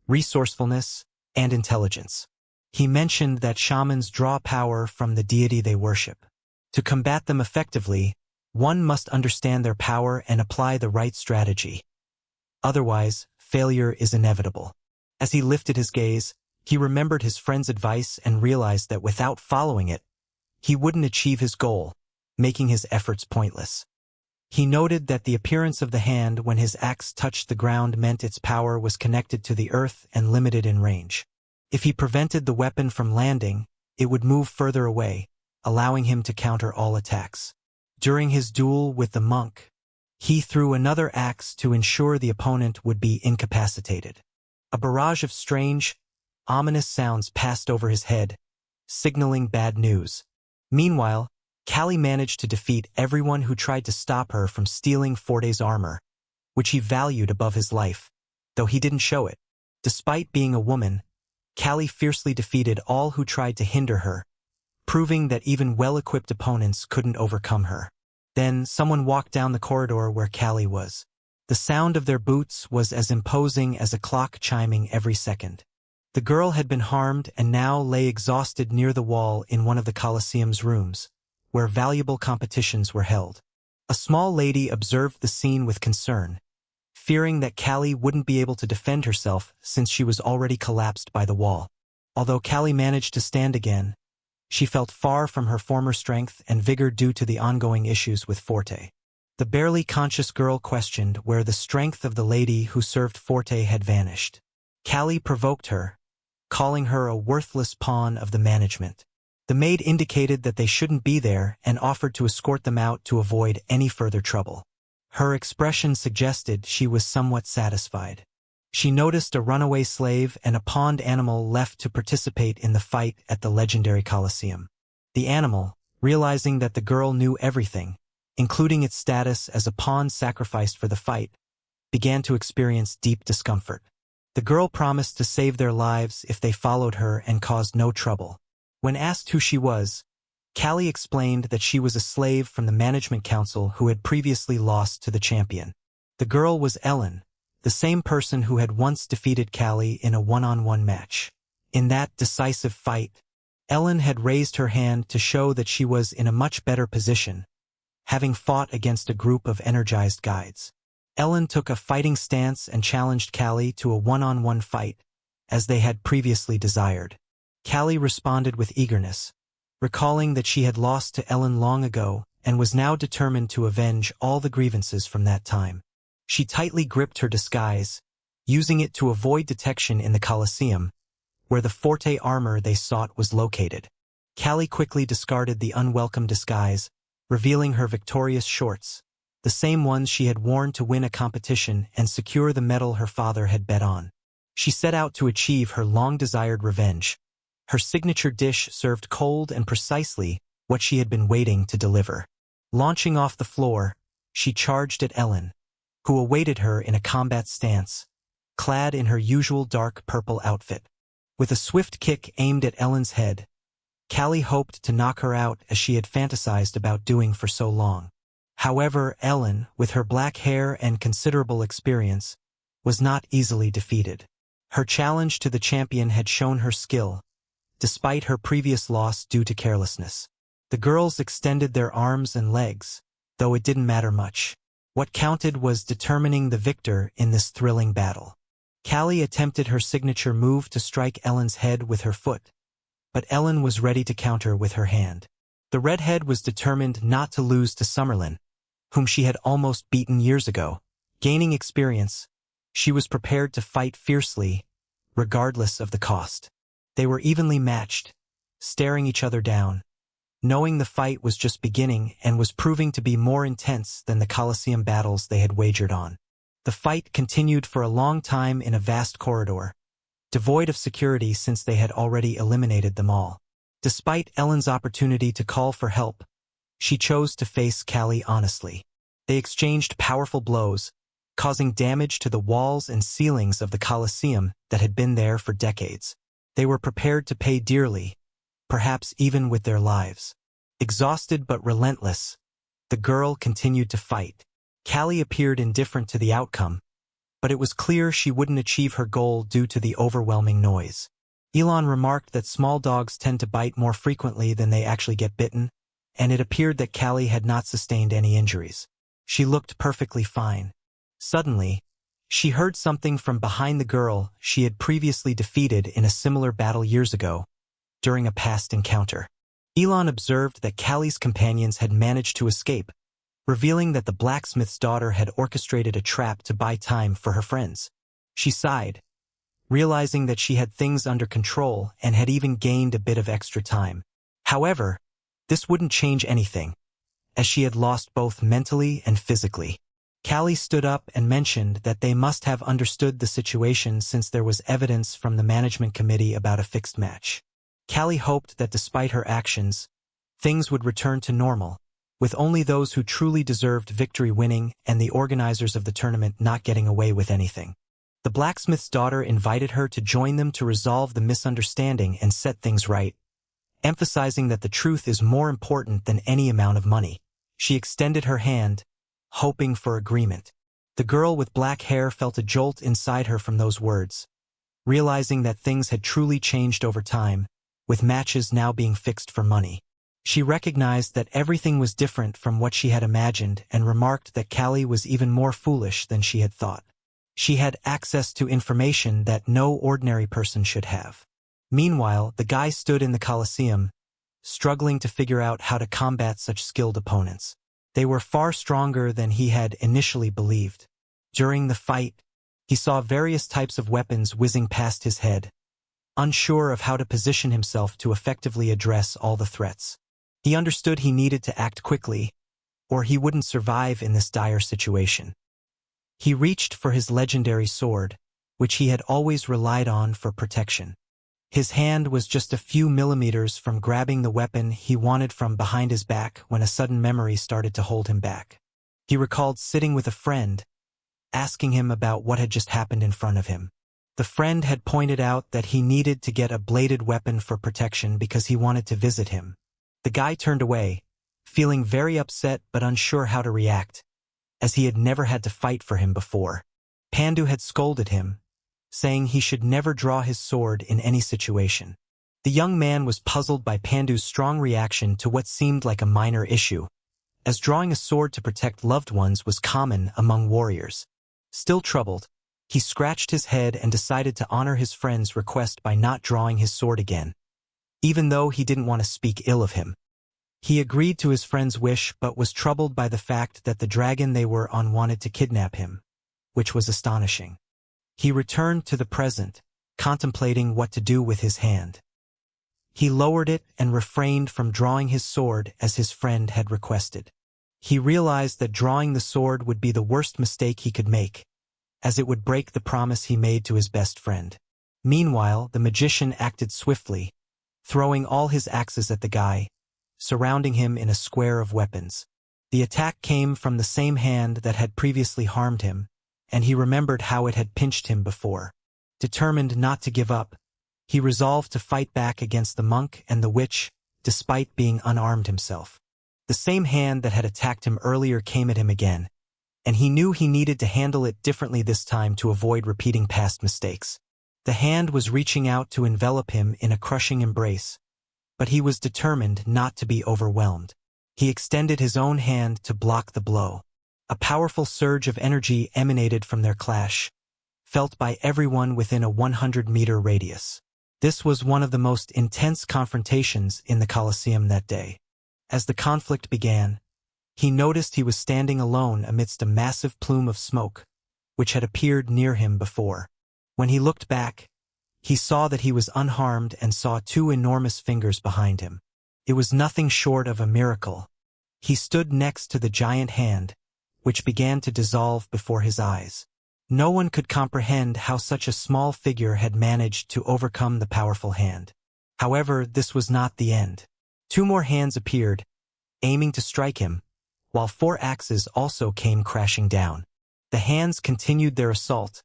resourcefulness, and intelligence. He mentioned that shamans draw power from the deity they worship. To combat them effectively, one must understand their power and apply the right strategy. Otherwise, failure is inevitable. As he lifted his gaze, he remembered his friend's advice and realized that without following it, he wouldn't achieve his goal, making his efforts pointless. He noted that the appearance of the hand when his axe touched the ground meant its power was connected to the earth and limited in range. If he prevented the weapon from landing, it would move further away, allowing him to counter all attacks. During his duel with the monk, he threw another axe to ensure the opponent would be incapacitated. A barrage of strange, ominous sounds passed over his head, signaling bad news. Meanwhile, Callie managed to defeat everyone who tried to stop her from stealing Forte's armor, which he valued above his life, though he didn't show it. Despite being a woman, Callie fiercely defeated all who tried to hinder her, proving that even well-equipped opponents couldn't overcome her. Then someone walked down the corridor where Callie was. The sound of their boots was as imposing as a clock chiming every second. The girl had been harmed and now lay exhausted near the wall in one of the Colosseum's rooms, where valuable competitions were held. A small lady observed the scene with concern, fearing that Callie wouldn't be able to defend herself since she was already collapsed by the wall. Although Callie managed to stand again, she felt far from her former strength and vigor due to the ongoing issues with Forte. The barely conscious girl questioned where the strength of the lady who served Forte had vanished. Callie provoked her, calling her a worthless pawn of the management. The maid indicated that they shouldn't be there and offered to escort them out to avoid any further trouble. Her expression suggested she was somewhat satisfied. She noticed a runaway slave and a pawned animal left to participate in the fight at the legendary Colosseum. The animal, realizing that the girl knew everything, including its status as a pawn sacrificed for the fight, began to experience deep discomfort. The girl promised to save their lives if they followed her and caused no trouble. When asked who she was, Callie explained that she was a slave from the management council who had previously lost to the champion. The girl was Ellen, the same person who had once defeated Callie in a one-on-one match. In that decisive fight, Ellen had raised her hand to show that she was in a much better position, having fought against a group of energized guides. Ellen took a fighting stance and challenged Callie to a one-on-one fight, as they had previously desired. Callie responded with eagerness, recalling that she had lost to Ellen long ago and was now determined to avenge all the grievances from that time. She tightly gripped her disguise, using it to avoid detection in the Colosseum, where the forte armor they sought was located. Callie quickly discarded the unwelcome disguise, revealing her victorious shorts, the same ones she had worn to win a competition and secure the medal her father had bet on. She set out to achieve her long-desired revenge. Her signature dish served cold and precisely what she had been waiting to deliver. Launching off the floor, she charged at Ellen, who awaited her in a combat stance, clad in her usual dark purple outfit. With a swift kick aimed at Ellen's head, Callie hoped to knock her out as she had fantasized about doing for so long. However, Ellen, with her black hair and considerable experience, was not easily defeated. Her challenge to the champion had shown her skill, despite her previous loss due to carelessness. The girls extended their arms and legs, though it didn't matter much. What counted was determining the victor in this thrilling battle. Callie attempted her signature move to strike Ellen's head with her foot, but Ellen was ready to counter with her hand. The redhead was determined not to lose to Summerlin, whom she had almost beaten years ago. Gaining experience, she was prepared to fight fiercely, regardless of the cost. They were evenly matched, staring each other down, knowing the fight was just beginning and was proving to be more intense than the Colosseum battles they had wagered on. The fight continued for a long time in a vast corridor, devoid of security since they had already eliminated them all. Despite Ellen's opportunity to call for help, she chose to face Callie honestly. They exchanged powerful blows, causing damage to the walls and ceilings of the Colosseum that had been there for decades. They were prepared to pay dearly, perhaps even with their lives. Exhausted but relentless, the girl continued to fight. Callie appeared indifferent to the outcome, but it was clear she wouldn't achieve her goal due to the overwhelming noise. Elon remarked that small dogs tend to bite more frequently than they actually get bitten, and it appeared that Callie had not sustained any injuries. She looked perfectly fine. Suddenly, she heard something from behind the girl she had previously defeated in a similar battle years ago, during a past encounter. Elon observed that Callie's companions had managed to escape, revealing that the blacksmith's daughter had orchestrated a trap to buy time for her friends. She sighed, realizing that she had things under control and had even gained a bit of extra time. However, this wouldn't change anything, as she had lost both mentally and physically. Callie stood up and mentioned that they must have understood the situation since there was evidence from the management committee about a fixed match. Callie hoped that despite her actions, things would return to normal, with only those who truly deserved victory winning and the organizers of the tournament not getting away with anything. The blacksmith's daughter invited her to join them to resolve the misunderstanding and set things right, emphasizing that the truth is more important than any amount of money. She extended her hand, hoping for agreement. The girl with black hair felt a jolt inside her from those words, realizing that things had truly changed over time, with matches now being fixed for money. She recognized that everything was different from what she had imagined and remarked that Callie was even more foolish than she had thought. She had access to information that no ordinary person should have. Meanwhile, the guy stood in the Colosseum, struggling to figure out how to combat such skilled opponents. They were far stronger than he had initially believed. During the fight, he saw various types of weapons whizzing past his head, unsure of how to position himself to effectively address all the threats. He understood he needed to act quickly, or he wouldn't survive in this dire situation. He reached for his legendary sword, which he had always relied on for protection. His hand was just a few millimeters from grabbing the weapon he wanted from behind his back when a sudden memory started to hold him back. He recalled sitting with a friend, asking him about what had just happened in front of him. The friend had pointed out that he needed to get a bladed weapon for protection because he wanted to visit him. The guy turned away, feeling very upset but unsure how to react, as he had never had to fight for him before. Pandu had scolded him, saying he should never draw his sword in any situation. The young man was puzzled by Pandu's strong reaction to what seemed like a minor issue, as drawing a sword to protect loved ones was common among warriors. Still troubled, he scratched his head and decided to honor his friend's request by not drawing his sword again, even though he didn't want to speak ill of him. He agreed to his friend's wish but was troubled by the fact that the dragon they were on wanted to kidnap him, which was astonishing. He returned to the present, contemplating what to do with his hand. He lowered it and refrained from drawing his sword as his friend had requested. He realized that drawing the sword would be the worst mistake he could make, as it would break the promise he made to his best friend. Meanwhile, the magician acted swiftly, throwing all his axes at the guy, surrounding him in a square of weapons. The attack came from the same hand that had previously harmed him, and he remembered how it had pinched him before. Determined not to give up, he resolved to fight back against the monk and the witch, despite being unarmed himself. The same hand that had attacked him earlier came at him again, and he knew he needed to handle it differently this time to avoid repeating past mistakes. The hand was reaching out to envelop him in a crushing embrace, but he was determined not to be overwhelmed. He extended his own hand to block the blow. A powerful surge of energy emanated from their clash, felt by everyone within a 100-meter radius. This was one of the most intense confrontations in the Colosseum that day. As the conflict began, he noticed he was standing alone amidst a massive plume of smoke, which had appeared near him before. When he looked back, he saw that he was unharmed and saw two enormous fingers behind him. It was nothing short of a miracle. He stood next to the giant hand, which began to dissolve before his eyes. No one could comprehend how such a small figure had managed to overcome the powerful hand. However, this was not the end. Two more hands appeared, aiming to strike him, while 4 axes also came crashing down. The hands continued their assault,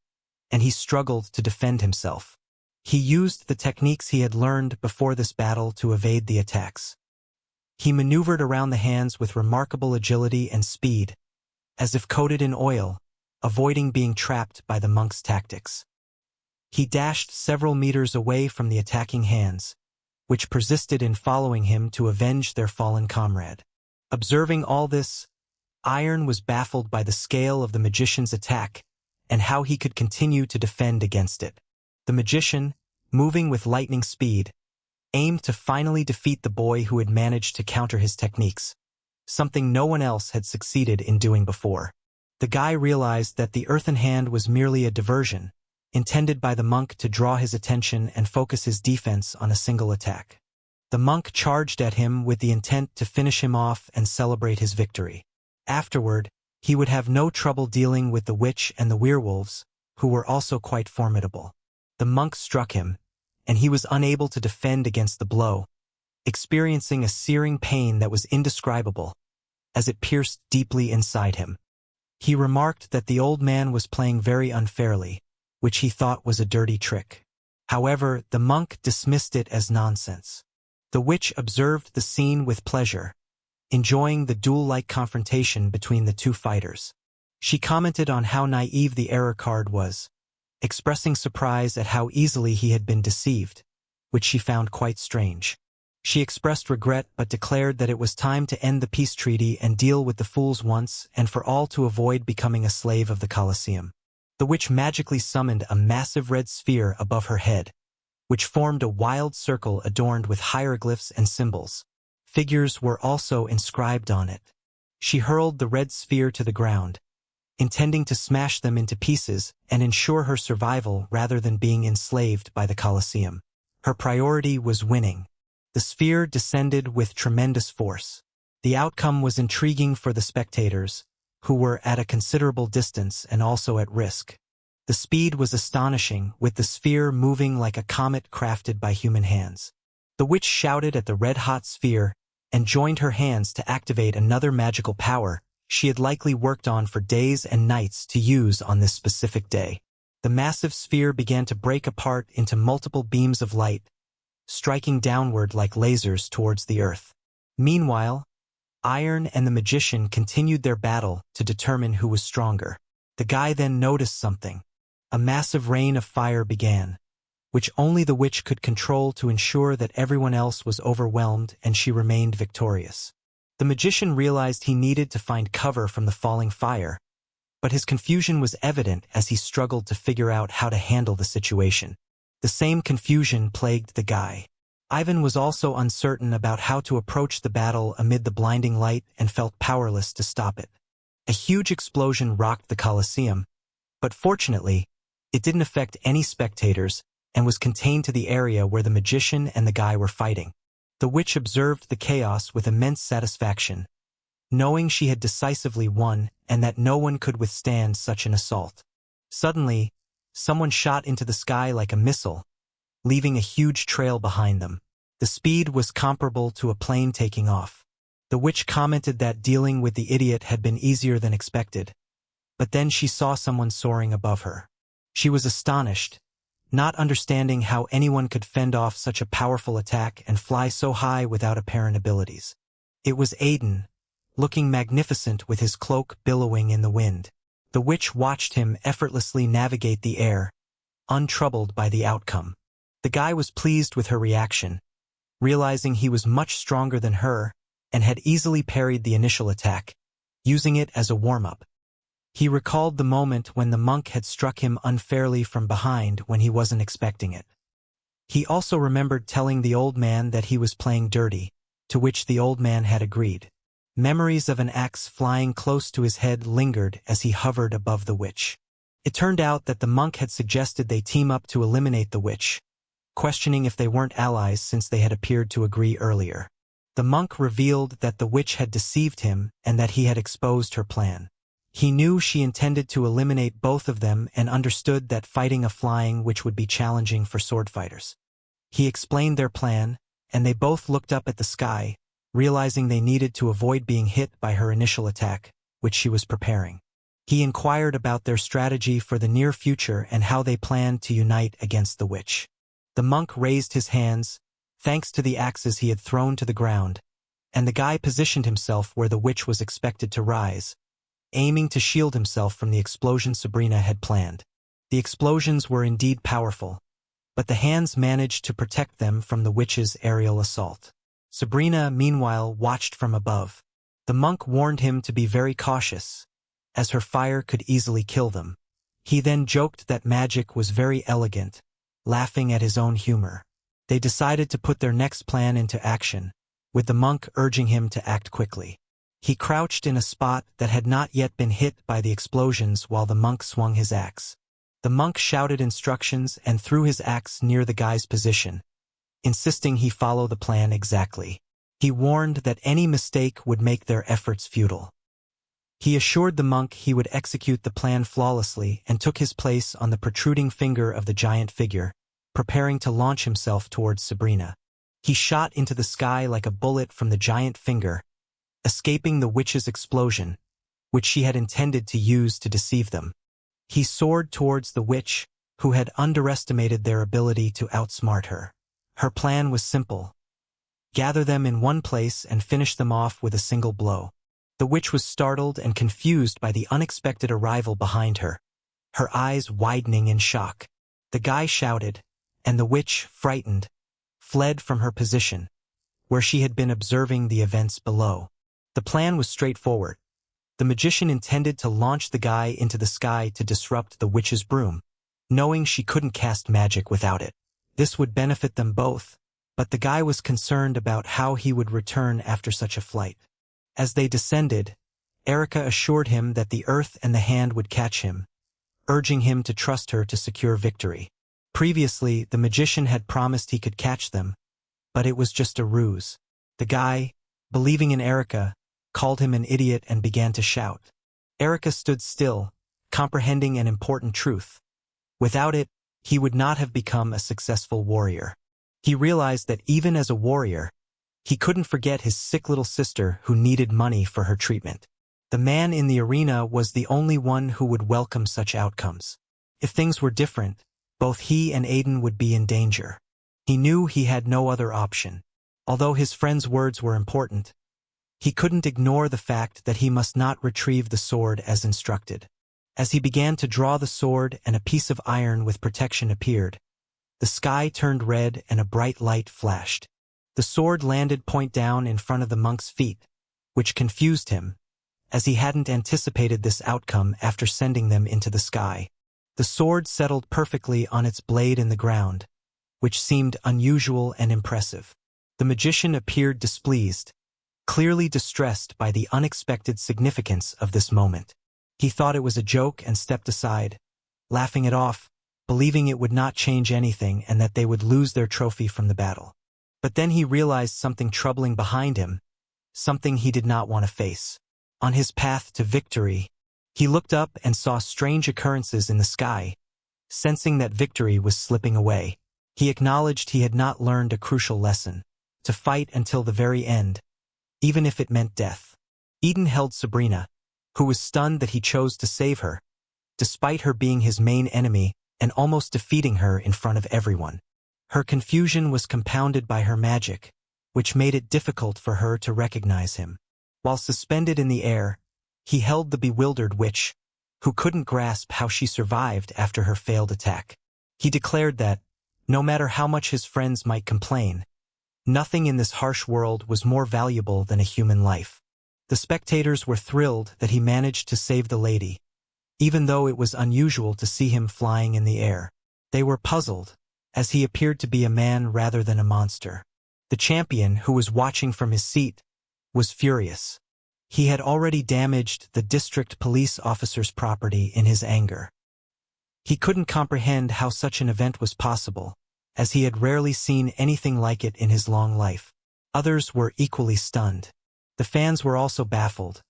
and he struggled to defend himself. He used the techniques he had learned before this battle to evade the attacks. He maneuvered around the hands with remarkable agility and speed, as if coated in oil, avoiding being trapped by the monk's tactics. He dashed several meters away from the attacking hands, which persisted in following him to avenge their fallen comrade. Observing all this, Iron was baffled by the scale of the magician's attack and how he could continue to defend against it. The magician, moving with lightning speed, aimed to finally defeat the boy who had managed to counter his techniques, something no one else had succeeded in doing before. The guy realized that the earthen hand was merely a diversion, intended by the monk to draw his attention and focus his defense on a single attack. The monk charged at him with the intent to finish him off and celebrate his victory. Afterward, he would have no trouble dealing with the witch and the werewolves, who were also quite formidable. The monk struck him, and he was unable to defend against the blow, experiencing a searing pain that was indescribable, as it pierced deeply inside him. He remarked that the old man was playing very unfairly, which he thought was a dirty trick. However, the monk dismissed it as nonsense. The witch observed the scene with pleasure, enjoying the duel-like confrontation between the two fighters. She commented on how naive the error card was, expressing surprise at how easily he had been deceived, which she found quite strange. She expressed regret but declared that it was time to end the peace treaty and deal with the fools once and for all to avoid becoming a slave of the Colosseum. The witch magically summoned a massive red sphere above her head, which formed a wild circle adorned with hieroglyphs and symbols. Figures were also inscribed on it. She hurled the red sphere to the ground, intending to smash them into pieces and ensure her survival rather than being enslaved by the Colosseum. Her priority was winning. The sphere descended with tremendous force. The outcome was intriguing for the spectators, who were at a considerable distance and also at risk. The speed was astonishing, with the sphere moving like a comet crafted by human hands. The witch shouted at the red-hot sphere and joined her hands to activate another magical power she had likely worked on for days and nights to use on this specific day. The massive sphere began to break apart into multiple beams of light, striking downward like lasers towards the earth. Meanwhile, Iron and the magician continued their battle to determine who was stronger. The guy then noticed something. A massive rain of fire began, which only the witch could control to ensure that everyone else was overwhelmed and she remained victorious. The magician realized he needed to find cover from the falling fire, but his confusion was evident as he struggled to figure out how to handle the situation. The same confusion plagued the guy. Ivan was also uncertain about how to approach the battle amid the blinding light and felt powerless to stop it. A huge explosion rocked the Colosseum, but fortunately, it didn't affect any spectators and was contained to the area where the magician and the guy were fighting. The witch observed the chaos with immense satisfaction, knowing she had decisively won and that no one could withstand such an assault. Suddenly, someone shot into the sky like a missile, leaving a huge trail behind them. The speed was comparable to a plane taking off. The witch commented that dealing with the idiot had been easier than expected, but then she saw someone soaring above her. She was astonished, not understanding how anyone could fend off such a powerful attack and fly so high without apparent abilities. It was Aiden, looking magnificent with his cloak billowing in the wind. The witch watched him effortlessly navigate the air, untroubled by the outcome. The guy was pleased with her reaction, realizing he was much stronger than her and had easily parried the initial attack, using it as a warm-up. He recalled the moment when the monk had struck him unfairly from behind when he wasn't expecting it. He also remembered telling the old man that he was playing dirty, to which the old man had agreed. Memories of an axe flying close to his head lingered as he hovered above the witch. It turned out that the monk had suggested they team up to eliminate the witch, questioning if they weren't allies since they had appeared to agree earlier. The monk revealed that the witch had deceived him and that he had exposed her plan. He knew she intended to eliminate both of them and understood that fighting a flying witch would be challenging for sword fighters. He explained their plan, and they both looked up at the sky, realizing they needed to avoid being hit by her initial attack, which she was preparing. He inquired about their strategy for the near future and how they planned to unite against the witch. The monk raised his hands, thanks to the axes he had thrown to the ground, and the guy positioned himself where the witch was expected to rise, aiming to shield himself from the explosion Sabrina had planned. The explosions were indeed powerful, but the hands managed to protect them from the witch's aerial assault. Sabrina, meanwhile, watched from above. The monk warned him to be very cautious, as her fire could easily kill them. He then joked that magic was very elegant, laughing at his own humor. They decided to put their next plan into action, with the monk urging him to act quickly. He crouched in a spot that had not yet been hit by the explosions while the monk swung his axe. The monk shouted instructions and threw his axe near the guy's position, insisting he follow the plan exactly. He warned that any mistake would make their efforts futile. He assured the monk he would execute the plan flawlessly and took his place on the protruding finger of the giant figure, preparing to launch himself towards Sabrina. He shot into the sky like a bullet from the giant finger, escaping the witch's explosion, which she had intended to use to deceive them. He soared towards the witch, who had underestimated their ability to outsmart her. Her plan was simple: gather them in one place and finish them off with a single blow. The witch was startled and confused by the unexpected arrival behind her, her eyes widening in shock. The guy shouted, and the witch, frightened, fled from her position, where she had been observing the events below. The plan was straightforward. The magician intended to launch the guy into the sky to disrupt the witch's broom, knowing she couldn't cast magic without it. This would benefit them both, but the guy was concerned about how he would return after such a flight. As they descended, Erica assured him that the earth and the hand would catch him, urging him to trust her to secure victory. Previously, the magician had promised he could catch them, but it was just a ruse. The guy, believing in Erica, called him an idiot and began to shout. Erica stood still, comprehending an important truth. Without it, he would not have become a successful warrior. He realized that even as a warrior, he couldn't forget his sick little sister who needed money for her treatment. The man in the arena was the only one who would welcome such outcomes. If things were different, both he and Aiden would be in danger. He knew he had no other option. Although his friend's words were important, he couldn't ignore the fact that he must not retrieve the sword as instructed. As he began to draw the sword and a piece of iron with protection appeared, the sky turned red and a bright light flashed. The sword landed point down in front of the monk's feet, which confused him, as he hadn't anticipated this outcome after sending them into the sky. The sword settled perfectly on its blade in the ground, which seemed unusual and impressive. The magician appeared displeased, clearly distressed by the unexpected significance of this moment. He thought it was a joke and stepped aside, laughing it off, believing it would not change anything and that they would lose their trophy from the battle. But then he realized something troubling behind him, something he did not want to face. On his path to victory, he looked up and saw strange occurrences in the sky. Sensing that victory was slipping away, he acknowledged he had not learned a crucial lesson: to fight until the very end, even if it meant death. Eden held Sabrina, who was stunned that he chose to save her, despite her being his main enemy and almost defeating her in front of everyone. Her confusion was compounded by her magic, which made it difficult for her to recognize him. While suspended in the air, he held the bewildered witch, who couldn't grasp how she survived after her failed attack. He declared that, no matter how much his friends might complain, nothing in this harsh world was more valuable than a human life. The spectators were thrilled that he managed to save the lady, even though it was unusual to see him flying in the air. They were puzzled, as he appeared to be a man rather than a monster. The champion, who was watching from his seat, was furious. He had already damaged the district police officer's property in his anger. He couldn't comprehend how such an event was possible, as he had rarely seen anything like it in his long life. Others were equally stunned. The fans were also baffled,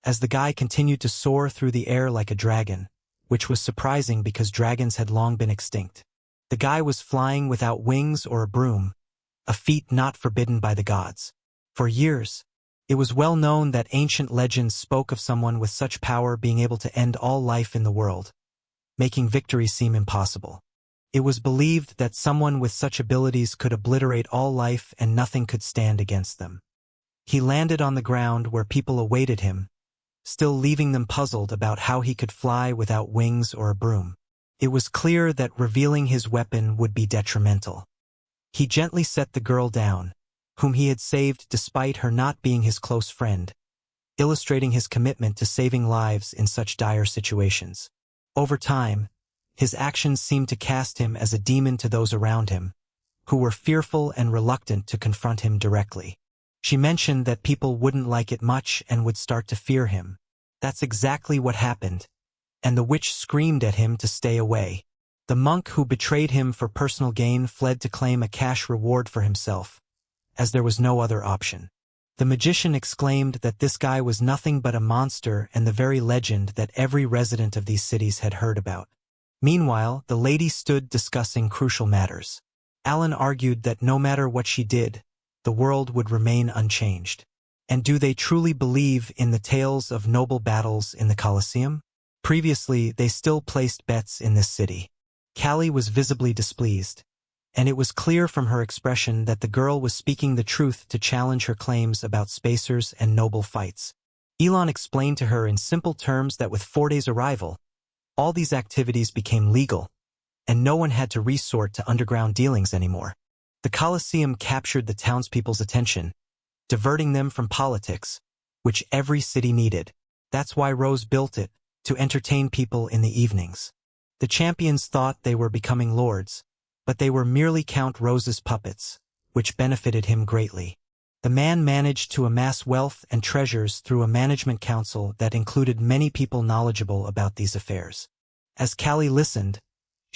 as the guy continued to soar through the air like a dragon, which was surprising because dragons had long been extinct. The guy was flying without wings or a broom, a feat not forbidden by the gods. For years, it was well known that ancient legends spoke of someone with such power being able to end all life in the world, making victory seem impossible. It was believed that someone with such abilities could obliterate all life and nothing could stand against them. He landed on the ground where people awaited him, still leaving them puzzled about how he could fly without wings or a broom. It was clear that revealing his weapon would be detrimental. He gently set the girl down, whom he had saved despite her not being his close friend, illustrating his commitment to saving lives in such dire situations. Over time, his actions seemed to cast him as a demon to those around him, who were fearful and reluctant to confront him directly. She mentioned that people wouldn't like it much and would start to fear him. That's exactly what happened, and the witch screamed at him to stay away. The monk who betrayed him for personal gain fled to claim a cash reward for himself, as there was no other option. The magician exclaimed that this guy was nothing but a monster and the very legend that every resident of these cities had heard about. Meanwhile, the lady stood discussing crucial matters. Alan argued that no matter what she did, the world would remain unchanged. And do they truly believe in the tales of noble battles in the Colosseum? Previously, they still placed bets in this city. Callie was visibly displeased, and it was clear from her expression that the girl was speaking the truth to challenge her claims about spacers and noble fights. Elon explained to her in simple terms that with 4 days' arrival, all these activities became legal, and no one had to resort to underground dealings anymore. The Colosseum captured the townspeople's attention, diverting them from politics, which every city needed. That's why Rose built it, to entertain people in the evenings. The champions thought they were becoming lords, but they were merely Count Rose's puppets, which benefited him greatly. The man managed to amass wealth and treasures through a management council that included many people knowledgeable about these affairs. As Callie listened,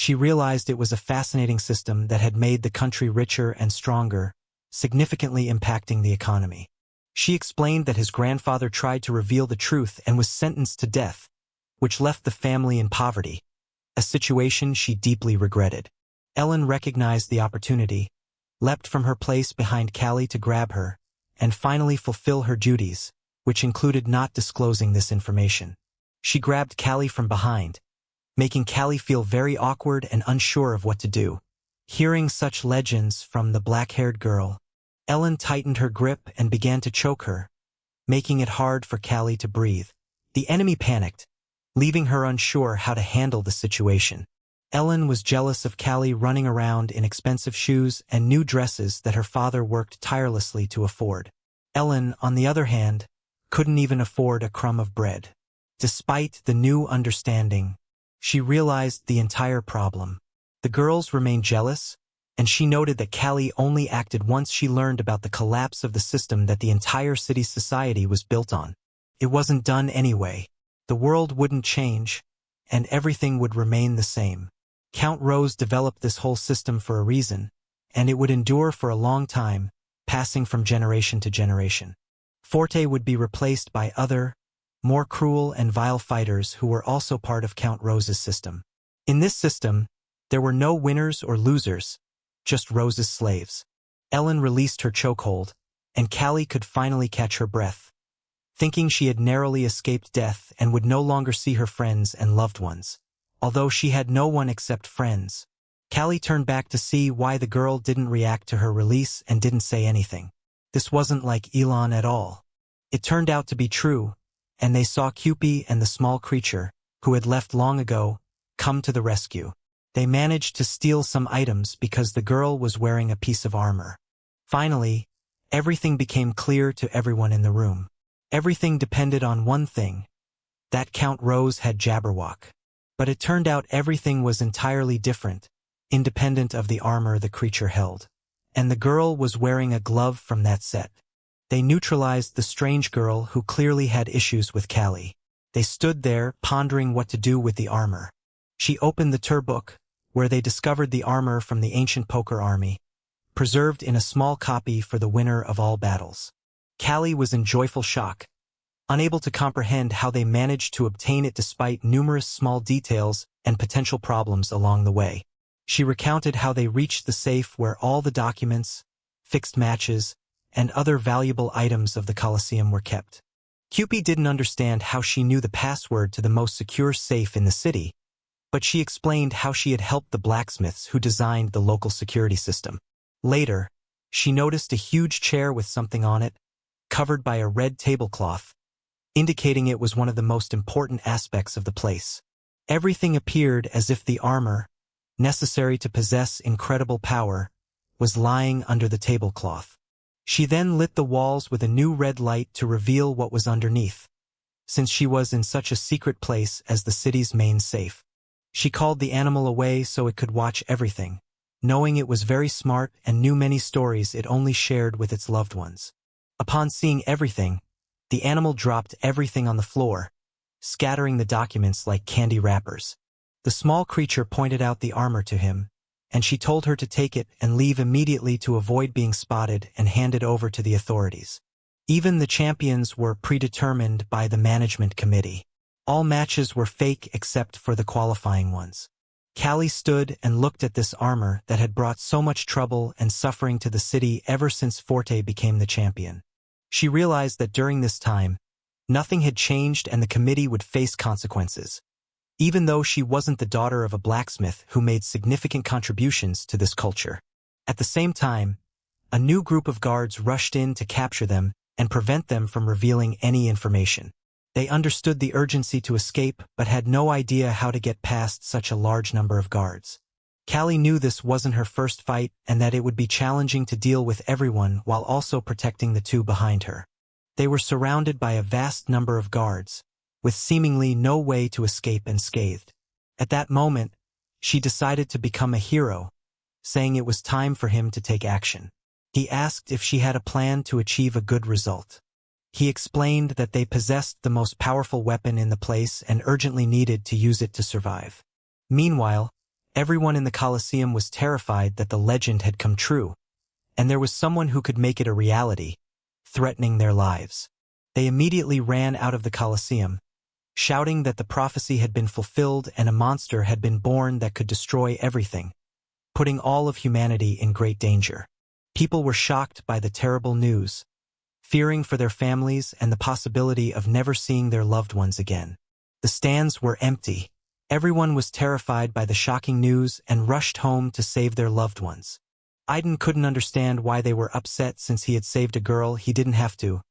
She realized it was a fascinating system that had made the country richer and stronger, significantly impacting the economy. She explained that his grandfather tried to reveal the truth and was sentenced to death, which left the family in poverty, a situation she deeply regretted. Ellen recognized the opportunity, leapt from her place behind Callie to grab her, and finally fulfill her duties, which included not disclosing this information. She grabbed Callie from behind, making Callie feel very awkward and unsure of what to do. Hearing such legends from the black-haired girl, Ellen tightened her grip and began to choke her, making it hard for Callie to breathe. The enemy panicked, leaving her unsure how to handle the situation. Ellen was jealous of Callie running around in expensive shoes and new dresses that her father worked tirelessly to afford. Ellen, on the other hand, couldn't even afford a crumb of bread. Despite the new understanding, she realized the entire problem. The girls remained jealous, and she noted that Callie only acted once she learned about the collapse of the system that the entire city's society was built on. It wasn't done anyway. The world wouldn't change, and everything would remain the same. Count Rose developed this whole system for a reason, and it would endure for a long time, passing from generation to generation. Forte would be replaced by other, more cruel and vile fighters who were also part of Count Rose's system. In this system, there were no winners or losers, just Rose's slaves. Ellen released her chokehold, and Callie could finally catch her breath, thinking she had narrowly escaped death and would no longer see her friends and loved ones. Although she had no one except friends, Callie turned back to see why the girl didn't react to her release and didn't say anything. This wasn't like Elon at all. It turned out to be true, and they saw Cupid and the small creature, who had left long ago, come to the rescue. They managed to steal some items because the girl was wearing a piece of armor. Finally, everything became clear to everyone in the room. Everything depended on one thing, that Count Rose had Jabberwock. But it turned out everything was entirely different, independent of the armor the creature held. And the girl was wearing a glove from that set. They neutralized the strange girl who clearly had issues with Callie. They stood there, pondering what to do with the armor. She opened the Turbook, where they discovered the armor from the ancient poker army, preserved in a small copy for the winner of all battles. Callie was in joyful shock, unable to comprehend how they managed to obtain it despite numerous small details and potential problems along the way. She recounted how they reached the safe where all the documents, fixed matches, and other valuable items of the Colosseum were kept. Cupid didn't understand how she knew the password to the most secure safe in the city, but she explained how she had helped the blacksmiths who designed the local security system. Later, she noticed a huge chair with something on it, covered by a red tablecloth, indicating it was one of the most important aspects of the place. Everything appeared as if the armor, necessary to possess incredible power, was lying under the tablecloth. She then lit the walls with a new red light to reveal what was underneath, since she was in such a secret place as the city's main safe. She called the animal away so it could watch everything, knowing it was very smart and knew many stories it only shared with its loved ones. Upon seeing everything, the animal dropped everything on the floor, scattering the documents like candy wrappers. The small creature pointed out the armor to him, and she told her to take it and leave immediately to avoid being spotted and hand it over to the authorities. Even the champions were predetermined by the management committee. All matches were fake except for the qualifying ones. Callie stood and looked at this armor that had brought so much trouble and suffering to the city ever since Forte became the champion. She realized that during this time, nothing had changed and the committee would face consequences, even though she wasn't the daughter of a blacksmith who made significant contributions to this culture. At the same time, a new group of guards rushed in to capture them and prevent them from revealing any information. They understood the urgency to escape but had no idea how to get past such a large number of guards. Callie knew this wasn't her first fight and that it would be challenging to deal with everyone while also protecting the two behind her. They were surrounded by a vast number of guards, with seemingly no way to escape unscathed. At that moment, she decided to become a hero, saying it was time for him to take action. He asked if she had a plan to achieve a good result. He explained that they possessed the most powerful weapon in the place and urgently needed to use it to survive. Meanwhile, Everyone in the Colosseum was terrified that the legend had come true, and there was someone who could make it a reality, threatening their lives. They immediately ran out of the Colosseum, shouting that the prophecy had been fulfilled and a monster had been born that could destroy everything, putting all of humanity in great danger. People were shocked by the terrible news, fearing for their families and the possibility of never seeing their loved ones again. The stands were empty. Everyone was terrified by the shocking news and rushed home to save their loved ones. Aiden couldn't understand why they were upset since he had saved a girl he didn't have to,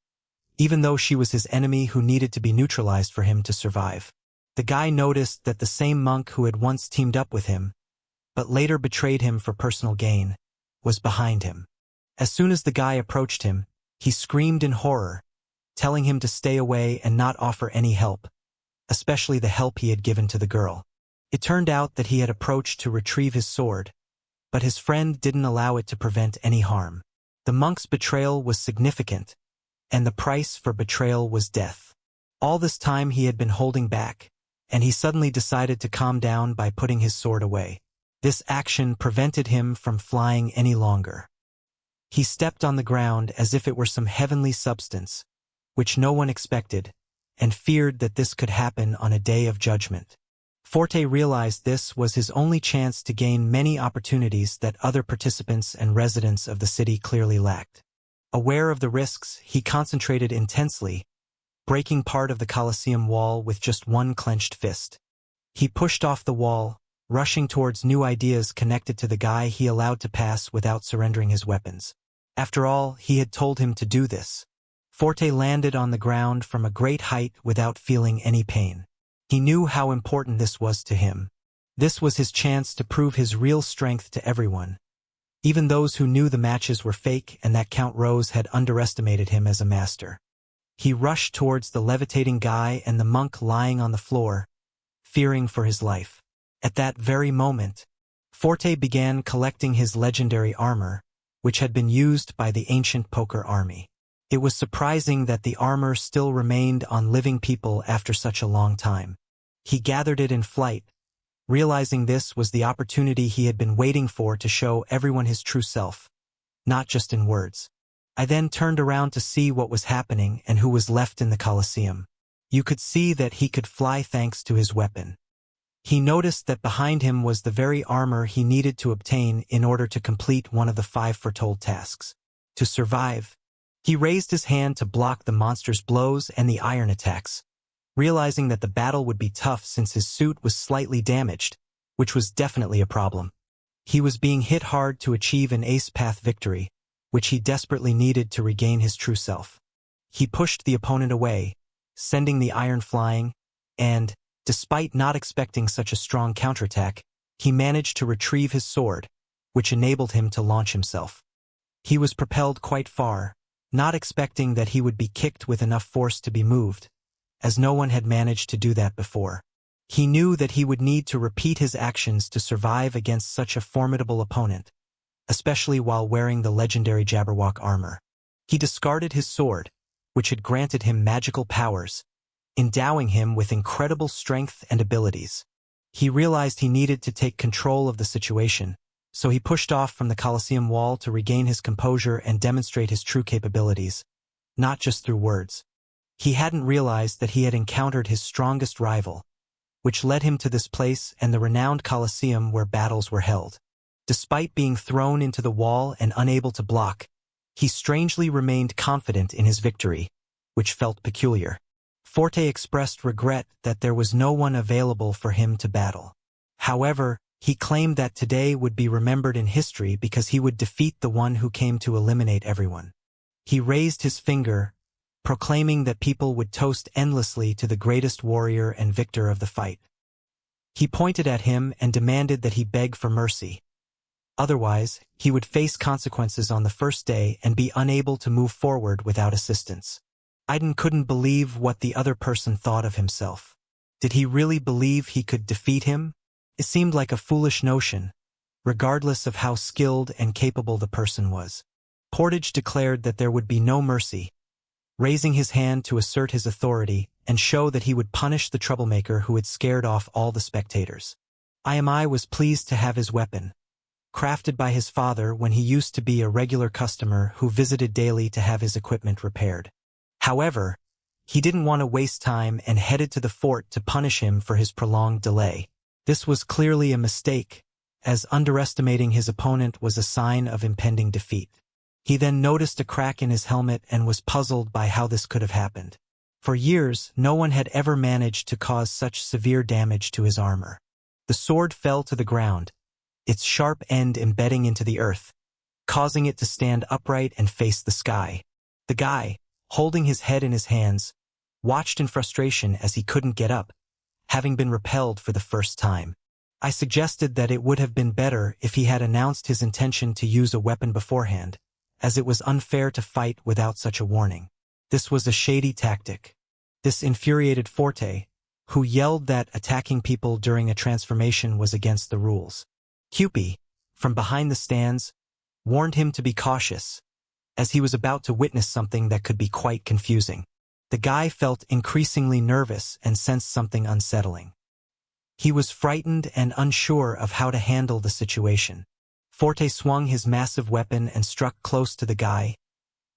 even though she was his enemy who needed to be neutralized for him to survive. The guy noticed that the same monk who had once teamed up with him, but later betrayed him for personal gain, was behind him. As soon as the guy approached him, he screamed in horror, telling him to stay away and not offer any help, especially the help he had given to the girl. It turned out that he had approached to retrieve his sword, but his friend didn't allow it to prevent any harm. The monk's betrayal was significant, and the price for betrayal was death. All this time he had been holding back, and he suddenly decided to calm down by putting his sword away. This action prevented him from flying any longer. He stepped on the ground as if it were some heavenly substance, which no one expected, and feared that this could happen on a day of judgment. Forte realized this was his only chance to gain many opportunities that other participants and residents of the city clearly lacked. Aware of the risks, he concentrated intensely, breaking part of the Colosseum wall with just one clenched fist. He pushed off the wall, rushing towards new ideas connected to the guy he allowed to pass without surrendering his weapons. After all, he had told him to do this. Forte landed on the ground from a great height without feeling any pain. He knew how important this was to him. This was his chance to prove his real strength to everyone, even those who knew the matches were fake and that Count Rose had underestimated him as a master. He rushed towards the levitating guy and the monk lying on the floor, fearing for his life. At that very moment, Forte began collecting his legendary armor, which had been used by the ancient poker army. It was surprising that the armor still remained on living people after such a long time. He gathered it in flight, realizing this was the opportunity he had been waiting for to show everyone his true self, not just in words. I then turned around to see what was happening and who was left in the Colosseum. You could see that he could fly thanks to his weapon. He noticed that behind him was the very armor he needed to obtain in order to complete one of the 5 foretold tasks. To survive, he raised his hand to block the monster's blows and the iron attacks, realizing that the battle would be tough since his suit was slightly damaged, which was definitely a problem. He was being hit hard to achieve an ace path victory, which he desperately needed to regain his true self. He pushed the opponent away, sending the iron flying, and, despite not expecting such a strong counterattack, he managed to retrieve his sword, which enabled him to launch himself. He was propelled quite far, not expecting that he would be kicked with enough force to be moved, as no one had managed to do that before. He knew that he would need to repeat his actions to survive against such a formidable opponent, especially while wearing the legendary Jabberwock armor. He discarded his sword, which had granted him magical powers, endowing him with incredible strength and abilities. He realized he needed to take control of the situation, so he pushed off from the Colosseum wall to regain his composure and demonstrate his true capabilities, not just through words. He hadn't realized that he had encountered his strongest rival, which led him to this place and the renowned Colosseum where battles were held. Despite being thrown into the wall and unable to block, he strangely remained confident in his victory, which felt peculiar. Forte expressed regret that there was no one available for him to battle. However, he claimed that today would be remembered in history because he would defeat the one who came to eliminate everyone. He raised his finger, proclaiming that people would toast endlessly to the greatest warrior and victor of the fight. He pointed at him and demanded that he beg for mercy. Otherwise, he would face consequences on the first day and be unable to move forward without assistance. Aiden couldn't believe what the other person thought of himself. Did he really believe he could defeat him? It seemed like a foolish notion, regardless of how skilled and capable the person was. Portage declared that there would be no mercy, raising his hand to assert his authority and show that he would punish the troublemaker who had scared off all the spectators. IMI was pleased to have his weapon, crafted by his father when he used to be a regular customer who visited daily to have his equipment repaired. However, he didn't want to waste time and headed to the fort to punish him for his prolonged delay. This was clearly a mistake, as underestimating his opponent was a sign of impending defeat. He then noticed a crack in his helmet and was puzzled by how this could have happened. For years, no one had ever managed to cause such severe damage to his armor. The sword fell to the ground, its sharp end embedding into the earth, causing it to stand upright and face the sky. The guy, holding his head in his hands, watched in frustration as he couldn't get up, having been repelled for the first time. I suggested that it would have been better if he had announced his intention to use a weapon beforehand, as it was unfair to fight without such a warning. This was a shady tactic. This infuriated Forte, who yelled that attacking people during a transformation was against the rules. Cupid, from behind the stands, warned him to be cautious, as he was about to witness something that could be quite confusing. The guy felt increasingly nervous and sensed something unsettling. He was frightened and unsure of how to handle the situation. Forte swung his massive weapon and struck close to the guy,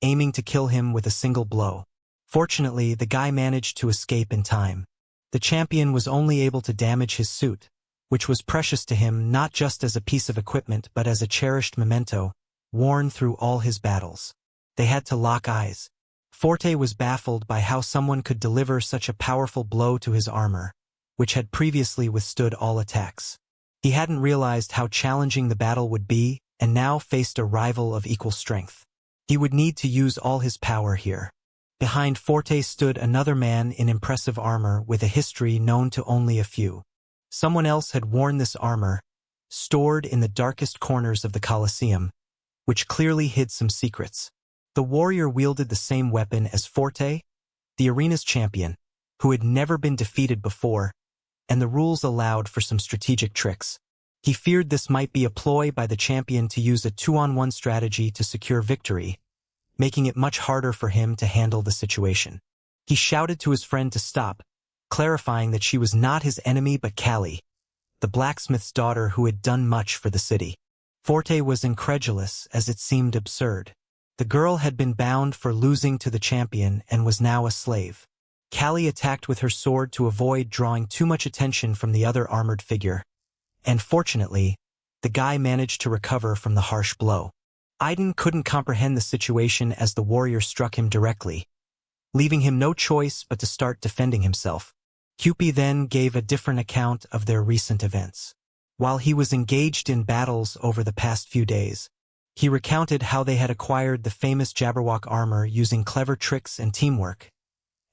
aiming to kill him with a single blow. Fortunately, the guy managed to escape in time. The champion was only able to damage his suit, which was precious to him not just as a piece of equipment but as a cherished memento, worn through all his battles. They had to lock eyes. Forte was baffled by how someone could deliver such a powerful blow to his armor, which had previously withstood all attacks. He hadn't realized how challenging the battle would be, and now faced a rival of equal strength. He would need to use all his power here. Behind Forte stood another man in impressive armor with a history known to only a few. Someone else had worn this armor, stored in the darkest corners of the Colosseum, which clearly hid some secrets. The warrior wielded the same weapon as Forte, the arena's champion, who had never been defeated before, and the rules allowed for some strategic tricks. He feared this might be a ploy by the champion to use a 2-on-1 strategy to secure victory, making it much harder for him to handle the situation. He shouted to his friend to stop, clarifying that she was not his enemy but Callie, the blacksmith's daughter who had done much for the city. Forte was incredulous as it seemed absurd. The girl had been bound for losing to the champion and was now a slave. Callie attacked with her sword to avoid drawing too much attention from the other armored figure, and fortunately, the guy managed to recover from the harsh blow. Aiden couldn't comprehend the situation as the warrior struck him directly, leaving him no choice but to start defending himself. Cupid then gave a different account of their recent events. While he was engaged in battles over the past few days, he recounted how they had acquired the famous Jabberwock armor using clever tricks and teamwork,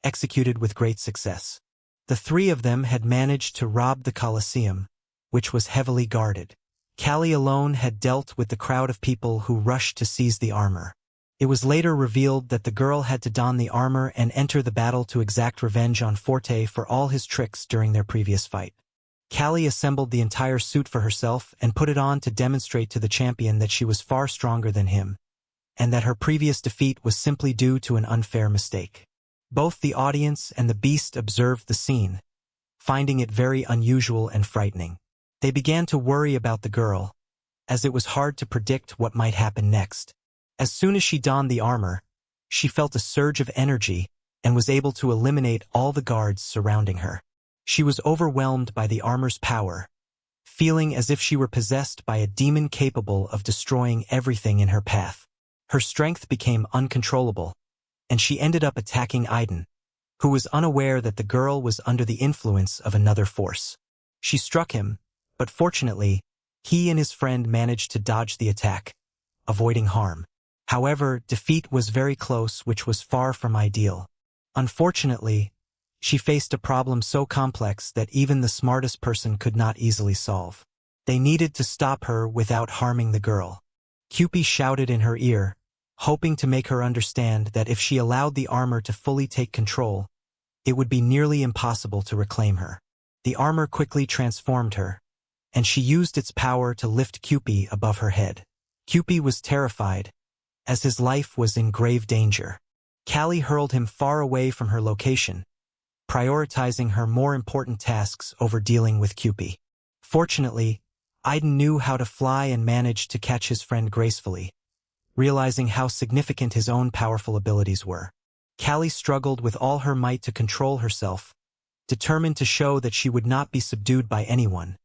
executed with great success. The three of them had managed to rob the Colosseum, which was heavily guarded. Callie alone had dealt with the crowd of people who rushed to seize the armor. It was later revealed that the girl had to don the armor and enter the battle to exact revenge on Forte for all his tricks during their previous fight. Callie assembled the entire suit for herself and put it on to demonstrate to the champion that she was far stronger than him, and that her previous defeat was simply due to an unfair mistake. Both the audience and the beast observed the scene, finding it very unusual and frightening. They began to worry about the girl, as it was hard to predict what might happen next. As soon as she donned the armor, she felt a surge of energy and was able to eliminate all the guards surrounding her. She was overwhelmed by the armor's power, feeling as if she were possessed by a demon capable of destroying everything in her path. Her strength became uncontrollable, and she ended up attacking Aiden, who was unaware that the girl was under the influence of another force. She struck him, but fortunately, he and his friend managed to dodge the attack, avoiding harm. However, defeat was very close, which was far from ideal. Unfortunately, she faced a problem so complex that even the smartest person could not easily solve. They needed to stop her without harming the girl. Cupid shouted in her ear, hoping to make her understand that if she allowed the armor to fully take control, it would be nearly impossible to reclaim her. The armor quickly transformed her, and she used its power to lift Cupid above her head. Cupid was terrified, as his life was in grave danger. Callie hurled him far away from her location, prioritizing her more important tasks over dealing with Cupid. Fortunately, Aiden knew how to fly and managed to catch his friend gracefully, realizing how significant his own powerful abilities were. Callie struggled with all her might to control herself, determined to show that she would not be subdued by anyone,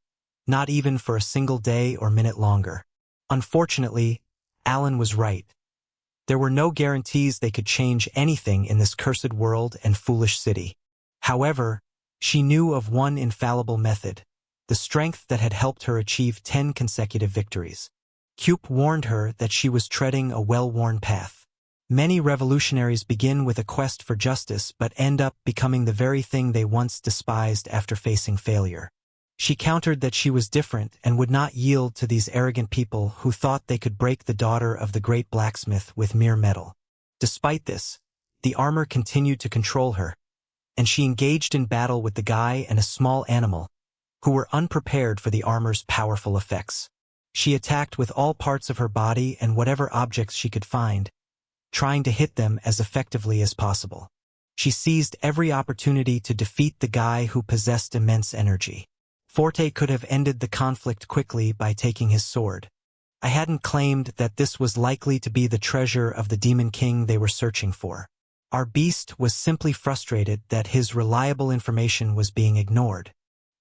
not even for a single day or minute longer. Unfortunately, Alan was right. There were no guarantees they could change anything in this cursed world and foolish city. However, she knew of one infallible method, the strength that had helped her achieve 10 consecutive victories. Cuyp warned her that she was treading a well-worn path. Many revolutionaries begin with a quest for justice but end up becoming the very thing they once despised after facing failure. She countered that she was different and would not yield to these arrogant people who thought they could break the daughter of the great blacksmith with mere metal. Despite this, the armor continued to control her, and she engaged in battle with the guy and a small animal, who were unprepared for the armor's powerful effects. She attacked with all parts of her body and whatever objects she could find, trying to hit them as effectively as possible. She seized every opportunity to defeat the guy who possessed immense energy. Forte could have ended the conflict quickly by taking his sword. I hadn't claimed that this was likely to be the treasure of the Demon King they were searching for. Our beast was simply frustrated that his reliable information was being ignored.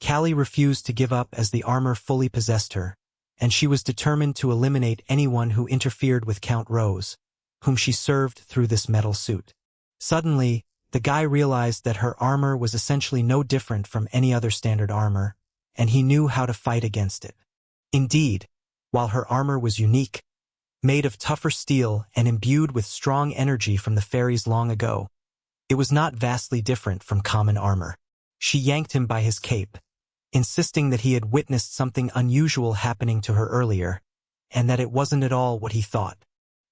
Callie refused to give up as the armor fully possessed her, and she was determined to eliminate anyone who interfered with Count Rose, whom she served through this metal suit. Suddenly, the guy realized that her armor was essentially no different from any other standard armor, and he knew how to fight against it. Indeed, while her armor was unique, made of tougher steel and imbued with strong energy from the fairies long ago, it was not vastly different from common armor. She yanked him by his cape, insisting that he had witnessed something unusual happening to her earlier, and that it wasn't at all what he thought.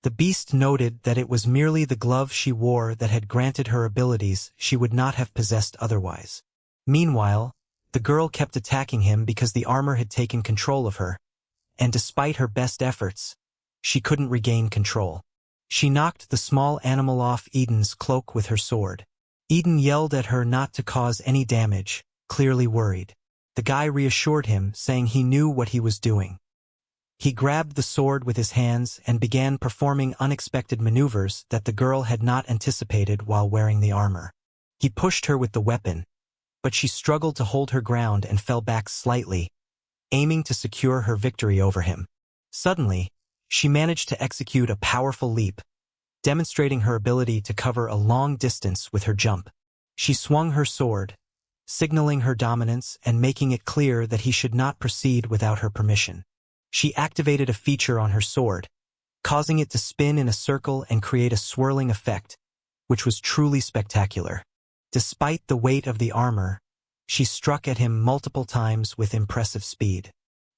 The beast noted that it was merely the glove she wore that had granted her abilities she would not have possessed otherwise. Meanwhile, the girl kept attacking him because the armor had taken control of her, and despite her best efforts, she couldn't regain control. She knocked the small animal off Eden's cloak with her sword. Eden yelled at her not to cause any damage, clearly worried. The guy reassured him, saying he knew what he was doing. He grabbed the sword with his hands and began performing unexpected maneuvers that the girl had not anticipated while wearing the armor. He pushed her with the weapon, but she struggled to hold her ground and fell back slightly, aiming to secure her victory over him. Suddenly, she managed to execute a powerful leap, demonstrating her ability to cover a long distance with her jump. She swung her sword, signaling her dominance and making it clear that he should not proceed without her permission. She activated a feature on her sword, causing it to spin in a circle and create a swirling effect, which was truly spectacular. Despite the weight of the armor, she struck at him multiple times with impressive speed.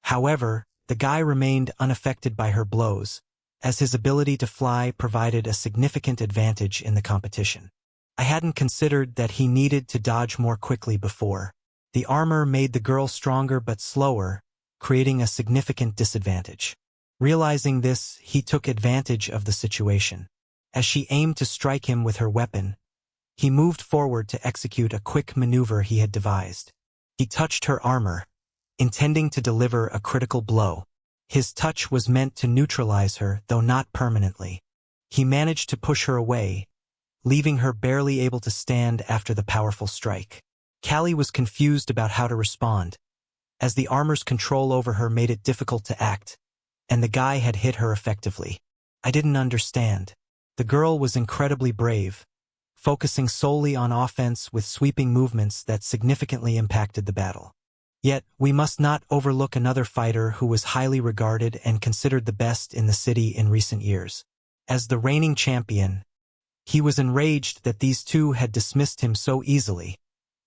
However, the guy remained unaffected by her blows, as his ability to fly provided a significant advantage in the competition. I hadn't considered that he needed to dodge more quickly before. The armor made the girl stronger but slower, creating a significant disadvantage. Realizing this, he took advantage of the situation. As she aimed to strike him with her weapon, he moved forward to execute a quick maneuver he had devised. He touched her armor, intending to deliver a critical blow. His touch was meant to neutralize her, though not permanently. He managed to push her away, leaving her barely able to stand after the powerful strike. Callie was confused about how to respond, as the armor's control over her made it difficult to act, and the guy had hit her effectively. I didn't understand. The girl was incredibly brave, focusing solely on offense with sweeping movements that significantly impacted the battle. Yet, we must not overlook another fighter who was highly regarded and considered the best in the city in recent years. As the reigning champion, he was enraged that these two had dismissed him so easily,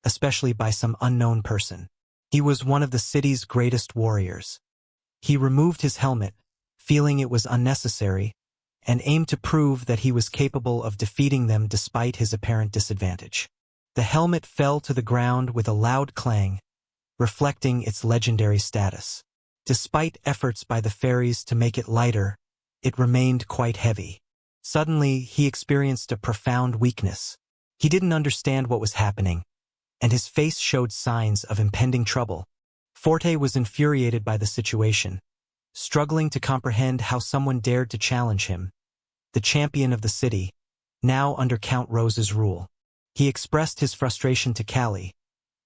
especially by some unknown person. He was one of the city's greatest warriors. He removed his helmet, feeling it was unnecessary, and aimed to prove that he was capable of defeating them despite his apparent disadvantage. The helmet fell to the ground with a loud clang, reflecting its legendary status. Despite efforts by the fairies to make it lighter, it remained quite heavy. Suddenly, he experienced a profound weakness. He didn't understand what was happening, and his face showed signs of impending trouble. Forte was infuriated by the situation, struggling to comprehend how someone dared to challenge him, the champion of the city, now under Count Rose's rule. He expressed his frustration to Callie,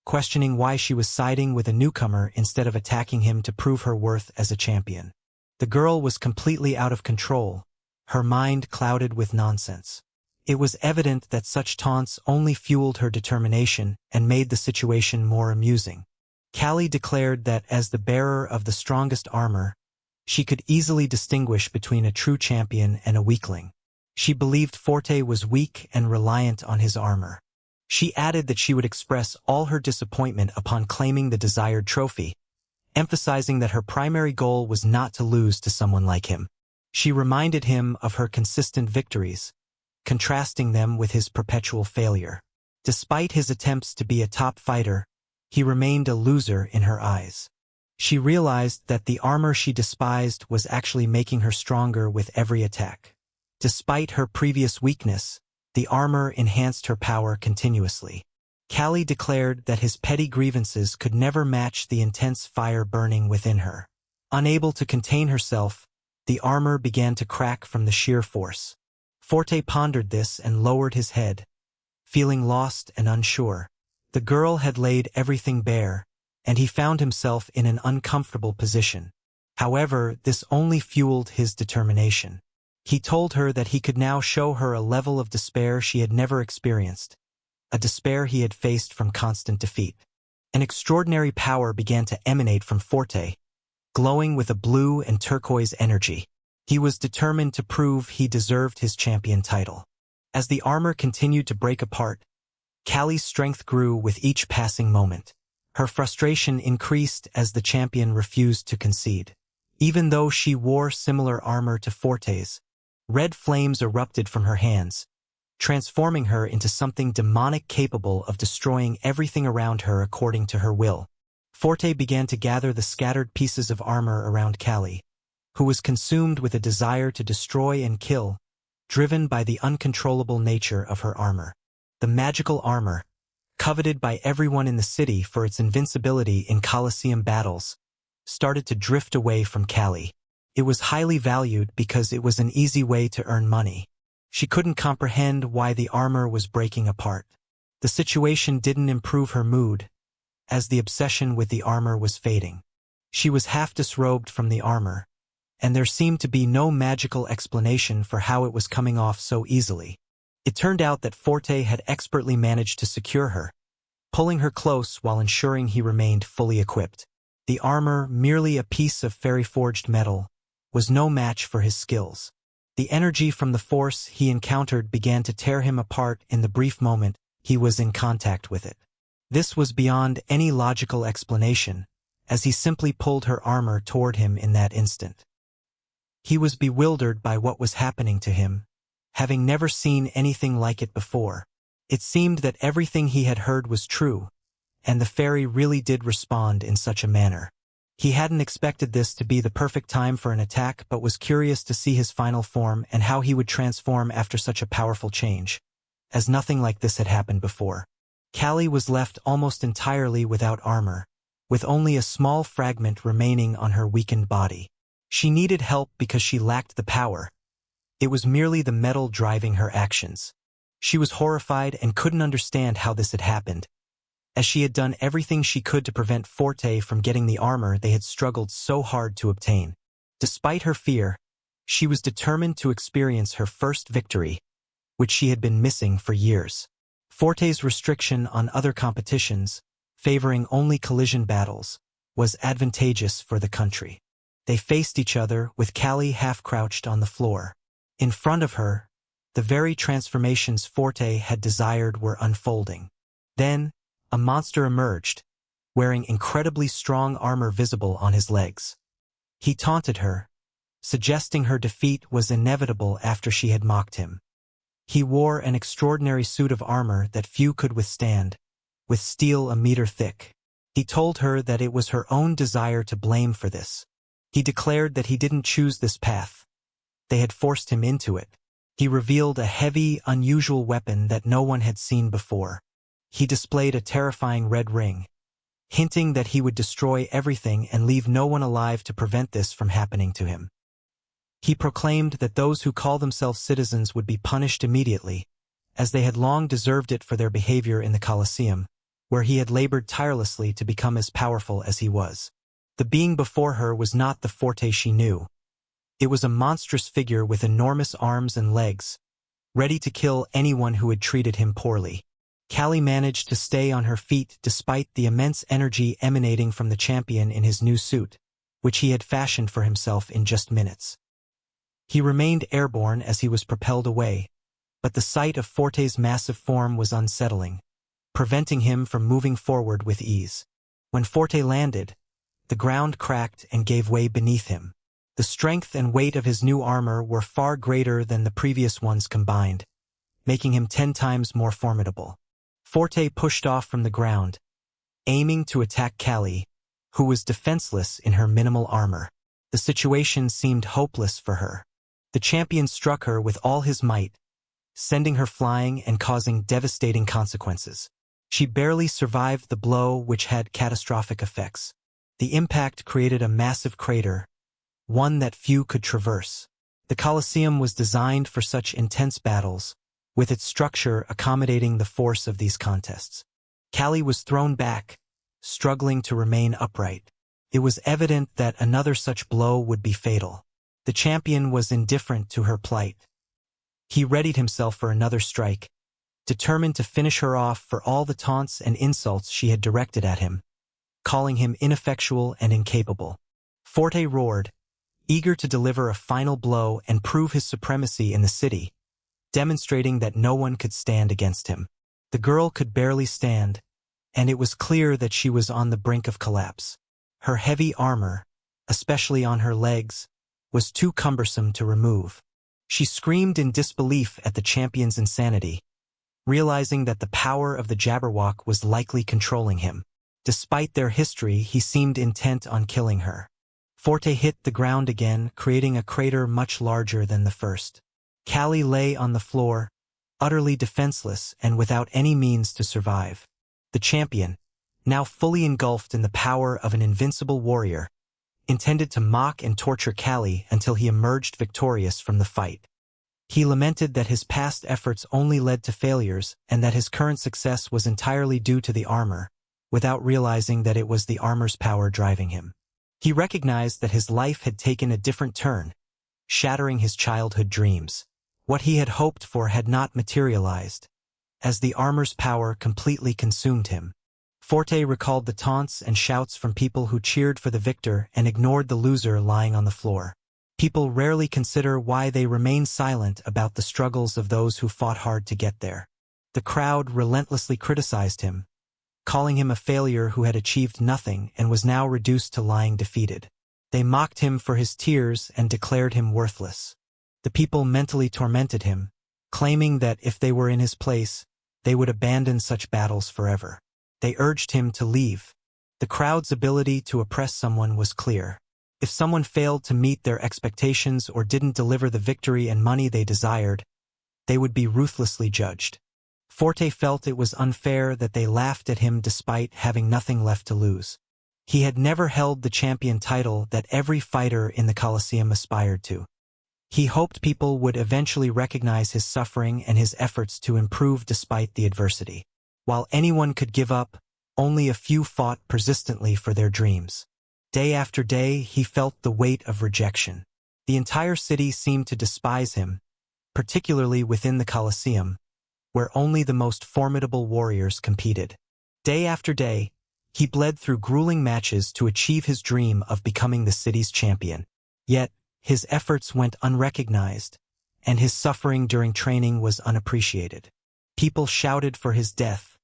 questioning why she was siding with a newcomer instead of attacking him to prove her worth as a champion. The girl was completely out of control, her mind clouded with nonsense. It was evident that such taunts only fueled her determination and made the situation more amusing. Callie declared that as the bearer of the strongest armor, she could easily distinguish between a true champion and a weakling. She believed Forte was weak and reliant on his armor. She added that she would express all her disappointment upon claiming the desired trophy, emphasizing that her primary goal was not to lose to someone like him. She reminded him of her consistent victories, contrasting them with his perpetual failure. Despite his attempts to be a top fighter, he remained a loser in her eyes. She realized that the armor she despised was actually making her stronger with every attack. Despite her previous weakness, the armor enhanced her power continuously. Callie declared that his petty grievances could never match the intense fire burning within her. Unable to contain herself, the armor began to crack from the sheer force. Forte pondered this and lowered his head, feeling lost and unsure. The girl had laid everything bare, and he found himself in an uncomfortable position. However, this only fueled his determination. He told her that he could now show her a level of despair she had never experienced, a despair he had faced from constant defeat. An extraordinary power began to emanate from Forte, glowing with a blue and turquoise energy. He was determined to prove he deserved his champion title. As the armor continued to break apart, Callie's strength grew with each passing moment. Her frustration increased as the champion refused to concede. Even though she wore similar armor to Forte's, red flames erupted from her hands, transforming her into something demonic capable of destroying everything around her according to her will. Forte began to gather the scattered pieces of armor around Callie, who was consumed with a desire to destroy and kill, driven by the uncontrollable nature of her armor. The magical armor, coveted by everyone in the city for its invincibility in Colosseum battles, started to drift away from Callie. It was highly valued because it was an easy way to earn money. She couldn't comprehend why the armor was breaking apart. The situation didn't improve her mood, as the obsession with the armor was fading. She was half disrobed from the armor, and there seemed to be no magical explanation for how it was coming off so easily. It turned out that Forte had expertly managed to secure her, pulling her close while ensuring he remained fully equipped. The armor, merely a piece of fairy-forged metal, was no match for his skills. The energy from the force he encountered began to tear him apart in the brief moment he was in contact with it. This was beyond any logical explanation, as he simply pulled her armor toward him in that instant. He was bewildered by what was happening to him, having never seen anything like it before. It seemed that everything he had heard was true, and the fairy really did respond in such a manner. He hadn't expected this to be the perfect time for an attack, but was curious to see his final form and how he would transform after such a powerful change, as nothing like this had happened before. Callie was left almost entirely without armor, with only a small fragment remaining on her weakened body. She needed help because she lacked the power. It was merely the metal driving her actions. She was horrified and couldn't understand how this had happened, as she had done everything she could to prevent Forte from getting the armor they had struggled so hard to obtain. Despite her fear, she was determined to experience her first victory, which she had been missing for years. Forte's restriction on other competitions, favoring only collision battles, was advantageous for the country. They faced each other with Callie half-crouched on the floor. In front of her, the very transformations Forte had desired were unfolding. Then, a monster emerged, wearing incredibly strong armor visible on his legs. He taunted her, suggesting her defeat was inevitable after she had mocked him. He wore an extraordinary suit of armor that few could withstand, with steel a meter thick. He told her that it was her own desire to blame for this. He declared that he didn't choose this path. They had forced him into it. He revealed a heavy, unusual weapon that no one had seen before. He displayed a terrifying red ring, hinting that he would destroy everything and leave no one alive to prevent this from happening to him. He proclaimed that those who call themselves citizens would be punished immediately, as they had long deserved it for their behavior in the Colosseum, where he had labored tirelessly to become as powerful as he was. The being before her was not the Forte she knew. It was a monstrous figure with enormous arms and legs, ready to kill anyone who had treated him poorly. Callie managed to stay on her feet despite the immense energy emanating from the champion in his new suit, which he had fashioned for himself in just minutes. He remained airborne as he was propelled away, but the sight of Forte's massive form was unsettling, preventing him from moving forward with ease. When Forte landed, the ground cracked and gave way beneath him. The strength and weight of his new armor were far greater than the previous ones combined, making him 10 times more formidable. Forte pushed off from the ground, aiming to attack Callie, who was defenseless in her minimal armor. The situation seemed hopeless for her. The champion struck her with all his might, sending her flying and causing devastating consequences. She barely survived the blow, which had catastrophic effects. The impact created a massive crater, one that few could traverse. The Colosseum was designed for such intense battles, with its structure accommodating the force of these contests. Callie was thrown back, struggling to remain upright. It was evident that another such blow would be fatal. The champion was indifferent to her plight. He readied himself for another strike, determined to finish her off for all the taunts and insults she had directed at him, calling him ineffectual and incapable. Forte roared, eager to deliver a final blow and prove his supremacy in the city, demonstrating that no one could stand against him. The girl could barely stand, and it was clear that she was on the brink of collapse. Her heavy armor, especially on her legs, was too cumbersome to remove. She screamed in disbelief at the champion's insanity, realizing that the power of the Jabberwock was likely controlling him. Despite their history, he seemed intent on killing her. Forte hit the ground again, creating a crater much larger than the first. Callie lay on the floor, utterly defenseless and without any means to survive. The champion, now fully engulfed in the power of an invincible warrior, intended to mock and torture Callie until he emerged victorious from the fight. He lamented that his past efforts only led to failures and that his current success was entirely due to the armor, without realizing that it was the armor's power driving him. He recognized that his life had taken a different turn, shattering his childhood dreams. What he had hoped for had not materialized, as the armor's power completely consumed him. Forte recalled the taunts and shouts from people who cheered for the victor and ignored the loser lying on the floor. People rarely consider why they remain silent about the struggles of those who fought hard to get there. The crowd relentlessly criticized him, calling him a failure who had achieved nothing and was now reduced to lying defeated. They mocked him for his tears and declared him worthless. The people mentally tormented him, claiming that if they were in his place, they would abandon such battles forever. They urged him to leave. The crowd's ability to oppress someone was clear. If someone failed to meet their expectations or didn't deliver the victory and money they desired, they would be ruthlessly judged. Forte felt it was unfair that they laughed at him despite having nothing left to lose. He had never held the champion title that every fighter in the Colosseum aspired to. He hoped people would eventually recognize his suffering and his efforts to improve despite the adversity. While anyone could give up, only a few fought persistently for their dreams. Day after day, he felt the weight of rejection. The entire city seemed to despise him, particularly within the Colosseum, where only the most formidable warriors competed. Day after day, he bled through grueling matches to achieve his dream of becoming the city's champion. Yet, his efforts went unrecognized, and his suffering during training was unappreciated. People shouted for his death,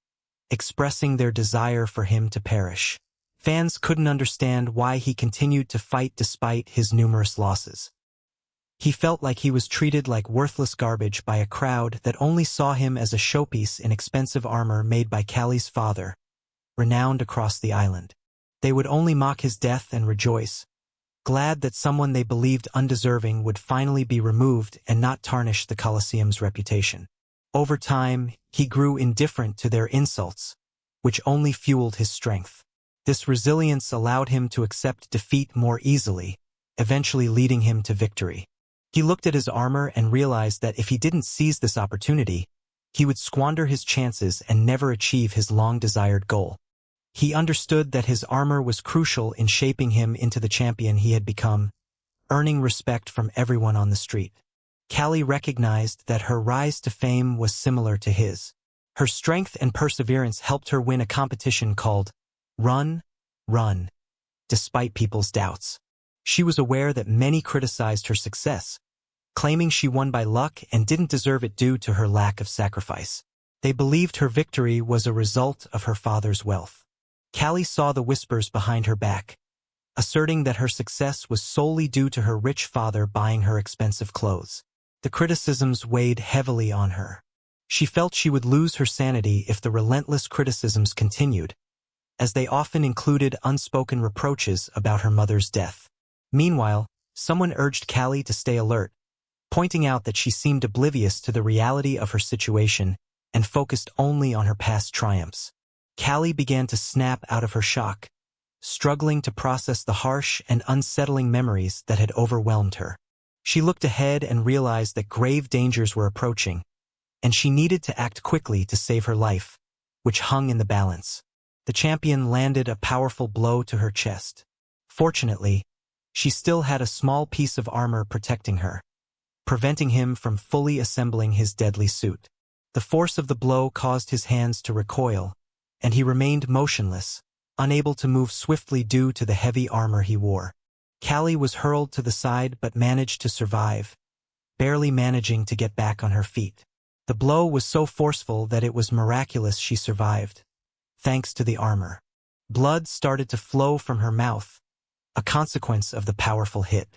expressing their desire for him to perish. Fans couldn't understand why he continued to fight despite his numerous losses. He felt like he was treated like worthless garbage by a crowd that only saw him as a showpiece in expensive armor made by Callie's father, renowned across the island. They would only mock his death and rejoice, glad that someone they believed undeserving would finally be removed and not tarnish the Colosseum's reputation. Over time, he grew indifferent to their insults, which only fueled his strength. This resilience allowed him to accept defeat more easily, eventually leading him to victory. He looked at his armor and realized that if he didn't seize this opportunity, he would squander his chances and never achieve his long-desired goal. He understood that his armor was crucial in shaping him into the champion he had become, earning respect from everyone on the street. Callie recognized that her rise to fame was similar to his. Her strength and perseverance helped her win a competition called Run, Run, despite people's doubts. She was aware that many criticized her success, claiming she won by luck and didn't deserve it due to her lack of sacrifice. They believed her victory was a result of her father's wealth. Callie saw the whispers behind her back, asserting that her success was solely due to her rich father buying her expensive clothes. The criticisms weighed heavily on her. She felt she would lose her sanity if the relentless criticisms continued, as they often included unspoken reproaches about her mother's death. Meanwhile, someone urged Callie to stay alert, pointing out that she seemed oblivious to the reality of her situation and focused only on her past triumphs. Callie began to snap out of her shock, struggling to process the harsh and unsettling memories that had overwhelmed her. She looked ahead and realized that grave dangers were approaching, and she needed to act quickly to save her life, which hung in the balance. The champion landed a powerful blow to her chest. Fortunately, she still had a small piece of armor protecting her, preventing him from fully assembling his deadly suit. The force of the blow caused his hands to recoil, and he remained motionless, unable to move swiftly due to the heavy armor he wore. Callie was hurled to the side but managed to survive, barely managing to get back on her feet. The blow was so forceful that it was miraculous she survived, thanks to the armor. Blood started to flow from her mouth, a consequence of the powerful hit.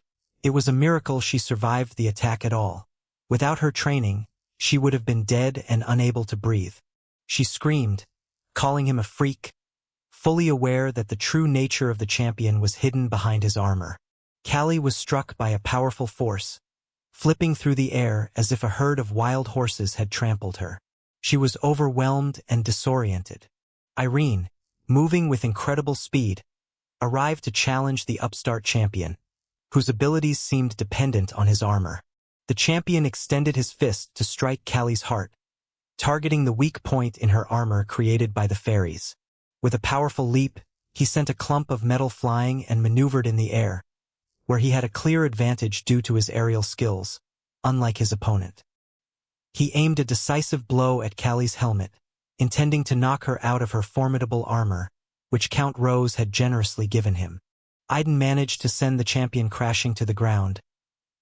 It was a miracle she survived the attack at all. Without her training, she would have been dead and unable to breathe. She screamed, calling him a freak, fully aware that the true nature of the champion was hidden behind his armor. Callie was struck by a powerful force, flipping through the air as if a herd of wild horses had trampled her. She was overwhelmed and disoriented. Irene, moving with incredible speed, arrived to challenge the upstart champion, whose abilities seemed dependent on his armor. The champion extended his fist to strike Callie's heart, targeting the weak point in her armor created by the fairies. With a powerful leap, he sent a clump of metal flying and maneuvered in the air, where he had a clear advantage due to his aerial skills, unlike his opponent. He aimed a decisive blow at Callie's helmet, intending to knock her out of her formidable armor, which Count Rose had generously given him. Aiden managed to send the champion crashing to the ground,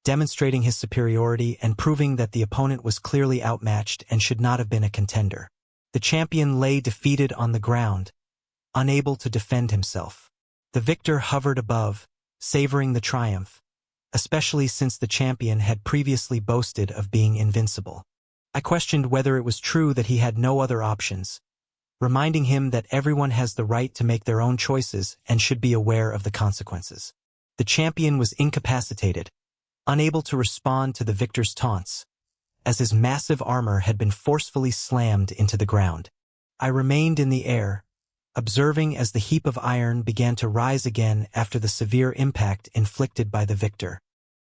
demonstrating his superiority and proving that the opponent was clearly outmatched and should not have been a contender. The champion lay defeated on the ground, unable to defend himself. The victor hovered above, savoring the triumph, especially since the champion had previously boasted of being invincible. I questioned whether it was true that he had no other options, reminding him that everyone has the right to make their own choices and should be aware of the consequences. The champion was incapacitated, unable to respond to the victor's taunts, as his massive armor had been forcefully slammed into the ground. I remained in the air, observing as the heap of iron began to rise again after the severe impact inflicted by the victor.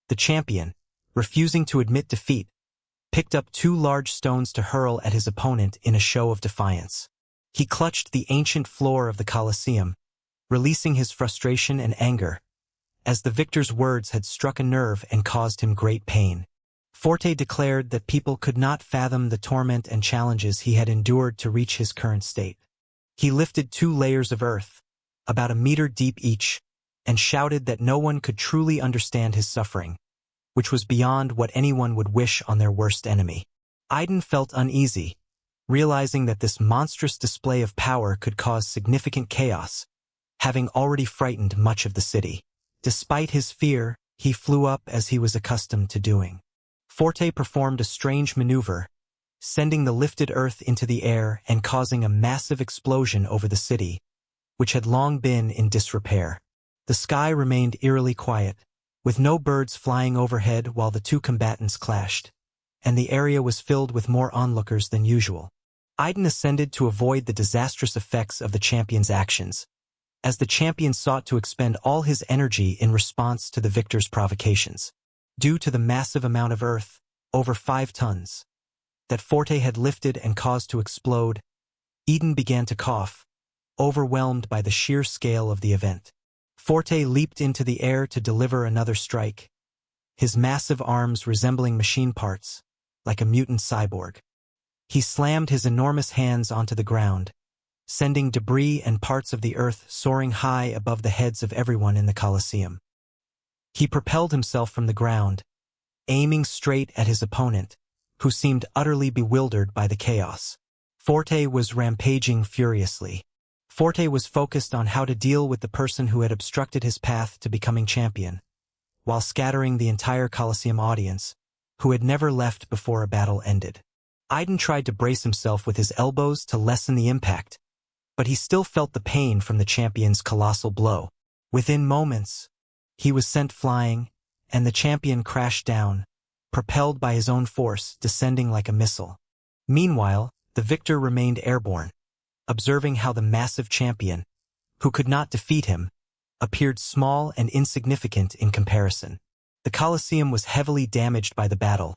The champion, refusing to admit defeat, picked up 2 large stones to hurl at his opponent in a show of defiance. He clutched the ancient floor of the Colosseum, releasing his frustration and anger, as the victor's words had struck a nerve and caused him great pain. Forte declared that people could not fathom the torment and challenges he had endured to reach his current state. He lifted 2 layers of earth, about a meter deep each, and shouted that no one could truly understand his suffering, which was beyond what anyone would wish on their worst enemy. Aiden felt uneasy, realizing that this monstrous display of power could cause significant chaos, having already frightened much of the city. Despite his fear, he flew up as he was accustomed to doing. Forte performed a strange maneuver, sending the lifted earth into the air and causing a massive explosion over the city, which had long been in disrepair. The sky remained eerily quiet, with no birds flying overhead while the 2 combatants clashed, and the area was filled with more onlookers than usual. Aiden ascended to avoid the disastrous effects of the champion's actions, as the champion sought to expend all his energy in response to the victor's provocations. Due to the massive amount of earth, over 5 tons, that Forte had lifted and caused to explode, Eden began to cough, overwhelmed by the sheer scale of the event. Forte leaped into the air to deliver another strike, his massive arms resembling machine parts, like a mutant cyborg. He slammed his enormous hands onto the ground, sending debris and parts of the earth soaring high above the heads of everyone in the Colosseum. He propelled himself from the ground, aiming straight at his opponent, who seemed utterly bewildered by the chaos. Forte was rampaging furiously. Forte was focused on how to deal with the person who had obstructed his path to becoming champion, while scattering the entire Colosseum audience, who had never left before a battle ended. Iden tried to brace himself with his elbows to lessen the impact, but he still felt the pain from the champion's colossal blow. Within moments, he was sent flying, and the champion crashed down, propelled by his own force, descending like a missile. Meanwhile, the victor remained airborne, observing how the massive champion, who could not defeat him, appeared small and insignificant in comparison. The Colosseum was heavily damaged by the battle,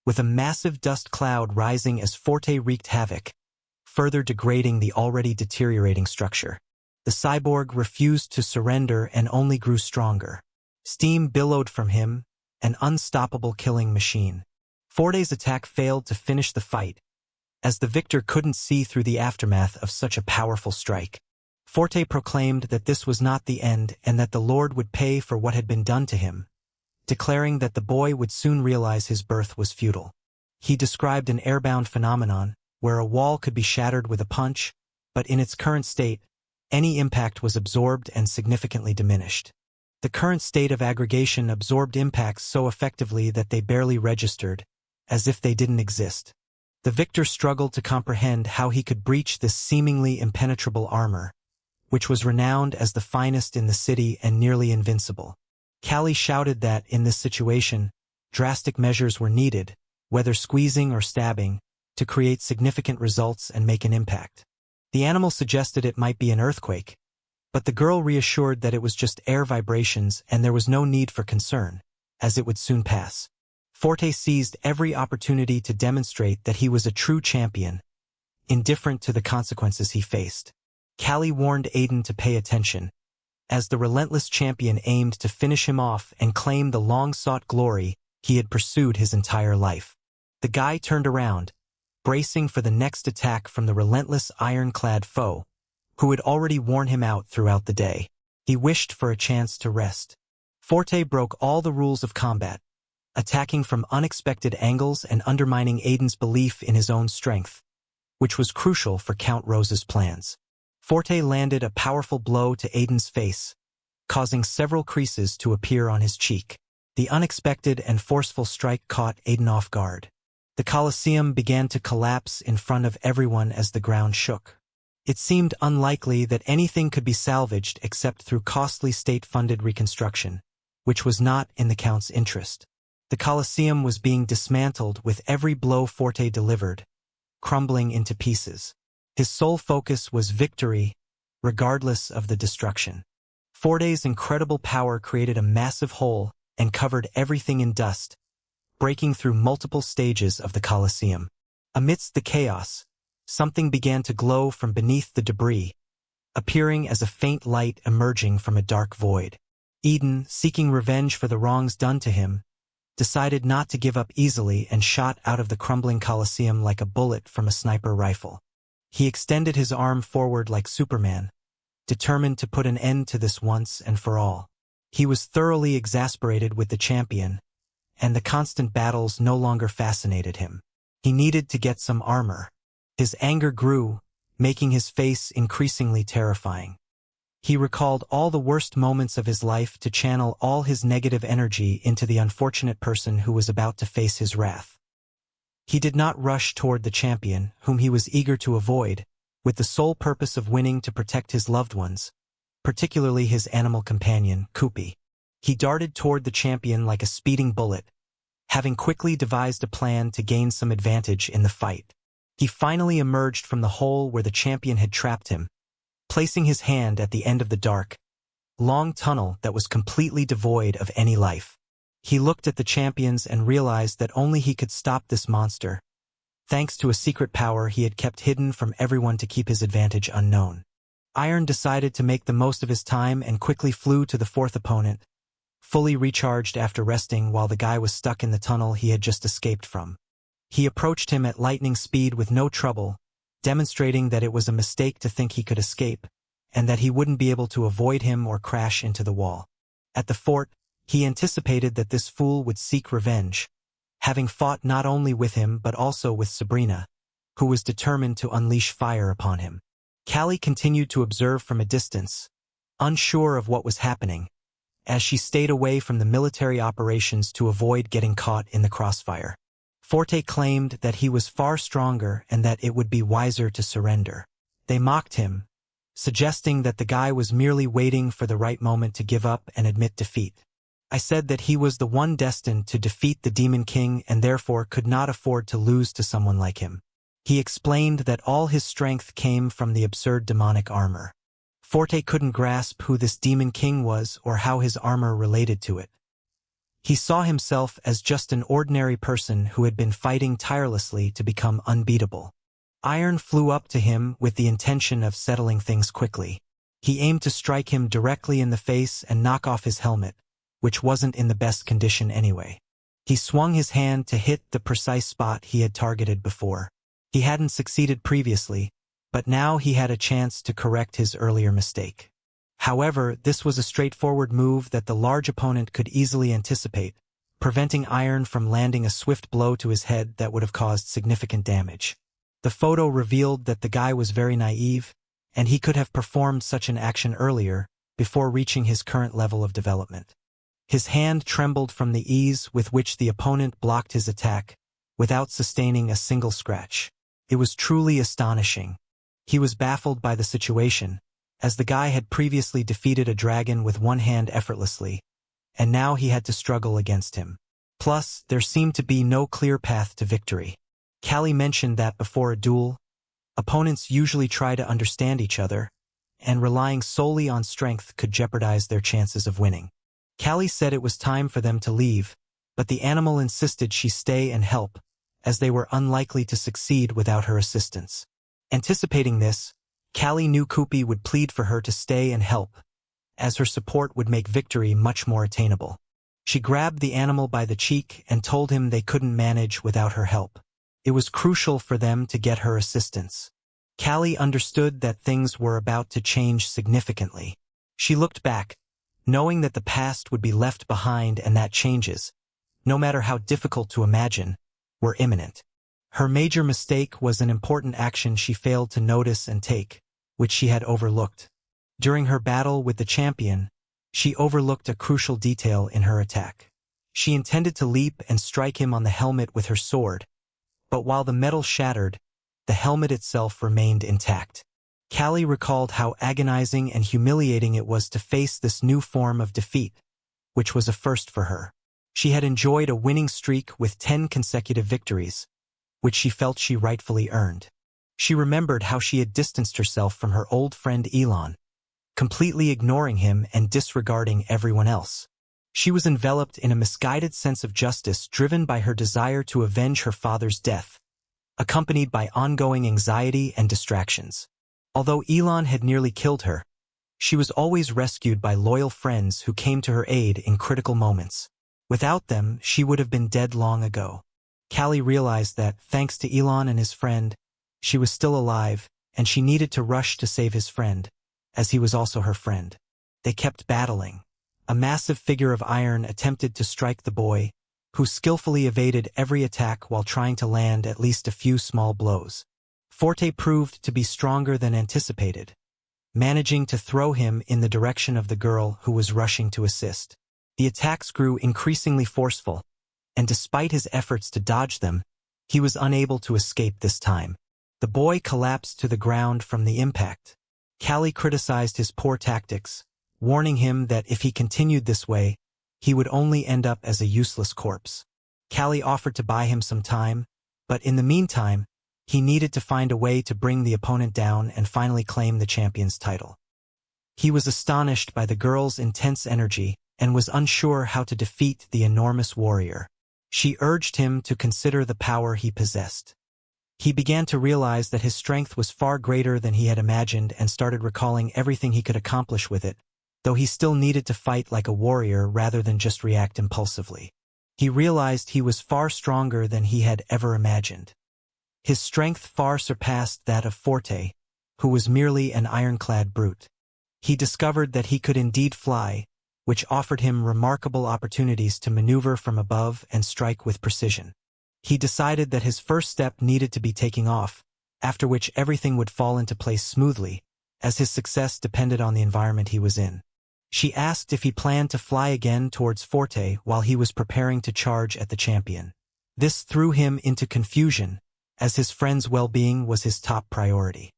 with a massive dust cloud rising as Forte wreaked havoc, further degrading the already deteriorating structure. The cyborg refused to surrender and only grew stronger. Steam billowed from him, an unstoppable killing machine. Forte's attack failed to finish the fight, as the victor couldn't see through the aftermath of such a powerful strike. Forte proclaimed that this was not the end and that the Lord would pay for what had been done to him, declaring that the boy would soon realize his birth was futile. He described an airbound phenomenon, where a wall could be shattered with a punch, but in its current state, any impact was absorbed and significantly diminished. The current state of aggregation absorbed impacts so effectively that they barely registered, as if they didn't exist. The victor struggled to comprehend how he could breach this seemingly impenetrable armor, which was renowned as the finest in the city and nearly invincible. Callie shouted that, in this situation, drastic measures were needed, whether squeezing or stabbing, to create significant results and make an impact. The animal suggested it might be an earthquake, but the girl reassured that it was just air vibrations and there was no need for concern, as it would soon pass. Forte seized every opportunity to demonstrate that he was a true champion, indifferent to the consequences he faced. Callie warned Aiden to pay attention, as the relentless champion aimed to finish him off and claim the long-sought glory he had pursued his entire life. The guy turned around, bracing for the next attack from the relentless ironclad foe, who had already worn him out throughout the day. He wished for a chance to rest. Forte broke all the rules of combat, attacking from unexpected angles and undermining Aiden's belief in his own strength, which was crucial for Count Rose's plans. Forte landed a powerful blow to Aiden's face, causing several creases to appear on his cheek. The unexpected and forceful strike caught Aiden off guard. The Colosseum began to collapse in front of everyone as the ground shook. It seemed unlikely that anything could be salvaged except through costly state-funded reconstruction, which was not in the Count's interest. The Colosseum was being dismantled with every blow Forte delivered, crumbling into pieces. His sole focus was victory, regardless of the destruction. Forte's incredible power created a massive hole and covered everything in dust, breaking through multiple stages of the Colosseum. Amidst the chaos, something began to glow from beneath the debris, appearing as a faint light emerging from a dark void. Eden, seeking revenge for the wrongs done to him, decided not to give up easily and shot out of the crumbling Colosseum like a bullet from a sniper rifle. He extended his arm forward like Superman, determined to put an end to this once and for all. He was thoroughly exasperated with the champion, and the constant battles no longer fascinated him. He needed to get some armor. His anger grew, making his face increasingly terrifying. He recalled all the worst moments of his life to channel all his negative energy into the unfortunate person who was about to face his wrath. He did not rush toward the champion, whom he was eager to avoid, with the sole purpose of winning to protect his loved ones, particularly his animal companion, Koopy. He darted toward the champion like a speeding bullet, having quickly devised a plan to gain some advantage in the fight. He finally emerged from the hole where the champion had trapped him, placing his hand at the end of the dark, long tunnel that was completely devoid of any life. He looked at the champions and realized that only he could stop this monster, thanks to a secret power he had kept hidden from everyone to keep his advantage unknown. Iron decided to make the most of his time and quickly flew to the fourth opponent, fully recharged after resting while the guy was stuck in the tunnel he had just escaped from. He approached him at lightning speed with no trouble, demonstrating that it was a mistake to think he could escape, and that he wouldn't be able to avoid him or crash into the wall. At the fort, he anticipated that this fool would seek revenge, having fought not only with him but also with Sabrina, who was determined to unleash fire upon him. Callie continued to observe from a distance, unsure of what was happening, as she stayed away from the military operations to avoid getting caught in the crossfire. Forte claimed that he was far stronger and that it would be wiser to surrender. They mocked him, suggesting that the guy was merely waiting for the right moment to give up and admit defeat. I said that he was the one destined to defeat the Demon King and therefore could not afford to lose to someone like him. He explained that all his strength came from the absurd demonic armor. Forte couldn't grasp who this Demon King was or how his armor related to it. He saw himself as just an ordinary person who had been fighting tirelessly to become unbeatable. Iron flew up to him with the intention of settling things quickly. He aimed to strike him directly in the face and knock off his helmet, which wasn't in the best condition anyway. He swung his hand to hit the precise spot he had targeted before. He hadn't succeeded previously, but now he had a chance to correct his earlier mistake. However, this was a straightforward move that the large opponent could easily anticipate, preventing Iron from landing a swift blow to his head that would have caused significant damage. The photo revealed that the guy was very naive, and he could have performed such an action earlier, before reaching his current level of development. His hand trembled from the ease with which the opponent blocked his attack, without sustaining a single scratch. It was truly astonishing. He was baffled by the situation, as the guy had previously defeated a dragon with one hand effortlessly, and now he had to struggle against him. Plus, there seemed to be no clear path to victory. Callie mentioned that before a duel, opponents usually try to understand each other, and relying solely on strength could jeopardize their chances of winning. Callie said it was time for them to leave, but the animal insisted she stay and help, as they were unlikely to succeed without her assistance. Anticipating this, Callie knew Koopy would plead for her to stay and help, as her support would make victory much more attainable. She grabbed the animal by the cheek and told him they couldn't manage without her help. It was crucial for them to get her assistance. Callie understood that things were about to change significantly. She looked back, knowing that the past would be left behind and that changes, no matter how difficult to imagine, were imminent. Her major mistake was an important action she failed to notice and take, which she had overlooked. During her battle with the champion, she overlooked a crucial detail in her attack. She intended to leap and strike him on the helmet with her sword, but while the metal shattered, the helmet itself remained intact. Callie recalled how agonizing and humiliating it was to face this new form of defeat, which was a first for her. She had enjoyed a winning streak with 10 consecutive victories, which she felt she rightfully earned. She remembered how she had distanced herself from her old friend Elon, completely ignoring him and disregarding everyone else. She was enveloped in a misguided sense of justice driven by her desire to avenge her father's death, accompanied by ongoing anxiety and distractions. Although Elon had nearly killed her, she was always rescued by loyal friends who came to her aid in critical moments. Without them, she would have been dead long ago. Callie realized that, thanks to Elon and his friend, she was still alive, and she needed to rush to save his friend, as he was also her friend. They kept battling. A massive figure of iron attempted to strike the boy, who skillfully evaded every attack while trying to land at least a few small blows. Forte proved to be stronger than anticipated, managing to throw him in the direction of the girl who was rushing to assist. The attacks grew increasingly forceful, and despite his efforts to dodge them, he was unable to escape this time. The boy collapsed to the ground from the impact. Callie criticized his poor tactics, warning him that if he continued this way, he would only end up as a useless corpse. Callie offered to buy him some time, but in the meantime, He needed to find a way to bring the opponent down and finally claim the champion's title. He was astonished by the girl's intense energy and was unsure how to defeat the enormous warrior. She urged him to consider the power he possessed. He began to realize that his strength was far greater than he had imagined and started recalling everything he could accomplish with it, though he still needed to fight like a warrior rather than just react impulsively. He realized he was far stronger than he had ever imagined. His strength far surpassed that of Forte, who was merely an ironclad brute. He discovered that he could indeed fly, which offered him remarkable opportunities to maneuver from above and strike with precision. He decided that his first step needed to be taking off, after which everything would fall into place smoothly, as his success depended on the environment he was in. She asked if he planned to fly again towards Forte while he was preparing to charge at the champion. This threw him into confusion, as his friend's well-being was his top priority.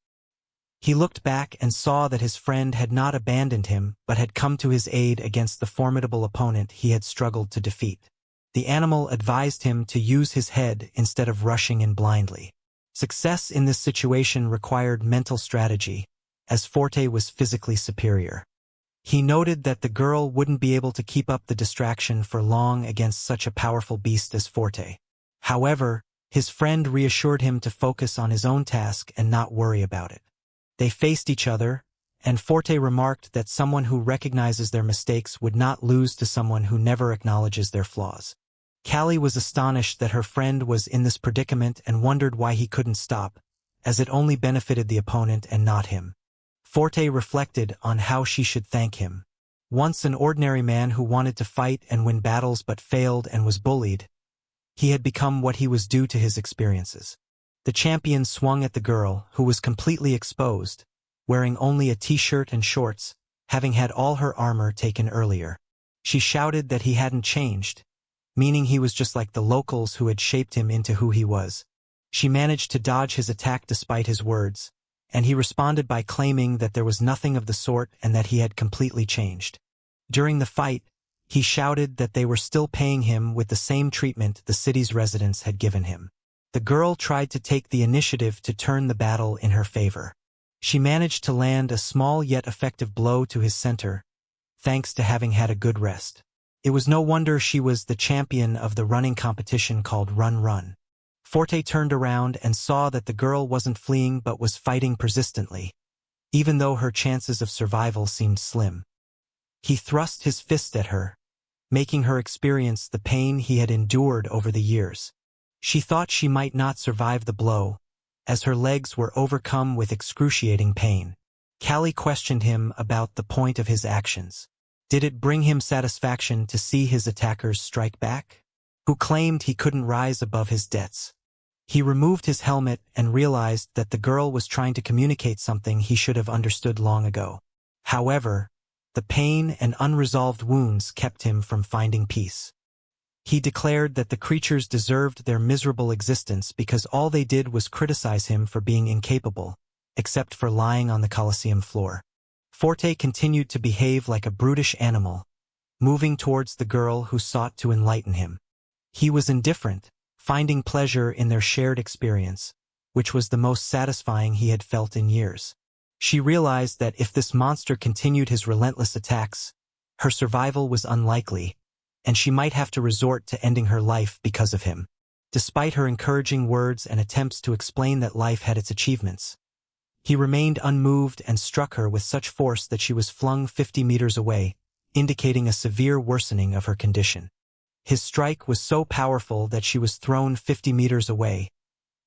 He looked back and saw that his friend had not abandoned him but had come to his aid against the formidable opponent he had struggled to defeat. The animal advised him to use his head instead of rushing in blindly. Success in this situation required mental strategy, as Forte was physically superior. He noted that the girl wouldn't be able to keep up the distraction for long against such a powerful beast as Forte. However, his friend reassured him to focus on his own task and not worry about it. They faced each other, and Forte remarked that someone who recognizes their mistakes would not lose to someone who never acknowledges their flaws. Callie was astonished that her friend was in this predicament and wondered why he couldn't stop, as it only benefited the opponent and not him. Forte reflected on how she should thank him. Once an ordinary man who wanted to fight and win battles but failed and was bullied, he had become what he was due to his experiences. The champion swung at the girl, who was completely exposed, wearing only a t-shirt and shorts, having had all her armor taken earlier. She shouted that he hadn't changed, meaning he was just like the locals who had shaped him into who he was. She managed to dodge his attack despite his words, and he responded by claiming that there was nothing of the sort and that he had completely changed. During the fight, he shouted that they were still paying him with the same treatment the city's residents had given him. The girl tried to take the initiative to turn the battle in her favor. She managed to land a small yet effective blow to his center, thanks to having had a good rest. It was no wonder she was the champion of the running competition called Run Run. Forte turned around and saw that the girl wasn't fleeing but was fighting persistently, even though her chances of survival seemed slim. He thrust his fist at her, making her experience the pain he had endured over the years. She thought she might not survive the blow, as her legs were overcome with excruciating pain. Callie questioned him about the point of his actions. Did it bring him satisfaction to see his attackers strike back? Who claimed he couldn't rise above his debts? He removed his helmet and realized that the girl was trying to communicate something he should have understood long ago. However, the pain and unresolved wounds kept him from finding peace. He declared that the creatures deserved their miserable existence because all they did was criticize him for being incapable, except for lying on the Colosseum floor. Forte continued to behave like a brutish animal, moving towards the girl who sought to enlighten him. He was indifferent, finding pleasure in their shared experience, which was the most satisfying he had felt in years. She realized that if this monster continued his relentless attacks, her survival was unlikely, and she might have to resort to ending her life because of him. Despite her encouraging words and attempts to explain that life had its achievements, he remained unmoved and struck her with such force that she was flung 50 meters away, indicating a severe worsening of her condition. His strike was so powerful that she was thrown 50 meters away,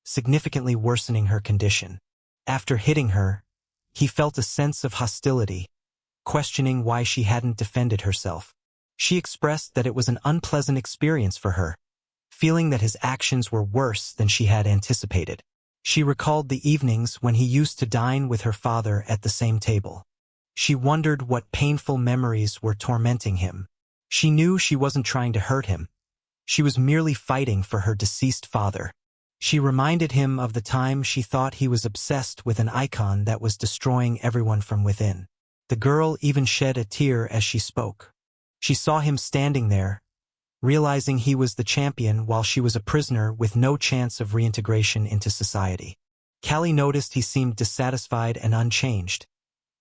significantly worsening her condition. After hitting her, he felt a sense of hostility, questioning why she hadn't defended herself. She expressed that it was an unpleasant experience for her, feeling that his actions were worse than she had anticipated. She recalled the evenings when he used to dine with her father at the same table. She wondered what painful memories were tormenting him. She knew she wasn't trying to hurt him. She was merely fighting for her deceased father. She reminded him of the time she thought he was obsessed with an icon that was destroying everyone from within. The girl even shed a tear as she spoke. She saw him standing there, realizing he was the champion while she was a prisoner with no chance of reintegration into society. Callie noticed he seemed dissatisfied and unchanged,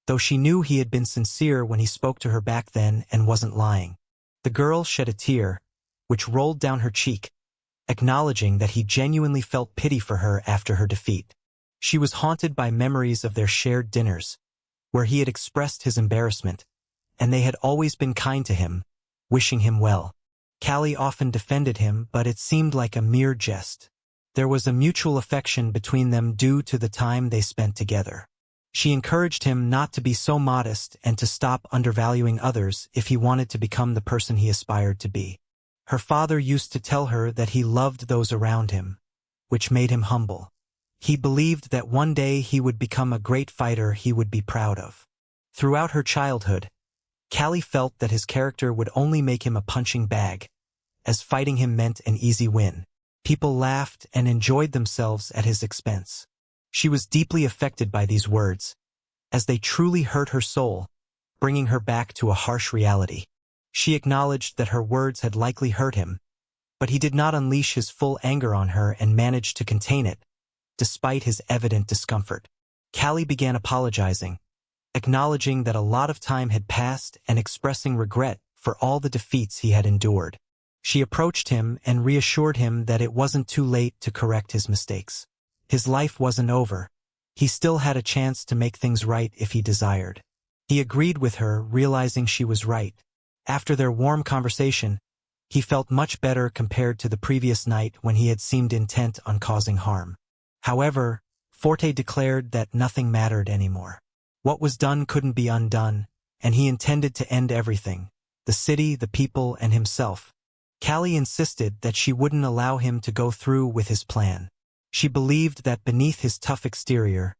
though she knew he had been sincere when he spoke to her back then and wasn't lying. The girl shed a tear, which rolled down her cheek, acknowledging that he genuinely felt pity for her after her defeat. She was haunted by memories of their shared dinners, where he had expressed his embarrassment, and they had always been kind to him, wishing him well. Callie often defended him, but it seemed like a mere jest. There was a mutual affection between them due to the time they spent together. She encouraged him not to be so modest and to stop undervaluing others if he wanted to become the person he aspired to be. Her father used to tell her that he loved those around him, which made him humble. He believed that one day he would become a great fighter he would be proud of. Throughout her childhood, Callie felt that his character would only make him a punching bag, as fighting him meant an easy win. People laughed and enjoyed themselves at his expense. She was deeply affected by these words, as they truly hurt her soul, bringing her back to a harsh reality. She acknowledged that her words had likely hurt him, but he did not unleash his full anger on her and managed to contain it, despite his evident discomfort. Callie began apologizing, acknowledging that a lot of time had passed and expressing regret for all the defeats he had endured. She approached him and reassured him that it wasn't too late to correct his mistakes. His life wasn't over. He still had a chance to make things right if he desired. He agreed with her, realizing she was right. After their warm conversation, he felt much better compared to the previous night when he had seemed intent on causing harm. However, Forte declared that nothing mattered anymore. What was done couldn't be undone, and he intended to end everything, the city, the people, and himself. Callie insisted that she wouldn't allow him to go through with his plan. She believed that beneath his tough exterior,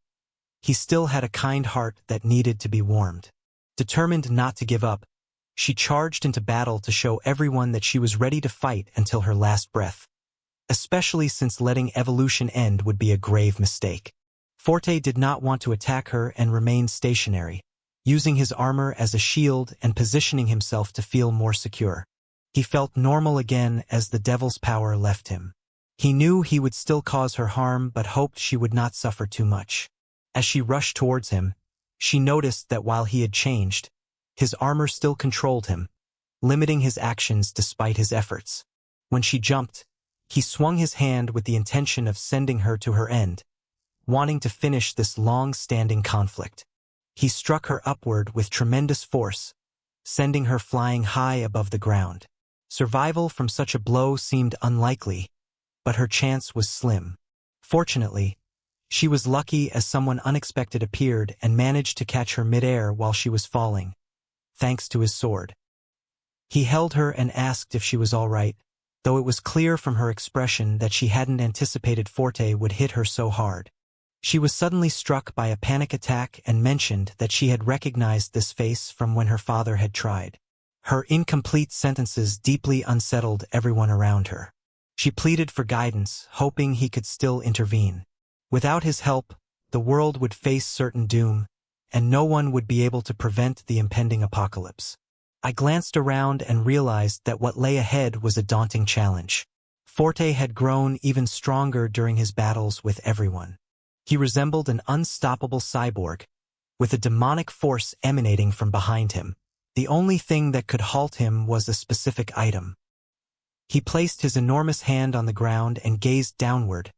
he still had a kind heart that needed to be warmed. Determined not to give up, she charged into battle to show everyone that she was ready to fight until her last breath, especially since letting evolution end would be a grave mistake. Forte did not want to attack her and remained stationary, using his armor as a shield and positioning himself to feel more secure. He felt normal again as the devil's power left him. He knew he would still cause her harm but hoped she would not suffer too much. As she rushed towards him, she noticed that while he had changed, his armor still controlled him, limiting his actions despite his efforts. When she jumped, he swung his hand with the intention of sending her to her end, wanting to finish this long-standing conflict. He struck her upward with tremendous force, sending her flying high above the ground. Survival from such a blow seemed unlikely, but her chance was slim. Fortunately, she was lucky as someone unexpected appeared and managed to catch her midair while she was falling, thanks to his sword. He held her and asked if she was all right, though it was clear from her expression that she hadn't anticipated Forte would hit her so hard. She was suddenly struck by a panic attack and mentioned that she had recognized this face from when her father had tried. Her incomplete sentences deeply unsettled everyone around her. She pleaded for guidance, hoping he could still intervene. Without his help, the world would face certain doom, and no one would be able to prevent the impending apocalypse. I glanced around and realized that what lay ahead was a daunting challenge. Forte had grown even stronger during his battles with everyone. He resembled an unstoppable cyborg, with a demonic force emanating from behind him. The only thing that could halt him was a specific item. He placed his enormous hand on the ground and gazed downward,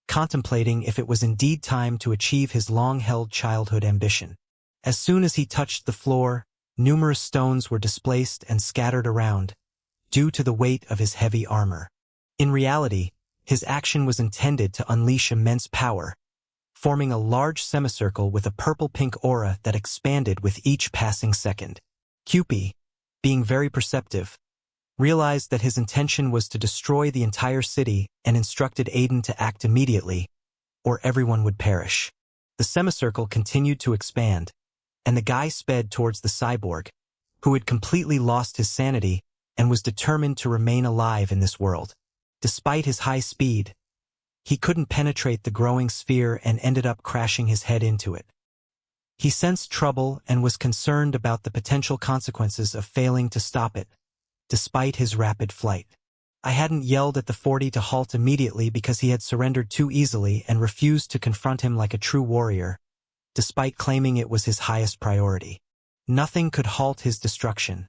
contemplating if it was indeed time to achieve his long-held childhood ambition. As soon as he touched the floor, numerous stones were displaced and scattered around, due to the weight of his heavy armor. In reality, his action was intended to unleash immense power, forming a large semicircle with a purple-pink aura that expanded with each passing second. Cupid, being very perceptive, realized that his intention was to destroy the entire city and instructed Aiden to act immediately, or everyone would perish. The semicircle continued to expand, and the guy sped towards the cyborg, who had completely lost his sanity and was determined to remain alive in this world. Despite his high speed, he couldn't penetrate the growing sphere and ended up crashing his head into it. He sensed trouble and was concerned about the potential consequences of failing to stop it, despite his rapid flight. I hadn't yelled at the 40 to halt immediately because he had surrendered too easily and refused to confront him like a true warrior, despite claiming it was his highest priority. Nothing could halt his destruction.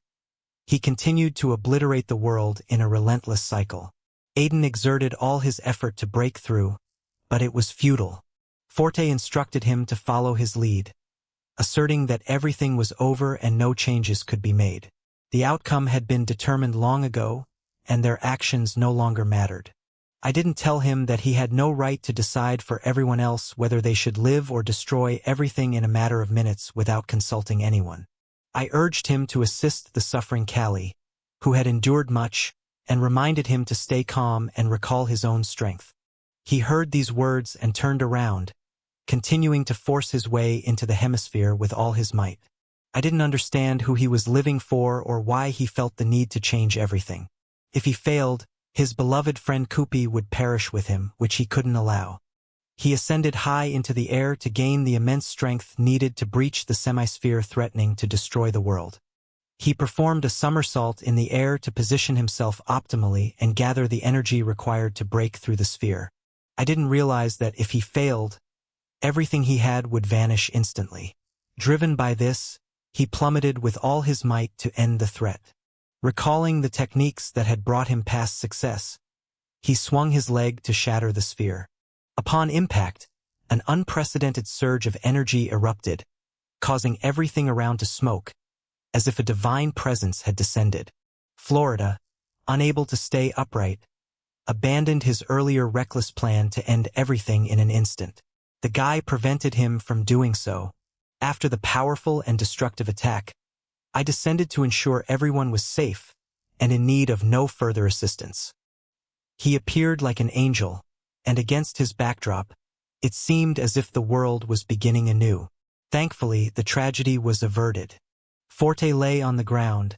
He continued to obliterate the world in a relentless cycle. Aiden exerted all his effort to break through, but it was futile. Forte instructed him to follow his lead, asserting that everything was over and no changes could be made. The outcome had been determined long ago, and their actions no longer mattered. I didn't tell him that he had no right to decide for everyone else whether they should live or destroy everything in a matter of minutes without consulting anyone. I urged him to assist the suffering Callie, who had endured much, and reminded him to stay calm and recall his own strength. He heard these words and turned around, continuing to force his way into the hemisphere with all his might. I didn't understand who he was living for or why he felt the need to change everything. If he failed, his beloved friend Kupi would perish with him, which he couldn't allow. He ascended high into the air to gain the immense strength needed to breach the semisphere threatening to destroy the world. He performed a somersault in the air to position himself optimally and gather the energy required to break through the sphere. I didn't realize that if he failed, everything he had would vanish instantly. Driven by this, he plummeted with all his might to end the threat. Recalling the techniques that had brought him past success, he swung his leg to shatter the sphere. Upon impact, an unprecedented surge of energy erupted, causing everything around to smoke, as if a divine presence had descended. Florida, unable to stay upright, abandoned his earlier reckless plan to end everything in an instant. The guy prevented him from doing so. After the powerful and destructive attack, I descended to ensure everyone was safe and in need of no further assistance. He appeared like an angel, and against his backdrop, it seemed as if the world was beginning anew. Thankfully, the tragedy was averted. Forte lay on the ground,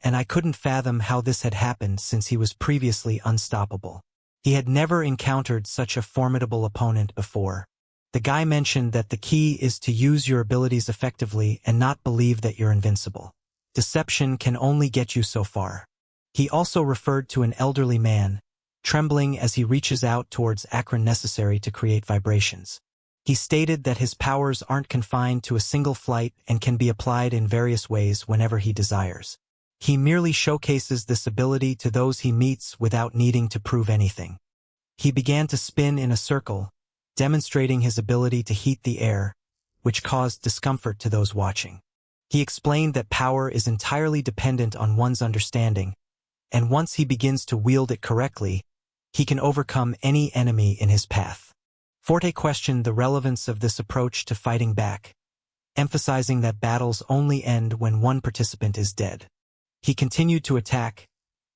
and I couldn't fathom how this had happened since he was previously unstoppable. He had never encountered such a formidable opponent before. The guy mentioned that the key is to use your abilities effectively and not believe that you're invincible. Deception can only get you so far. He also referred to an elderly man, trembling as he reaches out towards akron necessary to create vibrations. He stated that his powers aren't confined to a single flight and can be applied in various ways whenever he desires. He merely showcases this ability to those he meets without needing to prove anything. He began to spin in a circle, demonstrating his ability to heat the air, which caused discomfort to those watching. He explained that power is entirely dependent on one's understanding, and once he begins to wield it correctly, he can overcome any enemy in his path. Forte questioned the relevance of this approach to fighting back, emphasizing that battles only end when one participant is dead. He continued to attack,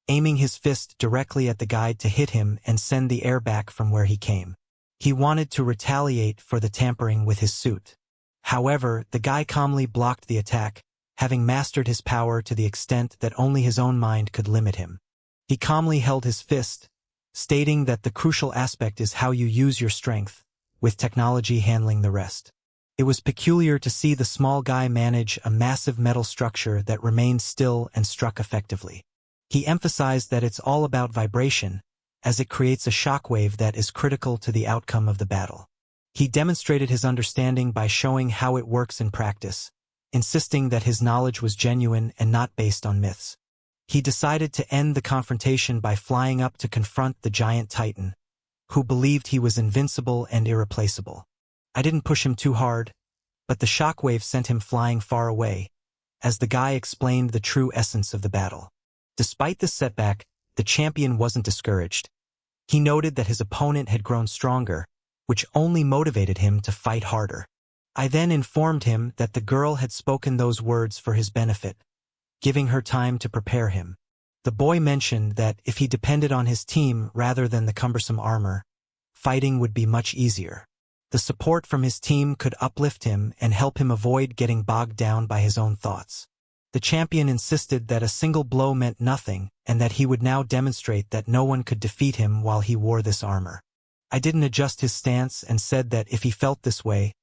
aiming his fist directly at the guide to hit him and send the air back from where he came. He wanted to retaliate for the tampering with his suit. However, the guy calmly blocked the attack, having mastered his power to the extent that only his own mind could limit him. He calmly held his fist, stating that the crucial aspect is how you use your strength, with technology handling the rest. It was peculiar to see the small guy manage a massive metal structure that remained still and struck effectively. He emphasized that it's all about vibration, as it creates a shockwave that is critical to the outcome of the battle. He demonstrated his understanding by showing how it works in practice, insisting that his knowledge was genuine and not based on myths. He decided to end the confrontation by flying up to confront the giant titan, who believed he was invincible and irreplaceable. I didn't push him too hard, but the shockwave sent him flying far away, as the guy explained the true essence of the battle. Despite this setback, the champion wasn't discouraged. He noted that his opponent had grown stronger, which only motivated him to fight harder. I then informed him that the girl had spoken those words for his benefit, giving her time to prepare him. The boy mentioned that if he depended on his team rather than the cumbersome armor, fighting would be much easier. The support from his team could uplift him and help him avoid getting bogged down by his own thoughts. The champion insisted that a single blow meant nothing and that he would now demonstrate that no one could defeat him while he wore this armor. I didn't adjust his stance and said that if he felt this way,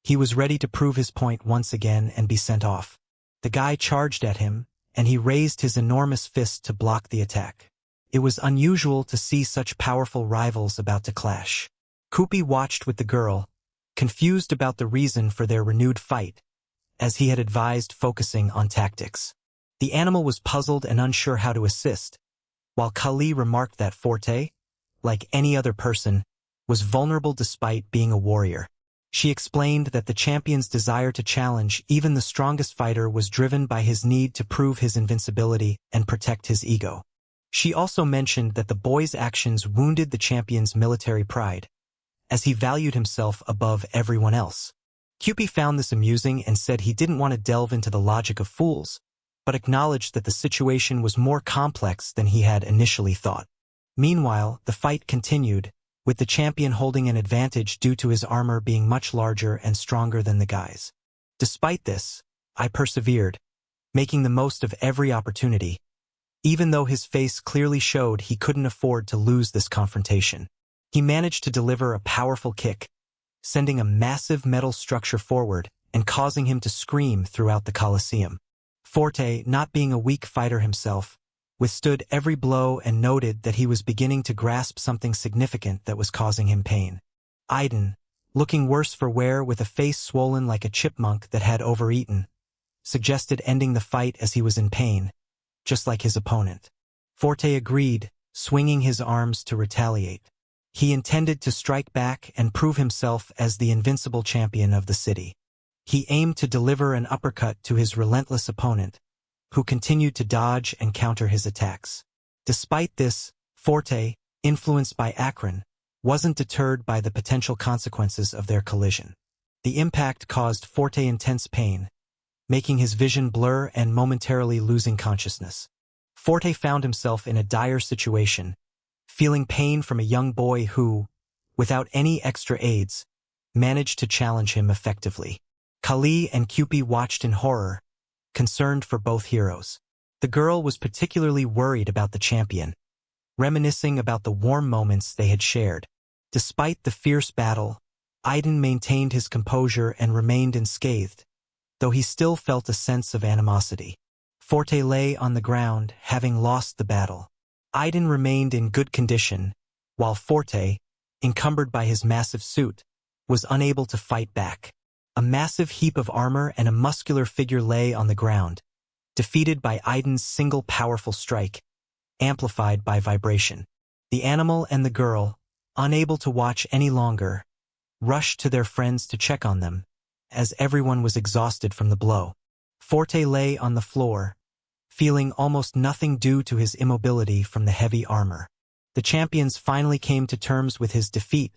he was ready to prove his point once again and be sent off. The guy charged at him, and he raised his enormous fist to block the attack. It was unusual to see such powerful rivals about to clash. Kupi watched with the girl, confused about the reason for their renewed fight, as he had advised focusing on tactics. The animal was puzzled and unsure how to assist, while Kali remarked that Forte, like any other person, was vulnerable despite being a warrior. She explained that the champion's desire to challenge even the strongest fighter was driven by his need to prove his invincibility and protect his ego. She also mentioned that the boy's actions wounded the champion's military pride, as he valued himself above everyone else. Kupi found this amusing and said he didn't want to delve into the logic of fools, but acknowledged that the situation was more complex than he had initially thought. Meanwhile, the fight continued, with the champion holding an advantage due to his armor being much larger and stronger than the guy's. Despite this, I persevered, making the most of every opportunity, even though his face clearly showed he couldn't afford to lose this confrontation. He managed to deliver a powerful kick, sending a massive metal structure forward and causing him to scream throughout the Colosseum. Forte, not being a weak fighter himself, withstood every blow and noted that he was beginning to grasp something significant that was causing him pain. Aiden, looking worse for wear with a face swollen like a chipmunk that had overeaten, suggested ending the fight as he was in pain, just like his opponent. Forte agreed, swinging his arms to retaliate. He intended to strike back and prove himself as the invincible champion of the city. He aimed to deliver an uppercut to his relentless opponent, who continued to dodge and counter his attacks. Despite this, Forte, influenced by Akron, wasn't deterred by the potential consequences of their collision. The impact caused Forte intense pain, making his vision blur and momentarily losing consciousness. Forte found himself in a dire situation, feeling pain from a young boy who, without any extra aids, managed to challenge him effectively. Kali and Kupi watched in horror, concerned for both heroes. The girl was particularly worried about the champion, reminiscing about the warm moments they had shared. Despite the fierce battle, Aiden maintained his composure and remained unscathed, though he still felt a sense of animosity. Forte lay on the ground, having lost the battle. Aiden remained in good condition, while Forte, encumbered by his massive suit, was unable to fight back. A massive heap of armor and a muscular figure lay on the ground, defeated by Aiden's single powerful strike, amplified by vibration. The animal and the girl, unable to watch any longer, rushed to their friends to check on them, as everyone was exhausted from the blow. Forte lay on the floor, feeling almost nothing due to his immobility from the heavy armor. The champions finally came to terms with his defeat,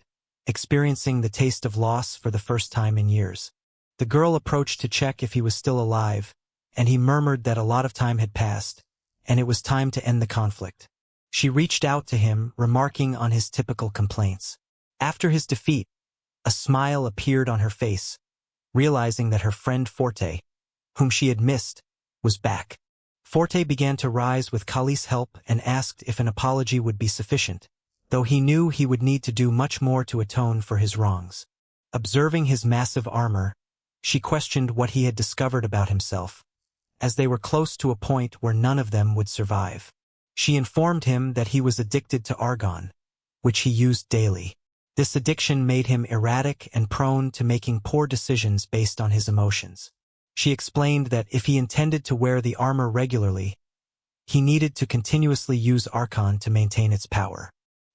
experiencing the taste of loss for the first time in years. The girl approached to check if he was still alive, and he murmured that a lot of time had passed, and it was time to end the conflict. She reached out to him, remarking on his typical complaints. After his defeat, a smile appeared on her face, realizing that her friend Forte, whom she had missed, was back. Forte began to rise with Kali's help and asked if an apology would be sufficient, though he knew he would need to do much more to atone for his wrongs. Observing his massive armor, she questioned what he had discovered about himself, as they were close to a point where none of them would survive. She informed him that he was addicted to argon, which he used daily. This addiction made him erratic and prone to making poor decisions based on his emotions. She explained that if he intended to wear the armor regularly, he needed to continuously use argon to maintain its power.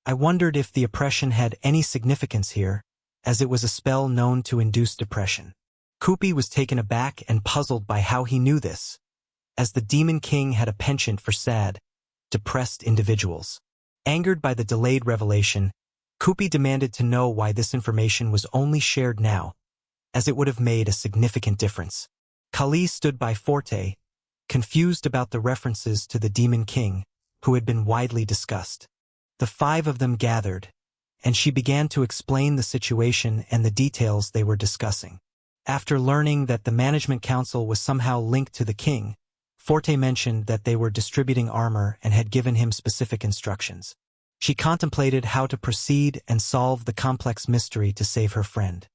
I wondered if the oppression had any significance here, as it was a spell known to induce depression. Kupi was taken aback and puzzled by how he knew this, as the Demon King had a penchant for sad, depressed individuals. Angered by the delayed revelation, Kupi demanded to know why this information was only shared now, as it would have made a significant difference. Kali stood by Forte, confused about the references to the Demon King, who had been widely discussed. The five of them gathered, and she began to explain the situation and the details they were discussing. After learning that the Management Council was somehow linked to the king, Forte mentioned that they were distributing armor and had given him specific instructions. She contemplated how to proceed and solve the complex mystery to save her friend.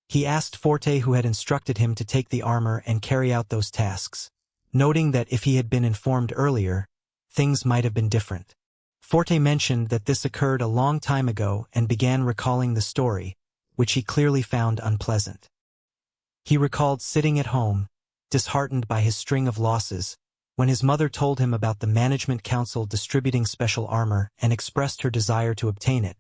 He asked Forte who had instructed him to take the armor and carry out those tasks, noting that if he had been informed earlier, things might have been different. Forte mentioned that this occurred a long time ago and began recalling the story, which he clearly found unpleasant. He recalled sitting at home, disheartened by his string of losses, when his mother told him about the Management Council distributing special armor and expressed her desire to obtain it,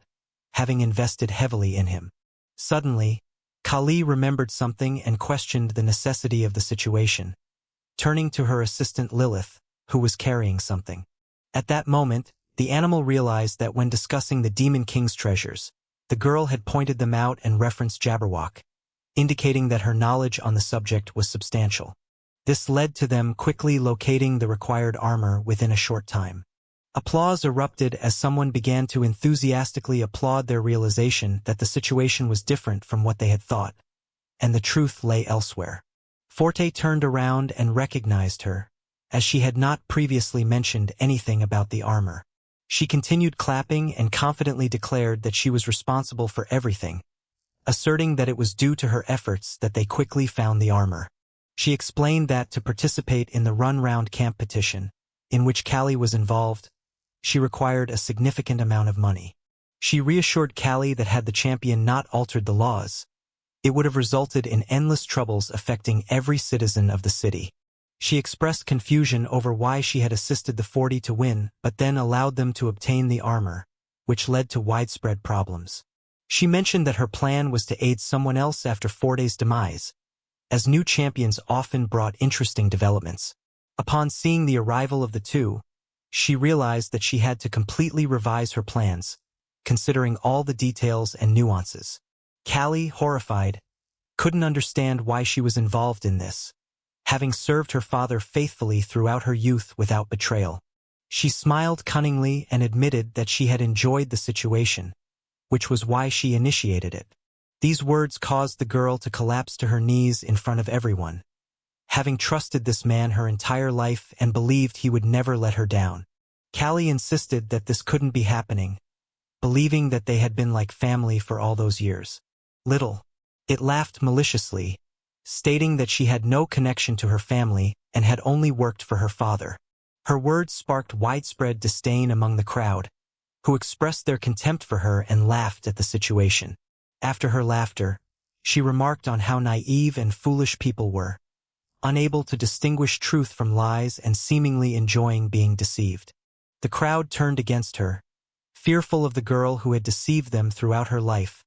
having invested heavily in him. Suddenly, Kali remembered something and questioned the necessity of the situation, turning to her assistant Lilith, who was carrying something. At that moment, the animal realized that when discussing the Demon King's treasures, the girl had pointed them out and referenced Jabberwock, indicating that her knowledge on the subject was substantial. This led to them quickly locating the required armor within a short time. Applause erupted as someone began to enthusiastically applaud their realization that the situation was different from what they had thought, and the truth lay elsewhere. Forte turned around and recognized her, as she had not previously mentioned anything about the armor. She continued clapping and confidently declared that she was responsible for everything, asserting that it was due to her efforts that they quickly found the armor. She explained that to participate in the run-round camp petition, in which Callie was involved, she required a significant amount of money. She reassured Callie that had the champion not altered the laws, it would have resulted in endless troubles affecting every citizen of the city. She expressed confusion over why she had assisted the 40 to win, but then allowed them to obtain the armor, which led to widespread problems. She mentioned that her plan was to aid someone else after Forte's demise, as new champions often brought interesting developments. Upon seeing the arrival of the two, she realized that she had to completely revise her plans, considering all the details and nuances. Callie, horrified, couldn't understand why she was involved in this, having served her father faithfully throughout her youth without betrayal. She smiled cunningly and admitted that she had enjoyed the situation, which was why she initiated it. These words caused the girl to collapse to her knees in front of everyone, having trusted this man her entire life and believed he would never let her down. Callie insisted that this couldn't be happening, believing that they had been like family for all those years. It laughed maliciously, stating that she had no connection to her family and had only worked for her father. Her words sparked widespread disdain among the crowd, who expressed their contempt for her and laughed at the situation. After her laughter, she remarked on how naive and foolish people were, unable to distinguish truth from lies and seemingly enjoying being deceived. The crowd turned against her, fearful of the girl who had deceived them throughout her life,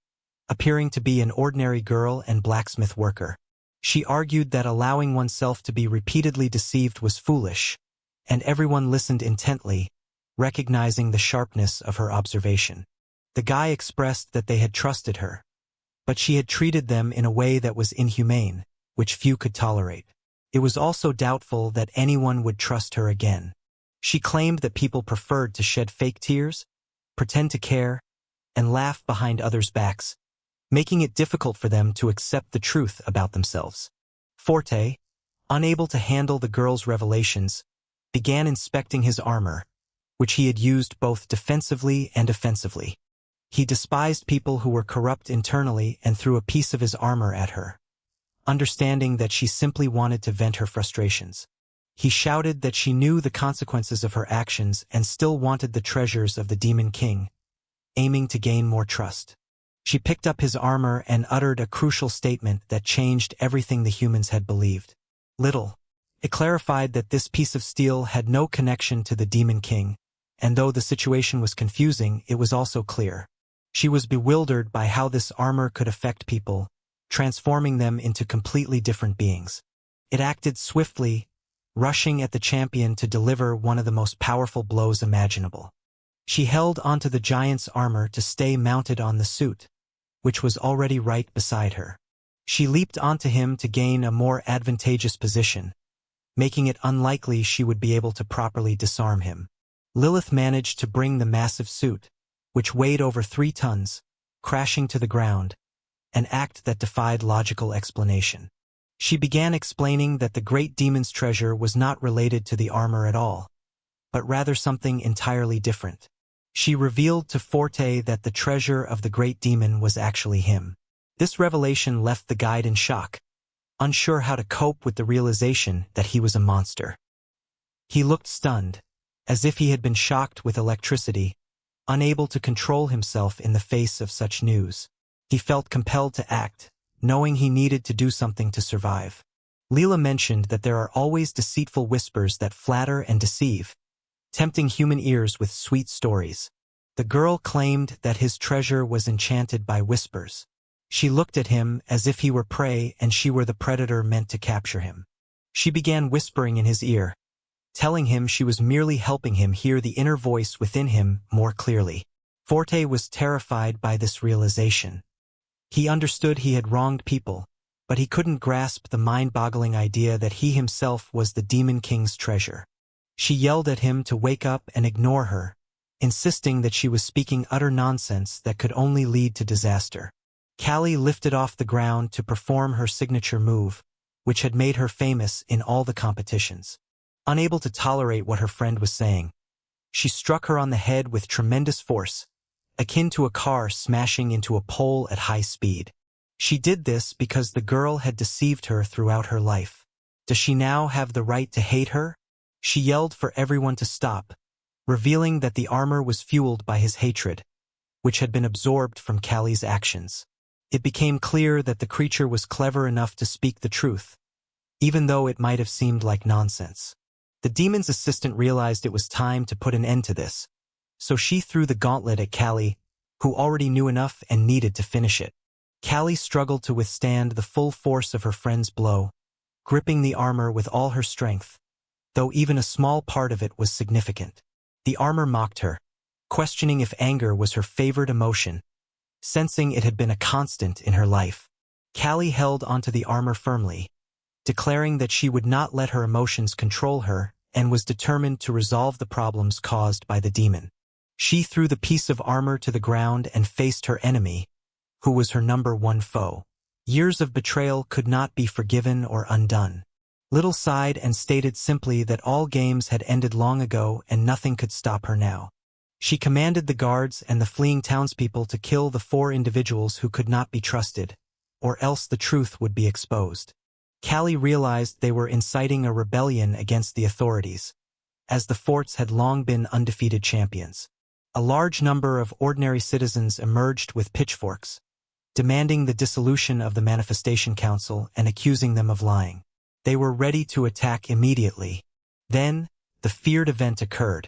appearing to be an ordinary girl and blacksmith worker. She argued that allowing oneself to be repeatedly deceived was foolish, and everyone listened intently, recognizing the sharpness of her observation. The guy expressed that they had trusted her, but she had treated them in a way that was inhumane, which few could tolerate. It was also doubtful that anyone would trust her again. She claimed that people preferred to shed fake tears, pretend to care, and laugh behind others' backs, making it difficult for them to accept the truth about themselves. Forte, unable to handle the girl's revelations, began inspecting his armor, which he had used both defensively and offensively. He despised people who were corrupt internally and threw a piece of his armor at her, understanding that she simply wanted to vent her frustrations. He shouted that she knew the consequences of her actions and still wanted the treasures of the Demon King, aiming to gain more trust. She picked up his armor and uttered a crucial statement that changed everything the humans had believed. It clarified that this piece of steel had no connection to the Demon King, and though the situation was confusing, it was also clear. She was bewildered by how this armor could affect people, transforming them into completely different beings. It acted swiftly, rushing at the champion to deliver one of the most powerful blows imaginable. She held onto the giant's armor to stay mounted on the suit, which was already right beside her. She leaped onto him to gain a more advantageous position, making it unlikely she would be able to properly disarm him. Lilith managed to bring the massive suit, which weighed over 3 tons, crashing to the ground, an act that defied logical explanation. She began explaining that the great demon's treasure was not related to the armor at all, but rather something entirely different. She revealed to Forte that the treasure of the great demon was actually him. This revelation left the guide in shock, unsure how to cope with the realization that he was a monster. He looked stunned, as if he had been shocked with electricity, unable to control himself in the face of such news. He felt compelled to act, knowing he needed to do something to survive. Leela mentioned that there are always deceitful whispers that flatter and deceive, tempting human ears with sweet stories. The girl claimed that his treasure was enchanted by whispers. She looked at him as if he were prey and she were the predator meant to capture him. She began whispering in his ear, telling him she was merely helping him hear the inner voice within him more clearly. Forte was terrified by this realization. He understood he had wronged people, but he couldn't grasp the mind-boggling idea that he himself was the Demon King's treasure. She yelled at him to wake up and ignore her, insisting that she was speaking utter nonsense that could only lead to disaster. Callie lifted off the ground to perform her signature move, which had made her famous in all the competitions. Unable to tolerate what her friend was saying, she struck her on the head with tremendous force, akin to a car smashing into a pole at high speed. She did this because the girl had deceived her throughout her life. Does she now have the right to hate her? She yelled for everyone to stop, revealing that the armor was fueled by his hatred, which had been absorbed from Callie's actions. It became clear that the creature was clever enough to speak the truth, even though it might have seemed like nonsense. The demon's assistant realized it was time to put an end to this, so she threw the gauntlet at Callie, who already knew enough and needed to finish it. Callie struggled to withstand the full force of her friend's blow, gripping the armor with all her strength, though even a small part of it was significant. The armor mocked her, questioning if anger was her favorite emotion, sensing it had been a constant in her life. Callie held onto the armor firmly, declaring that she would not let her emotions control her and was determined to resolve the problems caused by the demon. She threw the piece of armor to the ground and faced her enemy, who was her #1 foe. Years of betrayal could not be forgiven or undone. Little sighed and stated simply that all games had ended long ago and nothing could stop her now. She commanded the guards and the fleeing townspeople to kill the 4 individuals who could not be trusted, or else the truth would be exposed. Callie realized they were inciting a rebellion against the authorities, as the forts had long been undefeated champions. A large number of ordinary citizens emerged with pitchforks, demanding the dissolution of the Manifestation Council and accusing them of lying. They were ready to attack immediately. Then, the feared event occurred.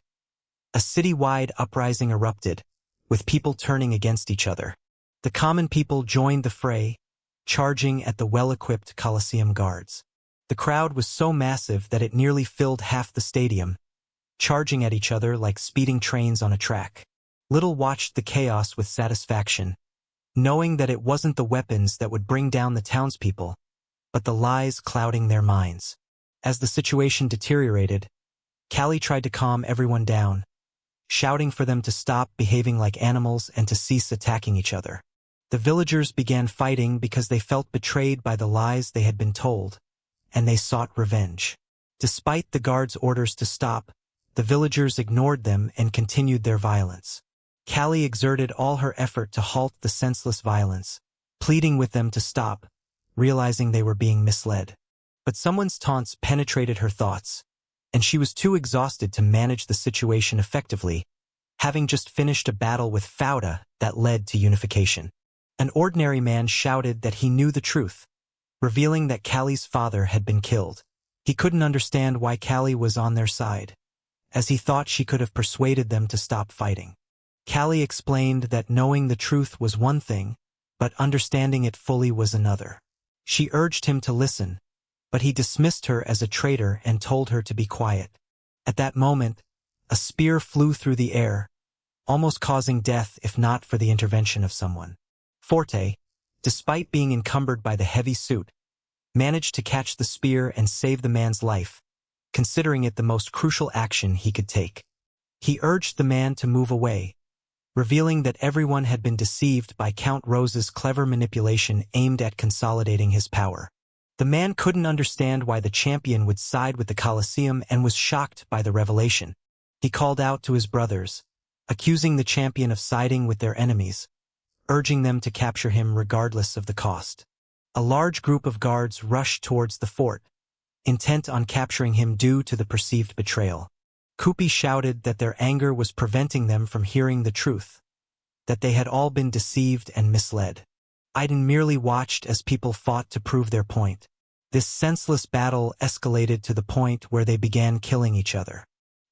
A city-wide uprising erupted, with people turning against each other. The common people joined the fray, charging at the well-equipped Colosseum guards. The crowd was so massive that it nearly filled half the stadium, charging at each other like speeding trains on a track. Little watched the chaos with satisfaction, knowing that it wasn't the weapons that would bring down the townspeople, but the lies clouding their minds. As the situation deteriorated, Callie tried to calm everyone down, shouting for them to stop behaving like animals and to cease attacking each other. The villagers began fighting because they felt betrayed by the lies they had been told, and they sought revenge. Despite the guards' orders to stop, the villagers ignored them and continued their violence. Callie exerted all her effort to halt the senseless violence, pleading with them to stop, realizing they were being misled. But someone's taunts penetrated her thoughts, and she was too exhausted to manage the situation effectively, having just finished a battle with Fauda that led to unification. An ordinary man shouted that he knew the truth, revealing that Callie's father had been killed. He couldn't understand why Callie was on their side, as he thought she could have persuaded them to stop fighting. Callie explained that knowing the truth was one thing, but understanding it fully was another. She urged him to listen, but he dismissed her as a traitor and told her to be quiet. At that moment, a spear flew through the air, almost causing death if not for the intervention of someone. Forte, despite being encumbered by the heavy suit, managed to catch the spear and save the man's life, considering it the most crucial action he could take. He urged the man to move away, revealing that everyone had been deceived by Count Rose's clever manipulation aimed at consolidating his power. The man couldn't understand why the champion would side with the Colosseum and was shocked by the revelation. He called out to his brothers, accusing the champion of siding with their enemies, urging them to capture him regardless of the cost. A large group of guards rushed towards the fort, intent on capturing him due to the perceived betrayal. Kupi shouted that their anger was preventing them from hearing the truth, that they had all been deceived and misled. Aiden merely watched as people fought to prove their point. This senseless battle escalated to the point where they began killing each other.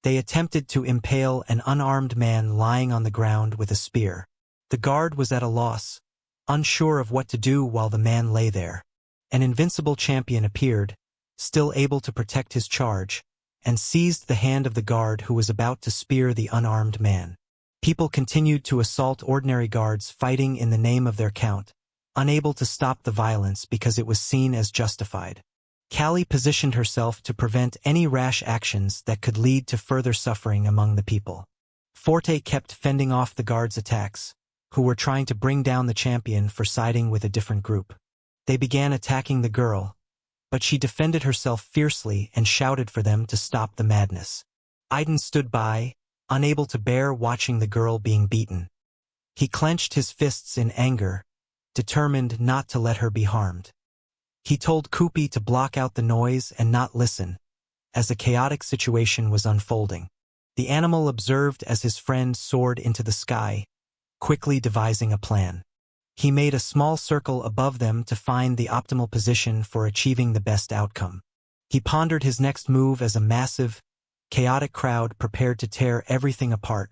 They attempted to impale an unarmed man lying on the ground with a spear. The guard was at a loss, unsure of what to do while the man lay there. An invincible champion appeared, still able to protect his charge, and seized the hand of the guard who was about to spear the unarmed man. People continued to assault ordinary guards fighting in the name of their count, unable to stop the violence because it was seen as justified. Callie positioned herself to prevent any rash actions that could lead to further suffering among the people. Forte kept fending off the guards' attacks, who were trying to bring down the champion for siding with a different group. They began attacking the girl, but she defended herself fiercely and shouted for them to stop the madness. Aiden stood by, unable to bear watching the girl being beaten. He clenched his fists in anger, determined not to let her be harmed. He told Kupi to block out the noise and not listen, as a chaotic situation was unfolding. The animal observed as his friend soared into the sky, quickly devising a plan. He made a small circle above them to find the optimal position for achieving the best outcome. He pondered his next move as a massive, chaotic crowd prepared to tear everything apart,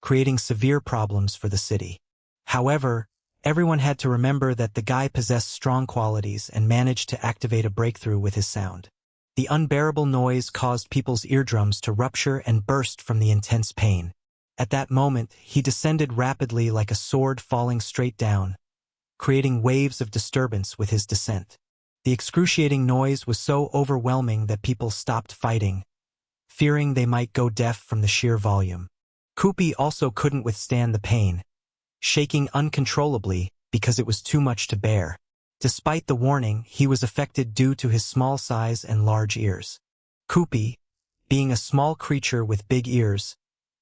creating severe problems for the city. However, everyone had to remember that the guy possessed strong qualities and managed to activate a breakthrough with his sound. The unbearable noise caused people's eardrums to rupture and burst from the intense pain. At that moment, he descended rapidly like a sword falling straight down, creating waves of disturbance with his descent. The excruciating noise was so overwhelming that people stopped fighting, fearing they might go deaf from the sheer volume. Kupi also couldn't withstand the pain, shaking uncontrollably because it was too much to bear. Despite the warning, he was affected due to his small size and large ears. Kupi, being a small creature with big ears,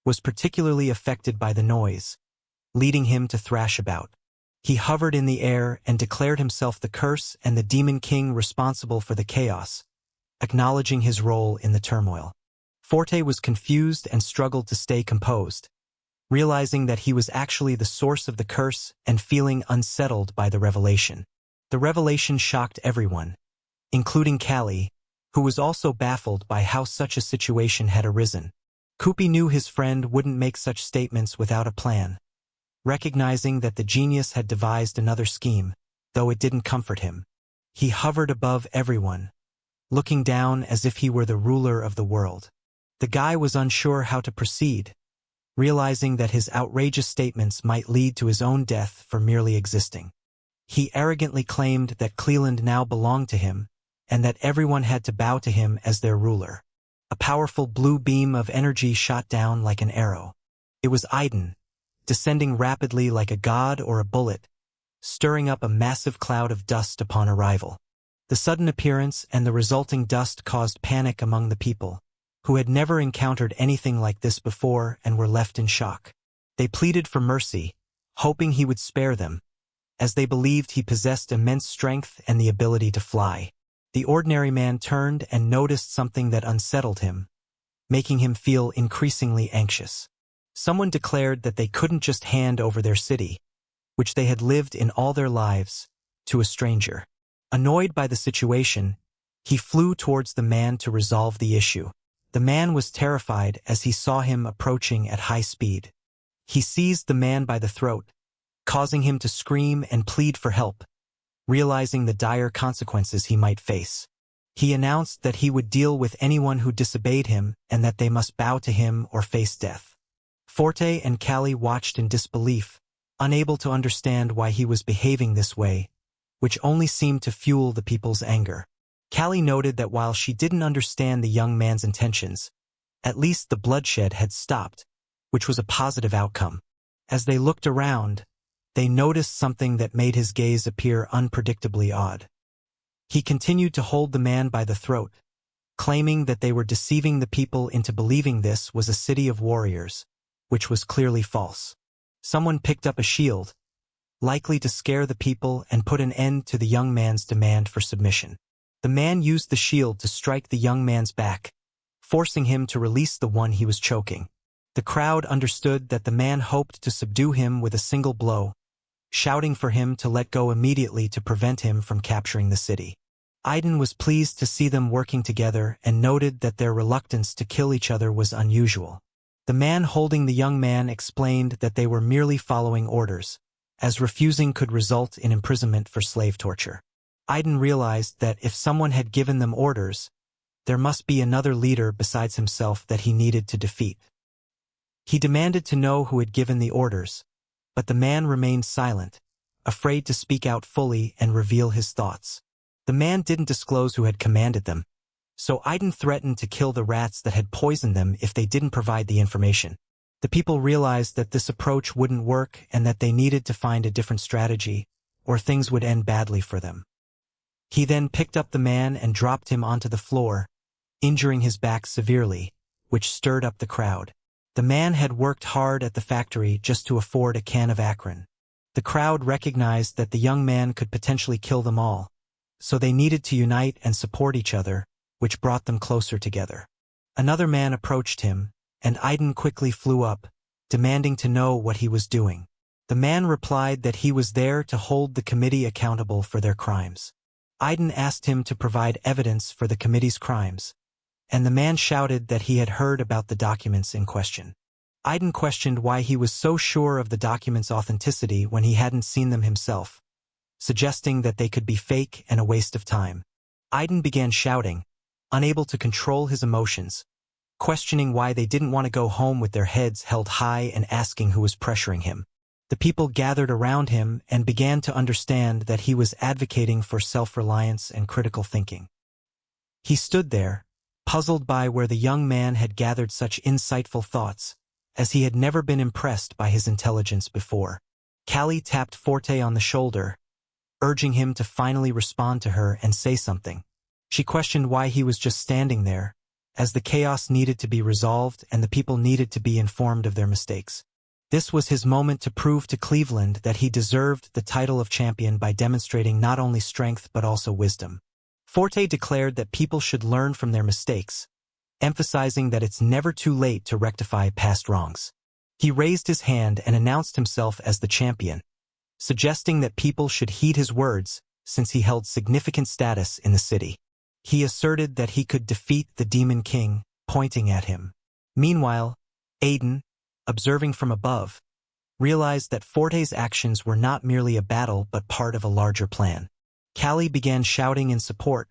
was particularly affected by the noise, leading him to thrash about. He hovered in the air and declared himself the curse and the demon king responsible for the chaos, acknowledging his role in the turmoil. Forte was confused and struggled to stay composed, realizing that he was actually the source of the curse and feeling unsettled by the revelation. The revelation shocked everyone, including Callie, who was also baffled by how such a situation had arisen. Kupi knew his friend wouldn't make such statements without a plan, recognizing that the genius had devised another scheme, though it didn't comfort him. He hovered above everyone, looking down as if he were the ruler of the world. The guy was unsure how to proceed, realizing that his outrageous statements might lead to his own death for merely existing. He arrogantly claimed that Cleland now belonged to him, and that everyone had to bow to him as their ruler. A powerful blue beam of energy shot down like an arrow. It was Aiden, descending rapidly like a god or a bullet, stirring up a massive cloud of dust upon arrival. The sudden appearance and the resulting dust caused panic among the people, who had never encountered anything like this before and were left in shock. They pleaded for mercy, hoping he would spare them, as they believed he possessed immense strength and the ability to fly. The ordinary man turned and noticed something that unsettled him, making him feel increasingly anxious. Someone declared that they couldn't just hand over their city, which they had lived in all their lives, to a stranger. Annoyed by the situation, he flew towards the man to resolve the issue. The man was terrified as he saw him approaching at high speed. He seized the man by the throat, causing him to scream and plead for help, realizing the dire consequences he might face. He announced that he would deal with anyone who disobeyed him and that they must bow to him or face death. Forte and Callie watched in disbelief, unable to understand why he was behaving this way, which only seemed to fuel the people's anger. Callie noted that while she didn't understand the young man's intentions, at least the bloodshed had stopped, which was a positive outcome. As they looked around, they noticed something that made his gaze appear unpredictably odd. He continued to hold the man by the throat, claiming that they were deceiving the people into believing this was a city of warriors, which was clearly false. Someone picked up a shield, likely to scare the people and put an end to the young man's demand for submission. The man used the shield to strike the young man's back, forcing him to release the one he was choking. The crowd understood that the man hoped to subdue him with a single blow, shouting for him to let go immediately to prevent him from capturing the city. Aiden was pleased to see them working together and noted that their reluctance to kill each other was unusual. The man holding the young man explained that they were merely following orders, as refusing could result in imprisonment for slave torture. Aiden realized that if someone had given them orders, there must be another leader besides himself that he needed to defeat. He demanded to know who had given the orders, but the man remained silent, afraid to speak out fully and reveal his thoughts. The man didn't disclose who had commanded them, so Aiden threatened to kill the rats that had poisoned them if they didn't provide the information. The people realized that this approach wouldn't work and that they needed to find a different strategy, or things would end badly for them. He then picked up the man and dropped him onto the floor, injuring his back severely, which stirred up the crowd. The man had worked hard at the factory just to afford a can of Akron. The crowd recognized that the young man could potentially kill them all, so they needed to unite and support each other, which brought them closer together. Another man approached him, and Aiden quickly flew up, demanding to know what he was doing. The man replied that he was there to hold the committee accountable for their crimes. Aiden asked him to provide evidence for the committee's crimes, and the man shouted that he had heard about the documents in question. Aiden questioned why he was so sure of the documents' authenticity when he hadn't seen them himself, suggesting that they could be fake and a waste of time. Aiden began shouting, unable to control his emotions, questioning why they didn't want to go home with their heads held high and asking who was pressuring him. The people gathered around him and began to understand that he was advocating for self-reliance and critical thinking. He stood there, puzzled by where the young man had gathered such insightful thoughts, as he had never been impressed by his intelligence before. Callie tapped Forte on the shoulder, urging him to finally respond to her and say something. She questioned why he was just standing there, as the chaos needed to be resolved and the people needed to be informed of their mistakes. This was his moment to prove to Cleveland that he deserved the title of champion by demonstrating not only strength but also wisdom. Forte declared that people should learn from their mistakes, emphasizing that it's never too late to rectify past wrongs. He raised his hand and announced himself as the champion, suggesting that people should heed his words since he held significant status in the city. He asserted that he could defeat the Demon King, pointing at him. Meanwhile, Aiden, observing from above, realized that Forte's actions were not merely a battle but part of a larger plan. Callie began shouting in support,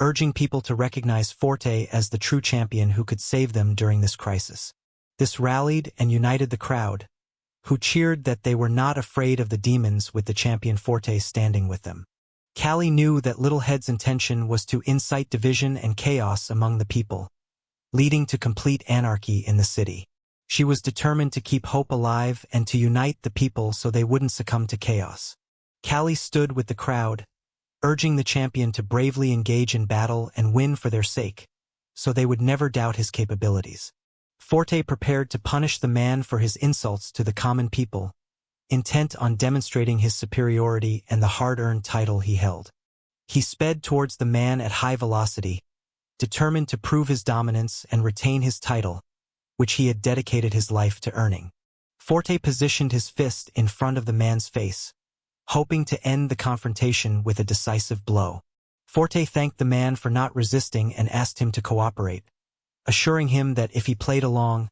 urging people to recognize Forte as the true champion who could save them during this crisis. This rallied and united the crowd, who cheered that they were not afraid of the demons with the champion Forte standing with them. Callie knew that Littlehead's intention was to incite division and chaos among the people, leading to complete anarchy in the city. She was determined to keep hope alive and to unite the people so they wouldn't succumb to chaos. Callie stood with the crowd, urging the champion to bravely engage in battle and win for their sake, so they would never doubt his capabilities. Forte prepared to punish the man for his insults to the common people, intent on demonstrating his superiority and the hard-earned title he held. He sped towards the man at high velocity, determined to prove his dominance and retain his title, which he had dedicated his life to earning. Forte positioned his fist in front of the man's face, hoping to end the confrontation with a decisive blow. Forte thanked the man for not resisting and asked him to cooperate, assuring him that if he played along,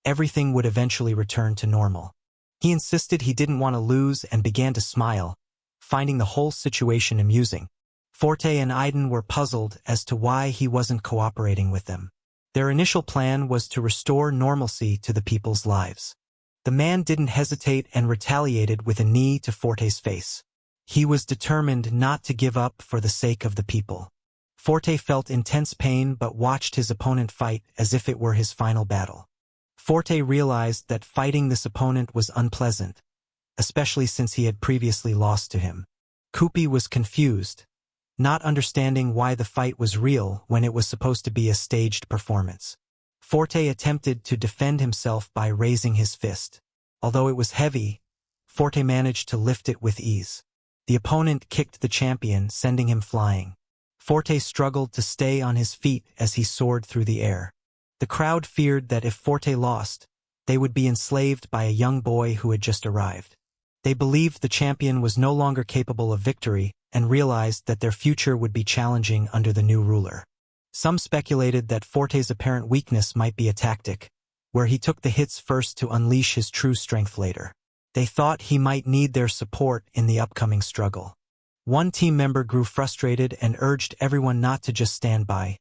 everything would eventually return to normal. He insisted he didn't want to lose and began to smile, finding the whole situation amusing. Forte and Aiden were puzzled as to why he wasn't cooperating with them. Their initial plan was to restore normalcy to the people's lives. The man didn't hesitate and retaliated with a knee to Forte's face. He was determined not to give up for the sake of the people. Forte felt intense pain but watched his opponent fight as if it were his final battle. Forte realized that fighting this opponent was unpleasant, especially since he had previously lost to him. Kupi was confused, not understanding why the fight was real when it was supposed to be a staged performance. Forte attempted to defend himself by raising his fist. Although it was heavy, Forte managed to lift it with ease. The opponent kicked the champion, sending him flying. Forte struggled to stay on his feet as he soared through the air. The crowd feared that if Forte lost, they would be enslaved by a young boy who had just arrived. They believed the champion was no longer capable of victory and realized that their future would be challenging under the new ruler. Some speculated that Forte's apparent weakness might be a tactic, where he took the hits first to unleash his true strength later. They thought he might need their support in the upcoming struggle. One team member grew frustrated and urged everyone not to just stand by,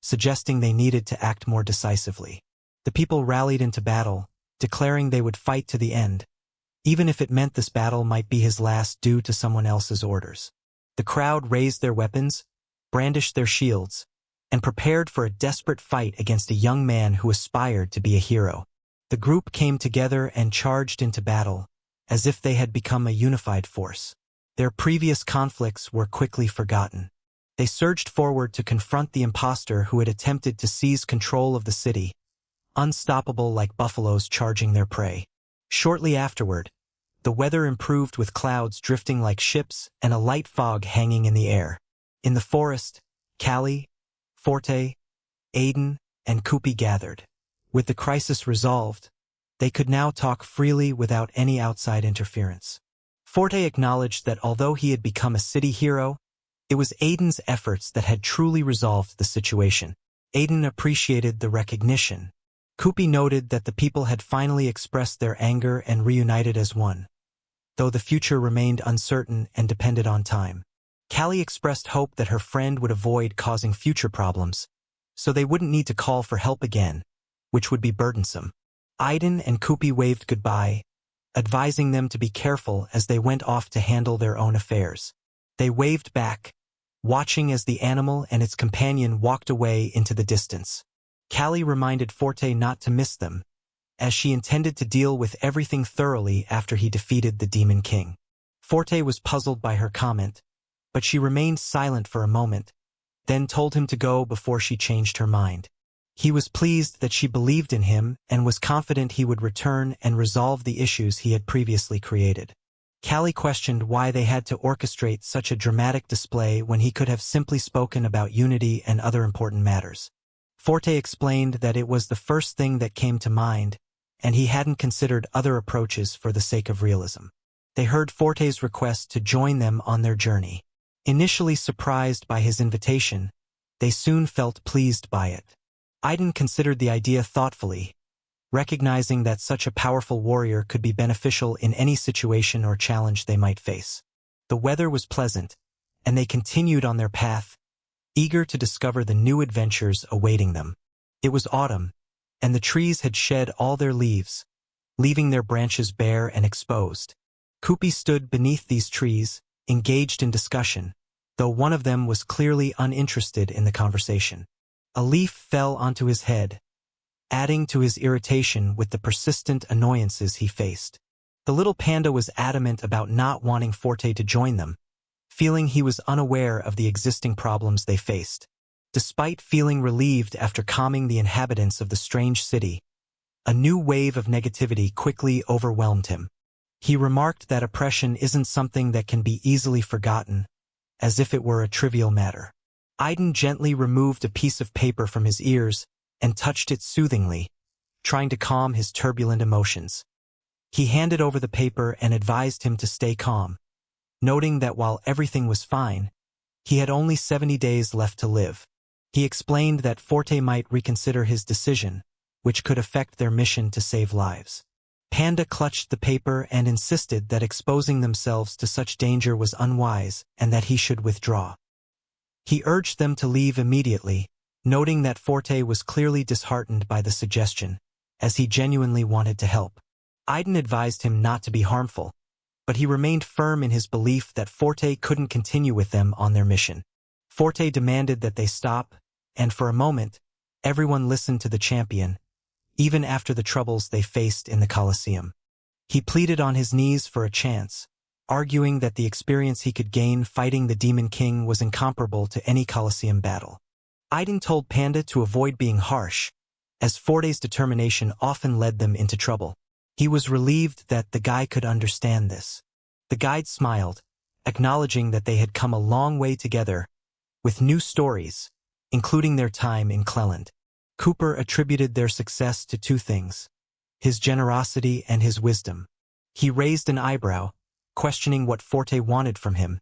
suggesting they needed to act more decisively. The people rallied into battle, declaring they would fight to the end, even if it meant this battle might be his last due to someone else's orders. The crowd raised their weapons, brandished their shields, and prepared for a desperate fight against a young man who aspired to be a hero. The group came together and charged into battle, as if they had become a unified force. Their previous conflicts were quickly forgotten. They surged forward to confront the impostor who had attempted to seize control of the city, unstoppable like buffaloes charging their prey. Shortly afterward, the weather improved with clouds drifting like ships and a light fog hanging in the air. In the forest, Callie, Forte, Aiden, and Kupi gathered. With the crisis resolved, they could now talk freely without any outside interference. Forte acknowledged that although he had become a city hero, it was Aiden's efforts that had truly resolved the situation. Aiden appreciated the recognition. Kupi noted that the people had finally expressed their anger and reunited as one, though the future remained uncertain and depended on time. Callie expressed hope that her friend would avoid causing future problems, so they wouldn't need to call for help again, which would be burdensome. Aiden and Kupi waved goodbye, advising them to be careful as they went off to handle their own affairs. They waved back, watching as the animal and its companion walked away into the distance. Callie reminded Forte not to miss them, as she intended to deal with everything thoroughly after he defeated the Demon King. Forte was puzzled by her comment, but she remained silent for a moment, then told him to go before she changed her mind. He was pleased that she believed in him and was confident he would return and resolve the issues he had previously created. Callie questioned why they had to orchestrate such a dramatic display when he could have simply spoken about unity and other important matters. Forte explained that it was the first thing that came to mind, and he hadn't considered other approaches for the sake of realism. They heard Forte's request to join them on their journey. Initially surprised by his invitation, they soon felt pleased by it. Aiden considered the idea thoughtfully, recognizing that such a powerful warrior could be beneficial in any situation or challenge they might face. The weather was pleasant, and they continued on their path, eager to discover the new adventures awaiting them. It was autumn, and the trees had shed all their leaves, leaving their branches bare and exposed. Kupi stood beneath these trees, engaged in discussion, though one of them was clearly uninterested in the conversation. A leaf fell onto his head, adding to his irritation with the persistent annoyances he faced. The little panda was adamant about not wanting Forte to join them, feeling he was unaware of the existing problems they faced. Despite feeling relieved after calming the inhabitants of the strange city, a new wave of negativity quickly overwhelmed him. He remarked that oppression isn't something that can be easily forgotten, as if it were a trivial matter. Aiden gently removed a piece of paper from his ears and touched it soothingly, trying to calm his turbulent emotions. He handed over the paper and advised him to stay calm, noting that while everything was fine, he had only 70 days left to live. He explained that Forte might reconsider his decision, which could affect their mission to save lives. Panda clutched the paper and insisted that exposing themselves to such danger was unwise and that he should withdraw. He urged them to leave immediately, noting that Forte was clearly disheartened by the suggestion, as he genuinely wanted to help. Aiden advised him not to be harmful, but he remained firm in his belief that Forte couldn't continue with them on their mission. Forte demanded that they stop, and for a moment, everyone listened to the champion, even after the troubles they faced in the Colosseum. He pleaded on his knees for a chance, arguing that the experience he could gain fighting the Demon King was incomparable to any Colosseum battle. Aiden told Panda to avoid being harsh, as Forte's determination often led them into trouble. He was relieved that the guy could understand this. The guide smiled, acknowledging that they had come a long way together, with new stories, including their time in Cleland. Cooper attributed their success to two things: his generosity and his wisdom. He raised an eyebrow, questioning what Forte wanted from him,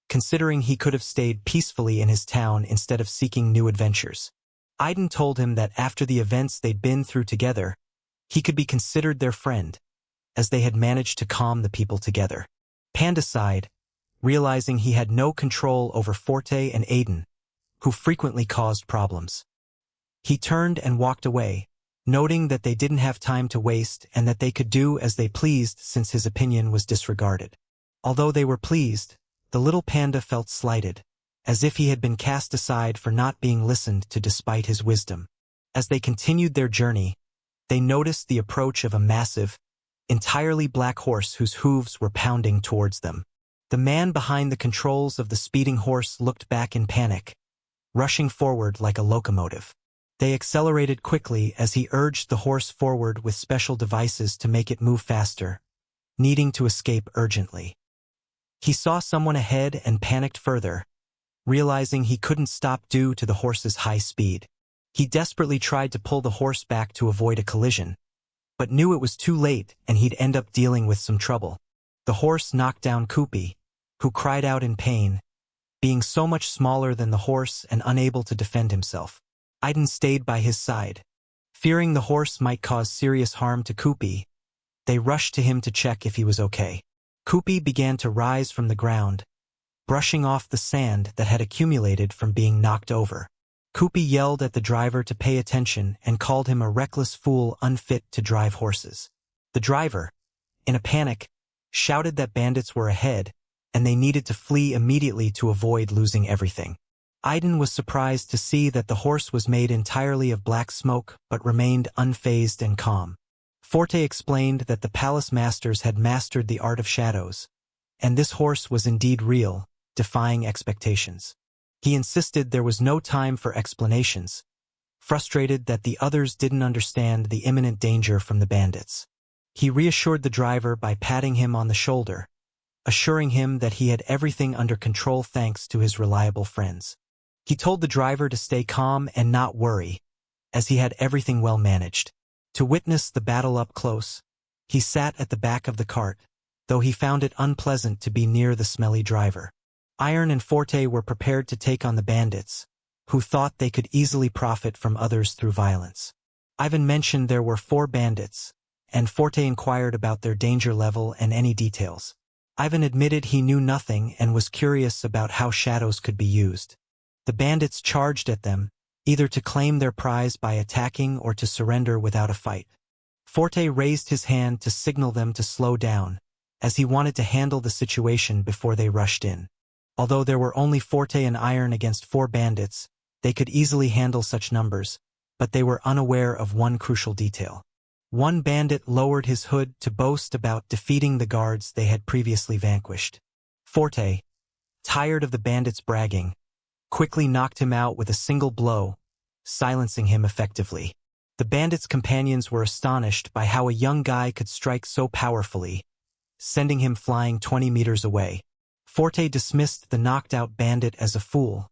considering he could have stayed peacefully in his town instead of seeking new adventures. Aiden told him that after the events they'd been through together, he could be considered their friend, as they had managed to calm the people together. Panda sighed, realizing he had no control over Forte and Aiden, who frequently caused problems. He turned and walked away, noting that they didn't have time to waste and that they could do as they pleased since his opinion was disregarded. Although they were pleased, the little panda felt slighted, as if he had been cast aside for not being listened to despite his wisdom. As they continued their journey, they noticed the approach of a massive, entirely black horse whose hooves were pounding towards them. The man behind the controls of the speeding horse looked back in panic, rushing forward like a locomotive. They accelerated quickly as he urged the horse forward with special devices to make it move faster, needing to escape urgently. He saw someone ahead and panicked further, realizing he couldn't stop due to the horse's high speed. He desperately tried to pull the horse back to avoid a collision, but knew it was too late and he'd end up dealing with some trouble. The horse knocked down Koopy, who cried out in pain, being so much smaller than the horse and unable to defend himself. Aiden stayed by his side. Fearing the horse might cause serious harm to Koopy, they rushed to him to check if he was okay. Koopy began to rise from the ground, brushing off the sand that had accumulated from being knocked over. Koopy yelled at the driver to pay attention and called him a reckless fool unfit to drive horses. The driver, in a panic, shouted that bandits were ahead and they needed to flee immediately to avoid losing everything. Aiden was surprised to see that the horse was made entirely of black smoke but remained unfazed and calm. Forte explained that the palace masters had mastered the art of shadows, and this horse was indeed real, defying expectations. He insisted there was no time for explanations, frustrated that the others didn't understand the imminent danger from the bandits. He reassured the driver by patting him on the shoulder, assuring him that he had everything under control thanks to his reliable friends. He told the driver to stay calm and not worry, as he had everything well managed. To witness the battle up close, he sat at the back of the cart, though he found it unpleasant to be near the smelly driver. Iron and Forte were prepared to take on the bandits, who thought they could easily profit from others through violence. Ivan mentioned there were 4 bandits, and Forte inquired about their danger level and any details. Ivan admitted he knew nothing and was curious about how shadows could be used. The bandits charged at them, either to claim their prize by attacking or to surrender without a fight. Forte raised his hand to signal them to slow down, as he wanted to handle the situation before they rushed in. Although there were only Forte and Iron against 4 bandits, they could easily handle such numbers, but they were unaware of one crucial detail. One bandit lowered his hood to boast about defeating the guards they had previously vanquished. Forte, tired of the bandits bragging, quickly knocked him out with a single blow, silencing him effectively. The bandits' companions were astonished by how a young guy could strike so powerfully, sending him flying 20 meters away. Forte dismissed the knocked-out bandit as a fool,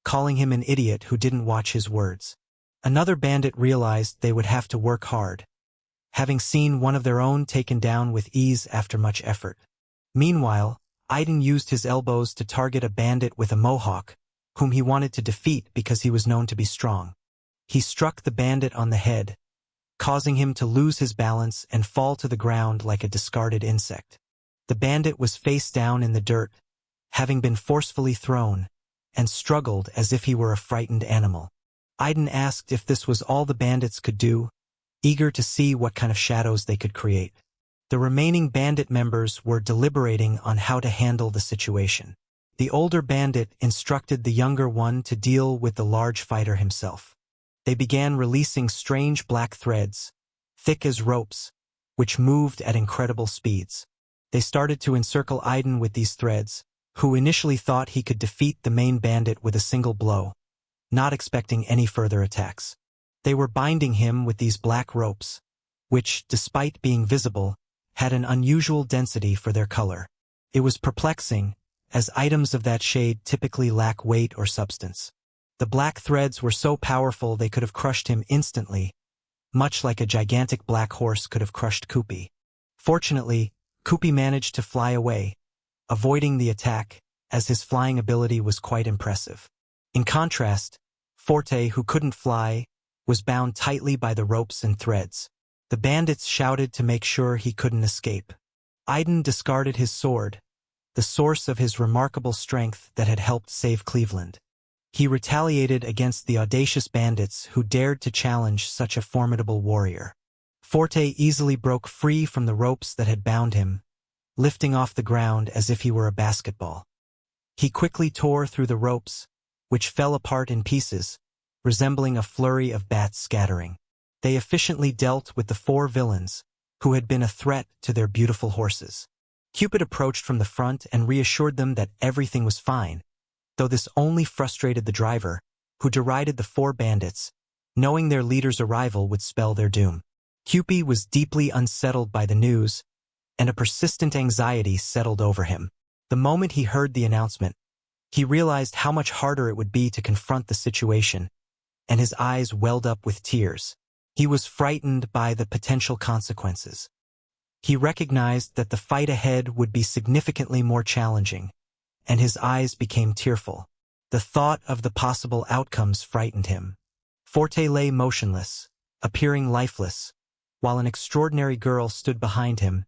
calling him an idiot who didn't watch his words. Another bandit realized they would have to work hard, having seen one of their own taken down with ease after much effort. Meanwhile, Aiden used his elbows to target a bandit with a mohawk, whom he wanted to defeat because he was known to be strong. He struck the bandit on the head, causing him to lose his balance and fall to the ground like a discarded insect. The bandit was face down in the dirt, having been forcefully thrown, and struggled as if he were a frightened animal. Aiden asked if this was all the bandits could do, eager to see what kind of shadows they could create. The remaining bandit members were deliberating on how to handle the situation. The older bandit instructed the younger one to deal with the large fighter himself. They began releasing strange black threads, thick as ropes, which moved at incredible speeds. They started to encircle Aiden with these threads, who initially thought he could defeat the main bandit with a single blow, not expecting any further attacks. They were binding him with these black ropes, which, despite being visible, had an unusual density for their color. It was perplexing, as items of that shade typically lack weight or substance. The black threads were so powerful they could have crushed him instantly, much like a gigantic black horse could have crushed Kupi. Fortunately, Kupi managed to fly away, avoiding the attack, as his flying ability was quite impressive. In contrast, Forte, who couldn't fly, was bound tightly by the ropes and threads. The bandits shouted to make sure he couldn't escape. Aiden discarded his sword, the source of his remarkable strength that had helped save Cleveland. He retaliated against the audacious bandits who dared to challenge such a formidable warrior. Forte easily broke free from the ropes that had bound him, lifting off the ground as if he were a basketball. He quickly tore through the ropes, which fell apart in pieces, resembling a flurry of bats scattering. They efficiently dealt with the 4 villains, who had been a threat to their beautiful horses. Cupid approached from the front and reassured them that everything was fine, though this only frustrated the driver, who derided the 4 bandits, knowing their leader's arrival would spell their doom. Cupid was deeply unsettled by the news, and a persistent anxiety settled over him. The moment he heard the announcement, he realized how much harder it would be to confront the situation, and his eyes welled up with tears. He was frightened by the potential consequences. He recognized that the fight ahead would be significantly more challenging, and his eyes became tearful. The thought of the possible outcomes frightened him. Forte lay motionless, appearing lifeless, while an extraordinary girl stood behind him,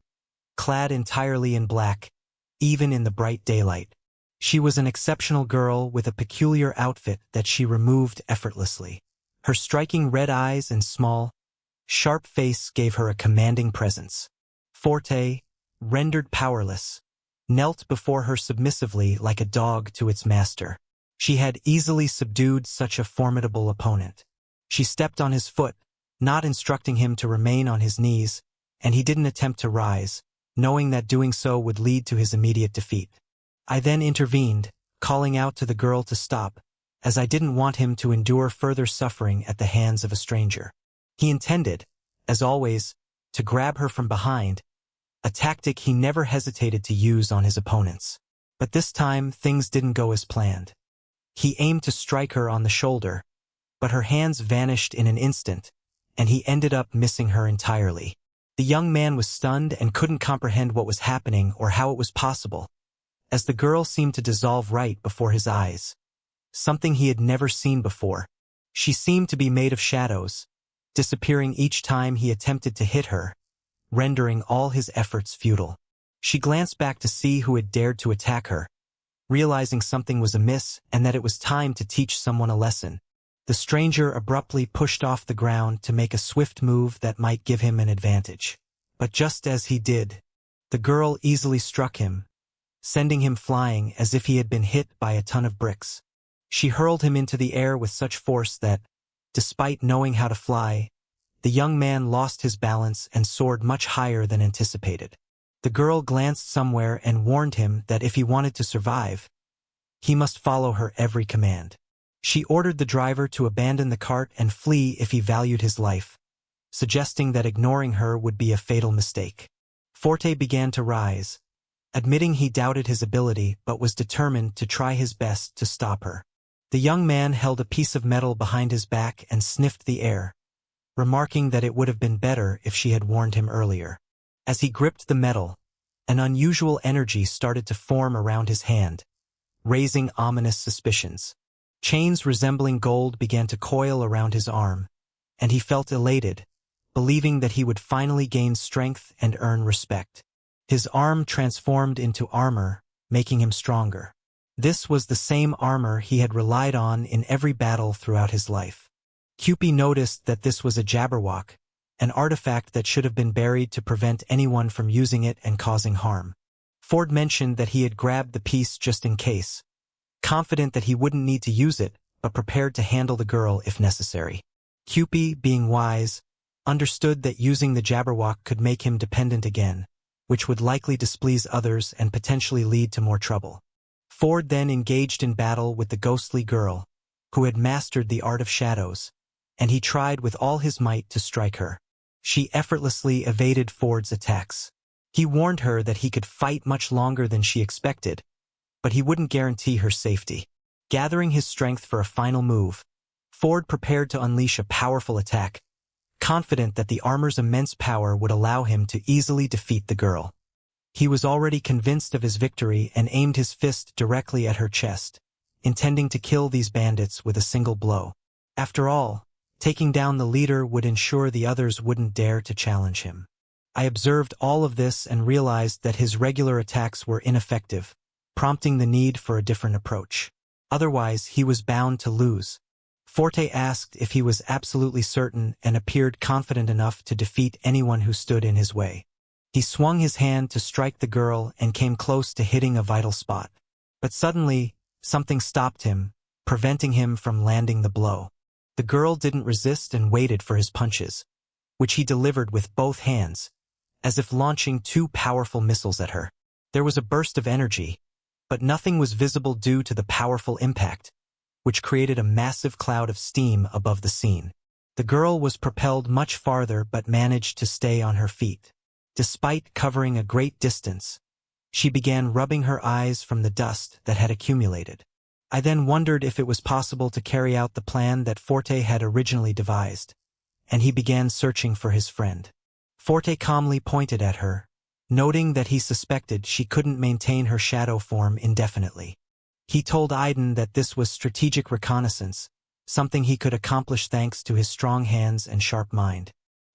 clad entirely in black, even in the bright daylight. She was an exceptional girl with a peculiar outfit that she removed effortlessly. Her striking red eyes and small, sharp face gave her a commanding presence. Forte, rendered powerless, knelt before her submissively like a dog to its master. She had easily subdued such a formidable opponent. She stepped on his foot, not instructing him to remain on his knees, and he didn't attempt to rise, knowing that doing so would lead to his immediate defeat. I then intervened, calling out to the girl to stop, as I didn't want him to endure further suffering at the hands of a stranger. He intended, as always, to grab her from behind, a tactic he never hesitated to use on his opponents. But this time, things didn't go as planned. He aimed to strike her on the shoulder, but her hands vanished in an instant, and he ended up missing her entirely. The young man was stunned and couldn't comprehend what was happening or how it was possible, as the girl seemed to dissolve right before his eyes, something he had never seen before. She seemed to be made of shadows, disappearing each time he attempted to hit her, rendering all his efforts futile. She glanced back to see who had dared to attack her, realizing something was amiss and that it was time to teach someone a lesson. The stranger abruptly pushed off the ground to make a swift move that might give him an advantage. But just as he did, the girl easily struck him, sending him flying as if he had been hit by a ton of bricks. She hurled him into the air with such force that, despite knowing how to fly, the young man lost his balance and soared much higher than anticipated. The girl glanced somewhere and warned him that if he wanted to survive, he must follow her every command. She ordered the driver to abandon the cart and flee if he valued his life, suggesting that ignoring her would be a fatal mistake. Forte began to rise, admitting he doubted his ability but was determined to try his best to stop her. The young man held a piece of metal behind his back and sniffed the air, remarking that it would have been better if she had warned him earlier. As he gripped the metal, an unusual energy started to form around his hand, raising ominous suspicions. Chains resembling gold began to coil around his arm, and he felt elated, believing that he would finally gain strength and earn respect. His arm transformed into armor, making him stronger. This was the same armor he had relied on in every battle throughout his life. Cupid noticed that this was a Jabberwock, an artifact that should have been buried to prevent anyone from using it and causing harm. Ford mentioned that he had grabbed the piece just in case, confident that he wouldn't need to use it, but prepared to handle the girl if necessary. Cupid, being wise, understood that using the Jabberwock could make him dependent again, which would likely displease others and potentially lead to more trouble. Ford then engaged in battle with the ghostly girl, who had mastered the art of shadows, and he tried with all his might to strike her. she effortlessly evaded Ford's attacks. He warned her that he could fight much longer than she expected, but he wouldn't guarantee her safety. Gathering his strength for a final move, Ford prepared to unleash a powerful attack, confident that the armor's immense power would allow him to easily defeat the girl. He was already convinced of his victory and aimed his fist directly at her chest, intending to kill these bandits with a single blow. After all, taking down the leader would ensure the others wouldn't dare to challenge him. I observed all of this and realized that his regular attacks were ineffective, prompting the need for a different approach. Otherwise, he was bound to lose. Forte asked if he was absolutely certain and appeared confident enough to defeat anyone who stood in his way. He swung his hand to strike the girl and came close to hitting a vital spot. But suddenly, something stopped him, preventing him from landing the blow. The girl didn't resist and waited for his punches, which he delivered with both hands, as if launching two powerful missiles at her. There was a burst of energy, but nothing was visible due to the powerful impact, which created a massive cloud of steam above the scene. The girl was propelled much farther but managed to stay on her feet. Despite covering a great distance, she began rubbing her eyes from the dust that had accumulated. I then wondered if it was possible to carry out the plan that Forte had originally devised, and he began searching for his friend. Forte calmly pointed at her, noting that he suspected she couldn't maintain her shadow form indefinitely. He told Aiden that this was strategic reconnaissance, something he could accomplish thanks to his strong hands and sharp mind.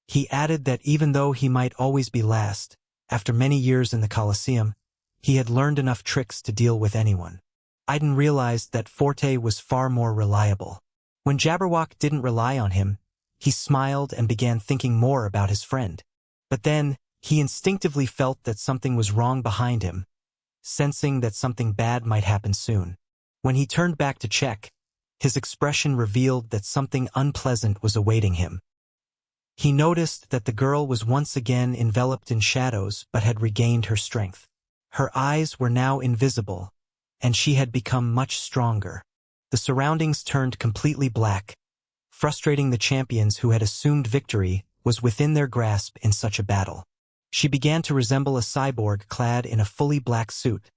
He added that even though he might always be last, after many years in the Colosseum, he had learned enough tricks to deal with anyone. Aiden realized that Forte was far more reliable. When Jabberwock didn't rely on him, he smiled and began thinking more about his friend. But then, he instinctively felt that something was wrong behind him, sensing that something bad might happen soon. When he turned back to check, his expression revealed that something unpleasant was awaiting him. He noticed that the girl was once again enveloped in shadows but had regained her strength. Her eyes were now invisible, and she had become much stronger. The surroundings turned completely black, frustrating the champions who had assumed victory was within their grasp in such a battle. She began to resemble a cyborg clad in a fully black suit,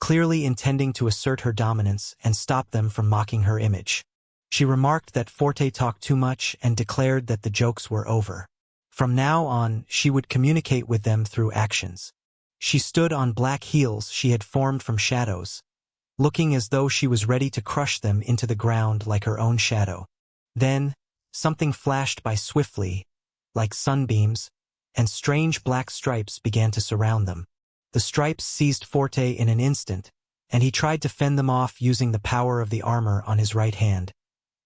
clearly intending to assert her dominance and stop them from mocking her image. She remarked that Forte talked too much and declared that the jokes were over. From now on, she would communicate with them through actions. She stood on black heels she had formed from shadows, looking as though she was ready to crush them into the ground like her own shadow. Then, something flashed by swiftly, like sunbeams, and strange black stripes began to surround them. The stripes seized Forte in an instant, and he tried to fend them off using the power of the armor on his right hand,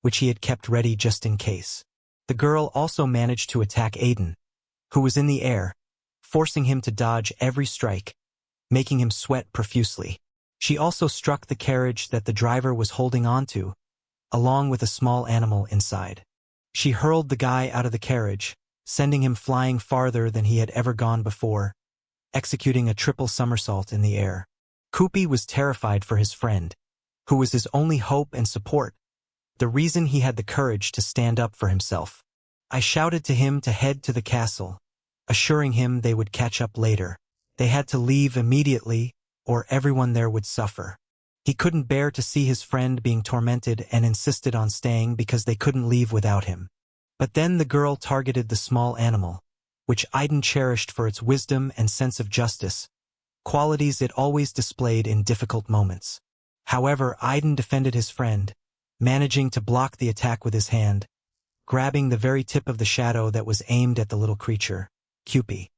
which he had kept ready just in case. The girl also managed to attack Aiden, who was in the air, forcing him to dodge every strike, making him sweat profusely. She also struck the carriage that the driver was holding onto, along with a small animal inside. She hurled the guy out of the carriage, sending him flying farther than he had ever gone before, executing a triple somersault in the air. Koopy was terrified for his friend, who was his only hope and support, the reason he had the courage to stand up for himself. I shouted to him to head to the castle, assuring him they would catch up later. They had to leave immediately, or everyone there would suffer. He couldn't bear to see his friend being tormented and insisted on staying because they couldn't leave without him. But then the girl targeted the small animal, which Aiden cherished for its wisdom and sense of justice, qualities it always displayed in difficult moments. However, Aiden defended his friend, managing to block the attack with his hand, grabbing the very tip of the shadow that was aimed at the little creature, Koopy.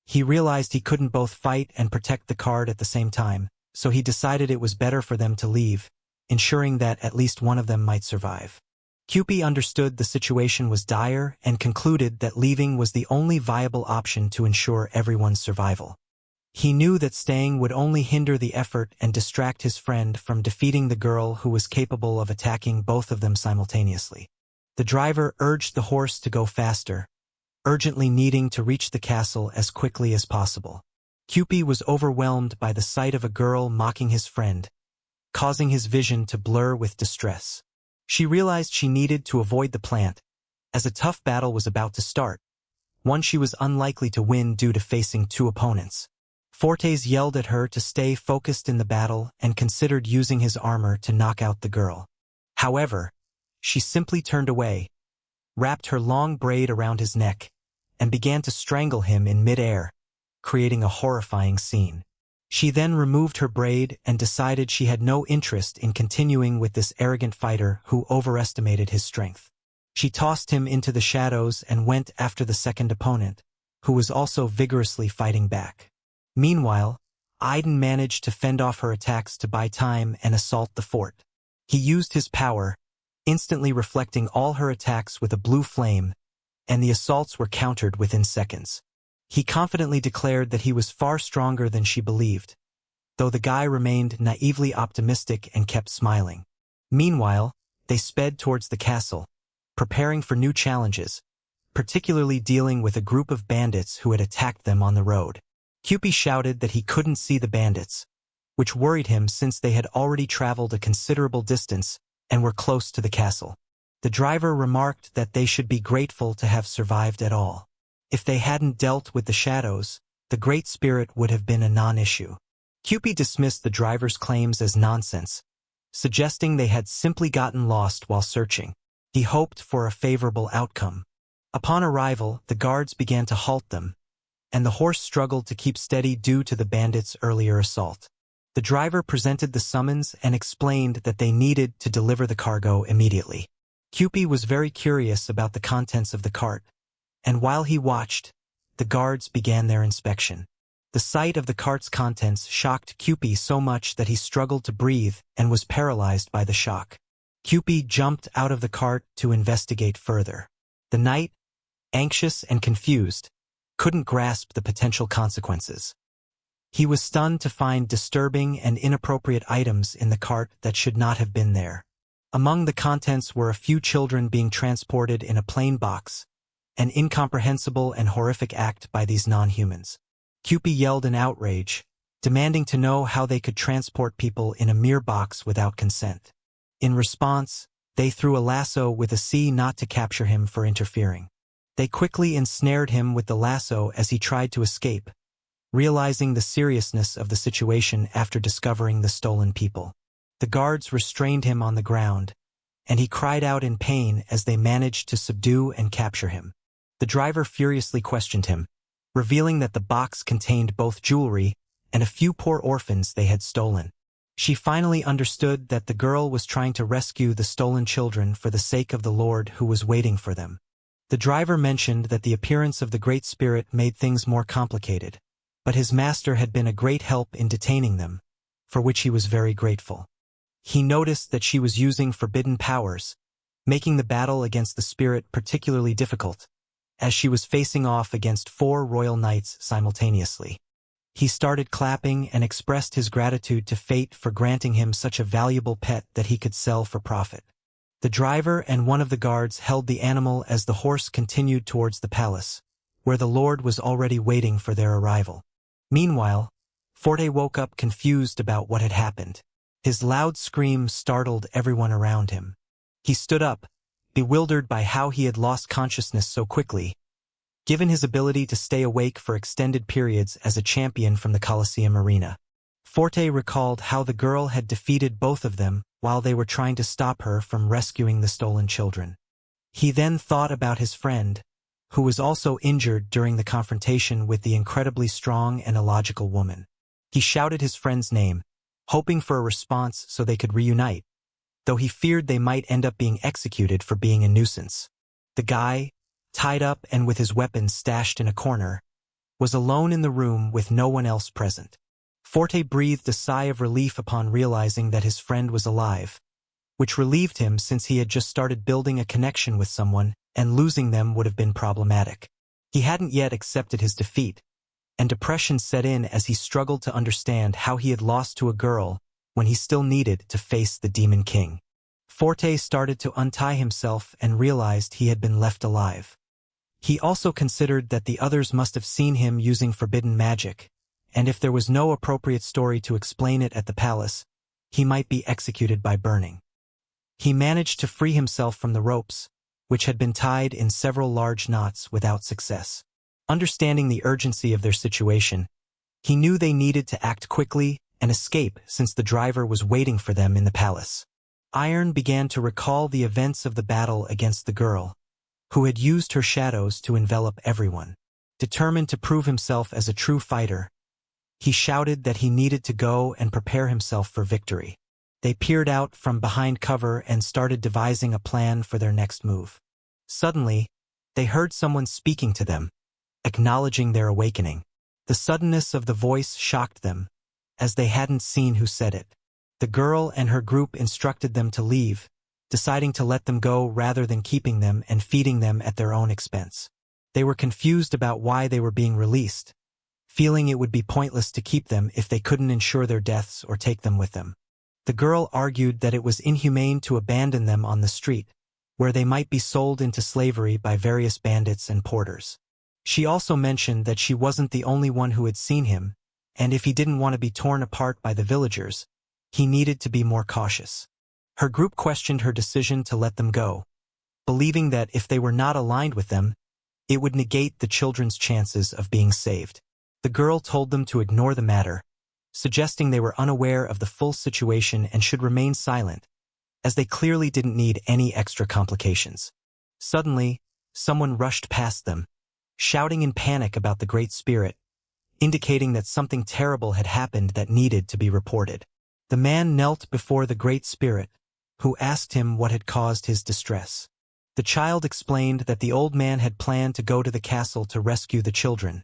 He realized he couldn't both fight and protect the card at the same time, so he decided it was better for them to leave, ensuring that at least one of them might survive. Koopy understood the situation was dire and concluded that leaving was the only viable option to ensure everyone's survival. He knew that staying would only hinder the effort and distract his friend from defeating the girl who was capable of attacking both of them simultaneously. The driver urged the horse to go faster, urgently needing to reach the castle as quickly as possible. Koopy was overwhelmed by the sight of a girl mocking his friend, causing his vision to blur with distress. She realized she needed to avoid the plant, as a tough battle was about to start, one she was unlikely to win due to facing two opponents. Fortes yelled at her to stay focused in the battle and considered using his armor to knock out the girl. However, she simply turned away, wrapped her long braid around his neck, and began to strangle him in mid-air, creating a horrifying scene. She then removed her braid and decided she had no interest in continuing with this arrogant fighter who overestimated his strength. She tossed him into the shadows and went after the second opponent, who was also vigorously fighting back. Meanwhile, Aiden managed to fend off her attacks to buy time and assault the fort. He used his power, instantly reflecting all her attacks with a blue flame, and the assaults were countered within seconds. He confidently declared that he was far stronger than she believed, though the guy remained naively optimistic and kept smiling. Meanwhile, they sped towards the castle, preparing for new challenges, particularly dealing with a group of bandits who had attacked them on the road. Cupid shouted that he couldn't see the bandits, which worried him since they had already traveled a considerable distance and were close to the castle. The driver remarked that they should be grateful to have survived at all. If they hadn't dealt with the shadows, the Great Spirit would have been a non-issue. Cupid dismissed the driver's claims as nonsense, suggesting they had simply gotten lost while searching. He hoped for a favorable outcome. Upon arrival, the guards began to halt them, and the horse struggled to keep steady due to the bandits' earlier assault. The driver presented the summons and explained that they needed to deliver the cargo immediately. Cupid was very curious about the contents of the cart, and while he watched, the guards began their inspection. The sight of the cart's contents shocked Cupid so much that he struggled to breathe and was paralyzed by the shock. Cupid jumped out of the cart to investigate further. The knight, anxious and confused, couldn't grasp the potential consequences. He was stunned to find disturbing and inappropriate items in the cart that should not have been there. Among the contents were a few children being transported in a plain box, an incomprehensible and horrific act by these non-humans. Cupid yelled in outrage, demanding to know how they could transport people in a mere box without consent. In response, they threw a lasso with a C not to capture him for interfering. They quickly ensnared him with the lasso as he tried to escape, realizing the seriousness of the situation after discovering the stolen people. The guards restrained him on the ground, and he cried out in pain as they managed to subdue and capture him. The driver furiously questioned him, revealing that the box contained both jewelry and a few poor orphans they had stolen. She finally understood that the girl was trying to rescue the stolen children for the sake of the Lord who was waiting for them. The driver mentioned that the appearance of the Great Spirit made things more complicated, but his master had been a great help in detaining them, for which he was very grateful. He noticed that she was using forbidden powers, making the battle against the spirit particularly difficult, as she was facing off against 4 royal knights simultaneously. He started clapping and expressed his gratitude to fate for granting him such a valuable pet that he could sell for profit. The driver and one of the guards held the animal as the horse continued towards the palace, where the Lord was already waiting for their arrival. Meanwhile, Forte woke up confused about what had happened. His loud scream startled everyone around him. He stood up, bewildered by how he had lost consciousness so quickly, given his ability to stay awake for extended periods as a champion from the Colosseum arena. Forte recalled how the girl had defeated both of them while they were trying to stop her from rescuing the stolen children. He then thought about his friend, who was also injured during the confrontation with the incredibly strong and illogical woman. He shouted his friend's name, hoping for a response so they could reunite, though he feared they might end up being executed for being a nuisance. The guy, tied up and with his weapons stashed in a corner, was alone in the room with no one else present. Forte breathed a sigh of relief upon realizing that his friend was alive, which relieved him since he had just started building a connection with someone, and losing them would have been problematic. He hadn't yet accepted his defeat, and depression set in as he struggled to understand how he had lost to a girl when he still needed to face the Demon King. Forte started to untie himself and realized he had been left alive. He also considered that the others must have seen him using forbidden magic, and if there was no appropriate story to explain it at the palace, he might be executed by burning. He managed to free himself from the ropes, which had been tied in several large knots without success. Understanding the urgency of their situation, he knew they needed to act quickly and escape since the driver was waiting for them in the palace. Iron began to recall the events of the battle against the girl, who had used her shadows to envelop everyone. Determined to prove himself as a true fighter, he shouted that he needed to go and prepare himself for victory. They peered out from behind cover and started devising a plan for their next move. Suddenly, they heard someone speaking to them, acknowledging their awakening. The suddenness of the voice shocked them, as they hadn't seen who said it. The girl and her group instructed them to leave, deciding to let them go rather than keeping them and feeding them at their own expense. They were confused about why they were being released, feeling it would be pointless to keep them if they couldn't ensure their deaths or take them with them. The girl argued that it was inhumane to abandon them on the street, where they might be sold into slavery by various bandits and porters. She also mentioned that she wasn't the only one who had seen him, and if he didn't want to be torn apart by the villagers, he needed to be more cautious. Her group questioned her decision to let them go, believing that if they were not aligned with them, it would negate the children's chances of being saved. The girl told them to ignore the matter, suggesting they were unaware of the full situation and should remain silent, as they clearly didn't need any extra complications. Suddenly, someone rushed past them, shouting in panic about the Great Spirit, indicating that something terrible had happened that needed to be reported. The man knelt before the Great Spirit, who asked him what had caused his distress. The child explained that the old man had planned to go to the castle to rescue the children,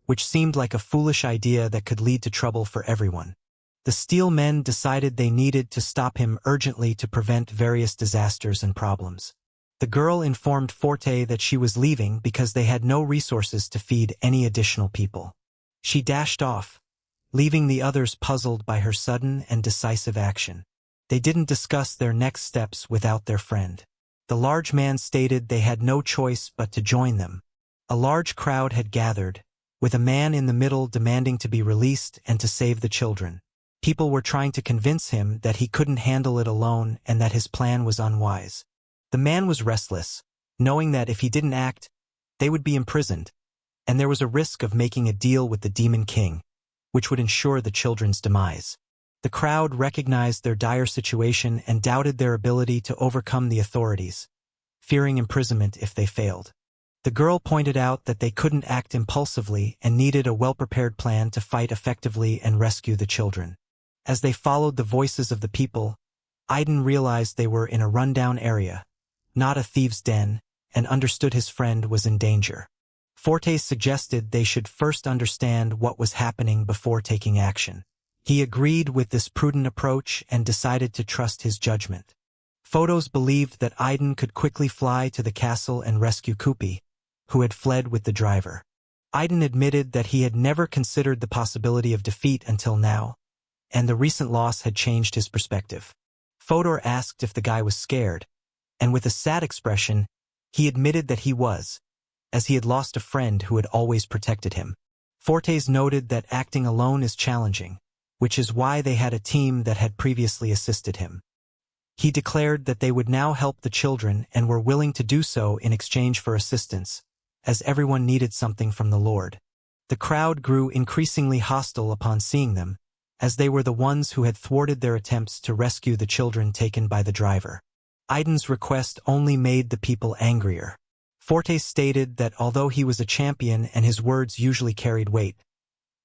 which seemed like a foolish idea that could lead to trouble for everyone. The Steel Men decided they needed to stop him urgently to prevent various disasters and problems. The girl informed Forte that she was leaving because they had no resources to feed any additional people. She dashed off, leaving the others puzzled by her sudden and decisive action. They didn't discuss their next steps without their friend. The large man stated they had no choice but to join them. A large crowd had gathered, with a man in the middle demanding to be released and to save the children. People were trying to convince him that he couldn't handle it alone and that his plan was unwise. The man was restless, knowing that if he didn't act, they would be imprisoned, and there was a risk of making a deal with the Demon King, which would ensure the children's demise. The crowd recognized their dire situation and doubted their ability to overcome the authorities, fearing imprisonment if they failed. The girl pointed out that they couldn't act impulsively and needed a well-prepared plan to fight effectively and rescue the children. As they followed the voices of the people, Aiden realized they were in a rundown area, not a thieves' den, and understood his friend was in danger. Forte suggested they should first understand what was happening before taking action. He agreed with this prudent approach and decided to trust his judgment. Photos believed that Aiden could quickly fly to the castle and rescue Kupi, who had fled with the driver. Aiden admitted that he had never considered the possibility of defeat until now, and the recent loss had changed his perspective. Fodor asked if the guy was scared, and with a sad expression, he admitted that he was, as he had lost a friend who had always protected him. Fortes noted that acting alone is challenging, which is why they had a team that had previously assisted him. He declared that they would now help the children and were willing to do so in exchange for assistance, as everyone needed something from the Lord. The crowd grew increasingly hostile upon seeing them, as they were the ones who had thwarted their attempts to rescue the children taken by the driver. Aiden's request only made the people angrier. Fortes stated that although he was a champion and his words usually carried weight,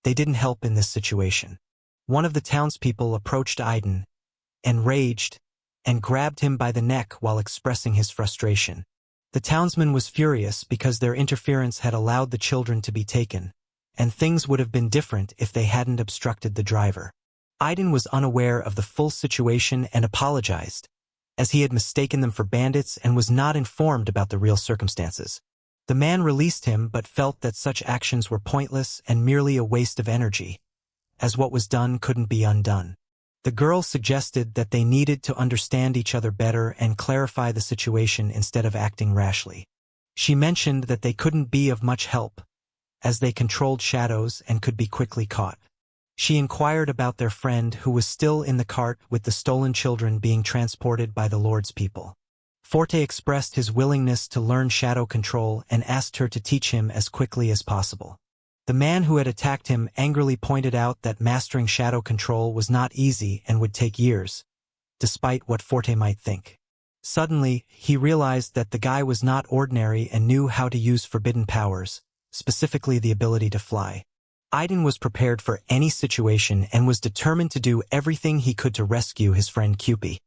they didn't help in this situation. One of the townspeople approached Aiden, enraged, and grabbed him by the neck while expressing his frustration. The townsman was furious because their interference had allowed the children to be taken, and things would have been different if they hadn't obstructed the driver. Aiden was unaware of the full situation and apologized, as he had mistaken them for bandits and was not informed about the real circumstances. The man released him but felt that such actions were pointless and merely a waste of energy, as what was done couldn't be undone. The girl suggested that they needed to understand each other better and clarify the situation instead of acting rashly. She mentioned that they couldn't be of much help, as they controlled shadows and could be quickly caught. She inquired about their friend who was still in the cart with the stolen children being transported by the Lord's people. Forte expressed his willingness to learn shadow control and asked her to teach him as quickly as possible. The man who had attacked him angrily pointed out that mastering shadow control was not easy and would take years, despite what Forte might think. Suddenly, he realized that the guy was not ordinary and knew how to use forbidden powers, specifically the ability to fly. Aiden was prepared for any situation and was determined to do everything he could to rescue his friend Cupid.